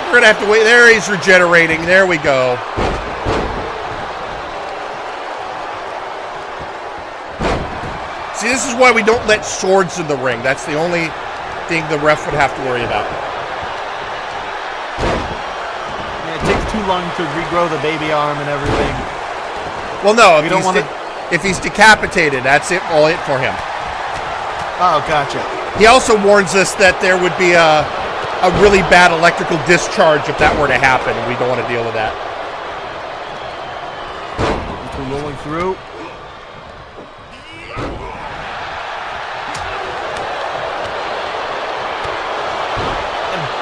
we're going to have to wait. There, he's regenerating. There we go. See, this is why we don't let swords in the ring. That's the only thing the ref would have to worry about. Yeah, it takes too long to regrow the baby arm and everything. Well, no, if he's decapitated, that's it, all it for him. Oh, gotcha. He also warns us that there would be a really bad electrical discharge if that were to happen, and we don't want to deal with that. Rolling through.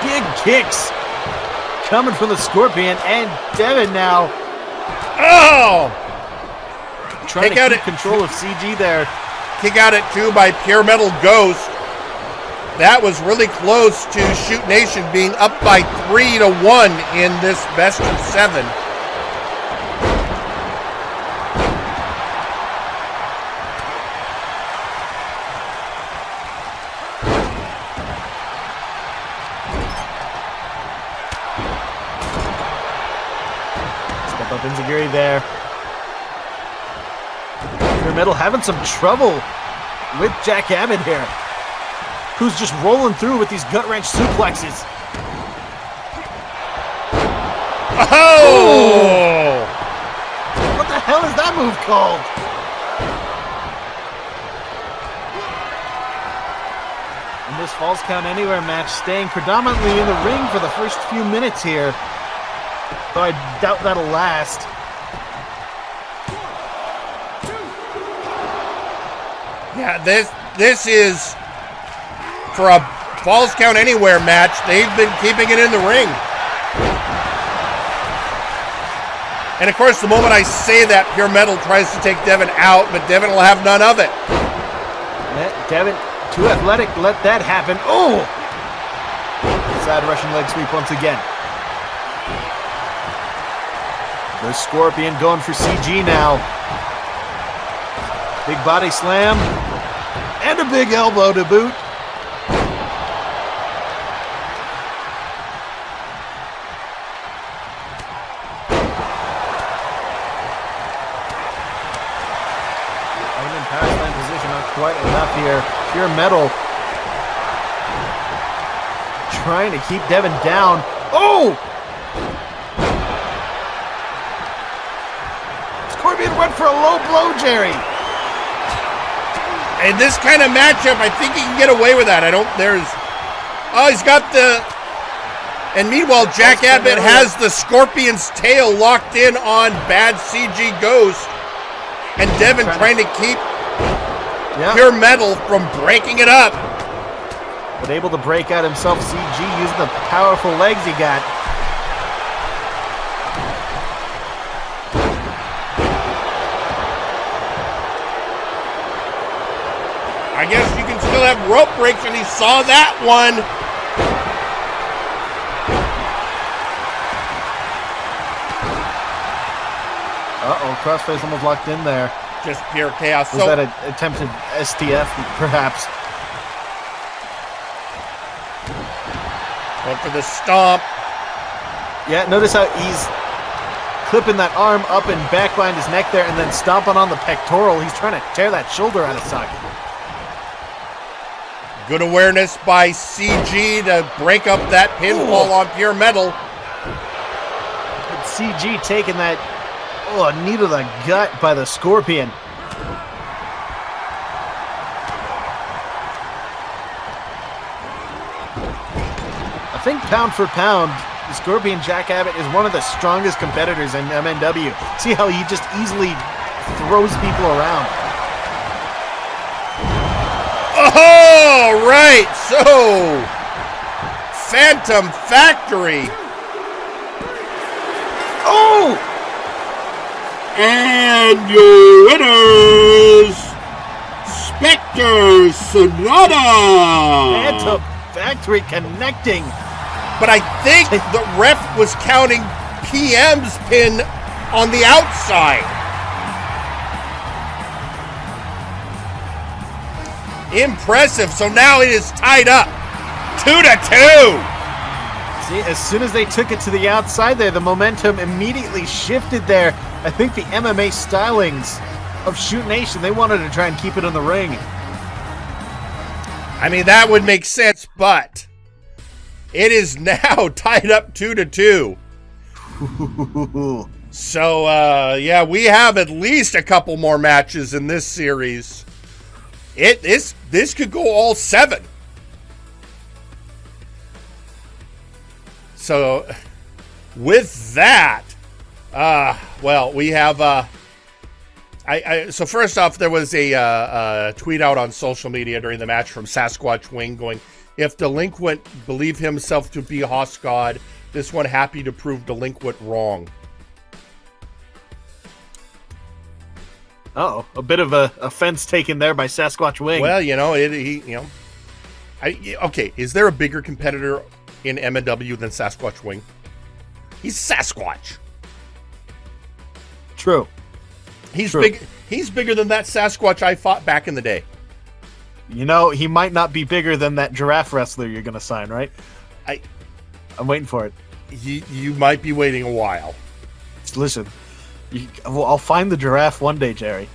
Big kicks coming from the Scorpion, and Devin now. Trying to keep control of CG there. Kick out at 2 by Pure Metal Ghost. That was really close to Shoot Nation being up by 3-1 in this best of 7. Enziguri there. Pure Metal having some trouble with Jack Abbott here, who's just rolling through with these gut wrench suplexes. Oh! What the hell is that move called? And this Falls Count Anywhere match staying predominantly in the ring for the first few minutes here. Though I doubt that'll last. Yeah, this is, for a Falls Count Anywhere match, they've been keeping it in the ring. And of course, the moment I say that, Pure Metal tries to take Devin out, but Devin will have none of it. Devin, too athletic, let that happen. Oh! Side Russian leg sweep once again. The Scorpion going for CG now. Big body slam. And a big elbow to boot. Even in past line position, not quite enough here. Pure Metal trying to keep Devin down. Oh! Scorpion went for a low blow, Jerry. In this kind of matchup, I think he can get away with that. He's got the... And meanwhile, Jack Abbott has the Scorpion's tail locked in on Bad CG Ghost. And Devin trying to keep Pure Metal from breaking it up. But able to break out himself, CG, using the powerful legs he got. I guess you can still have rope breaks, and he saw that one. Uh-oh, Crossface almost locked in there. Just pure chaos. Was that an attempted STF, perhaps? Going for the stomp. Yeah, notice how he's clipping that arm up and back behind his neck there and then stomping on the pectoral. He's trying to tear that shoulder out of socket. Good awareness by CG to break up that pinfall on Pure Metal. But CG taking that knee to the gut by the Scorpion. I think pound for pound, the Scorpion Jack Abbott is one of the strongest competitors in MNW. See how he just easily throws people around. Oh, right. So, Phantom Factory. Oh! And your winners, Spectre, Sonata. Phantom Factory connecting. But I think the ref was counting PM's pin on the outside. Impressive. So now it is tied up 2-2. See, as soon as they took it to the outside there, the momentum immediately shifted there. I think the MMA stylings of Shoot Nation, they wanted to try and keep it in the ring. I mean, that would make sense, but it is now tied up 2-2. So, yeah, we have at least a couple more matches in this series. This could go all 7. So, with that, well, we have. So first off, there was a tweet out on social media during the match from Sasquatch Wing going, "If Delinquent believe himself to be Hoss God, this one happy to prove Delinquent wrong." Uh-oh, a bit of a offense taken there by Sasquatch Wing. Well, okay, is there a bigger competitor in MNW than Sasquatch Wing? He's Sasquatch. True. He's big. He's bigger than that Sasquatch I fought back in the day. You know, he might not be bigger than that giraffe wrestler you're going to sign, right? I'm waiting for it. You might be waiting a while. Listen, I'll find the giraffe one day, Jerry.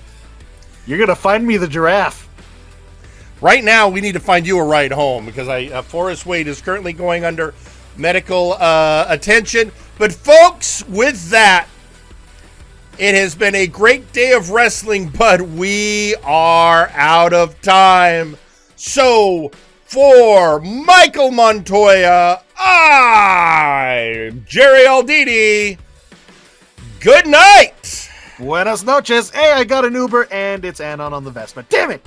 You're going to find me the giraffe. Right now, we need to find you a ride home because Forrest Wade is currently going under medical attention. But folks, with that, it has been a great day of wrestling, but we are out of time. So, for Michael Montoya, I'm Jerry Aldini. Good night. Buenas noches. Hey, I got an Uber, and it's Anon on the Vespender. Damn it!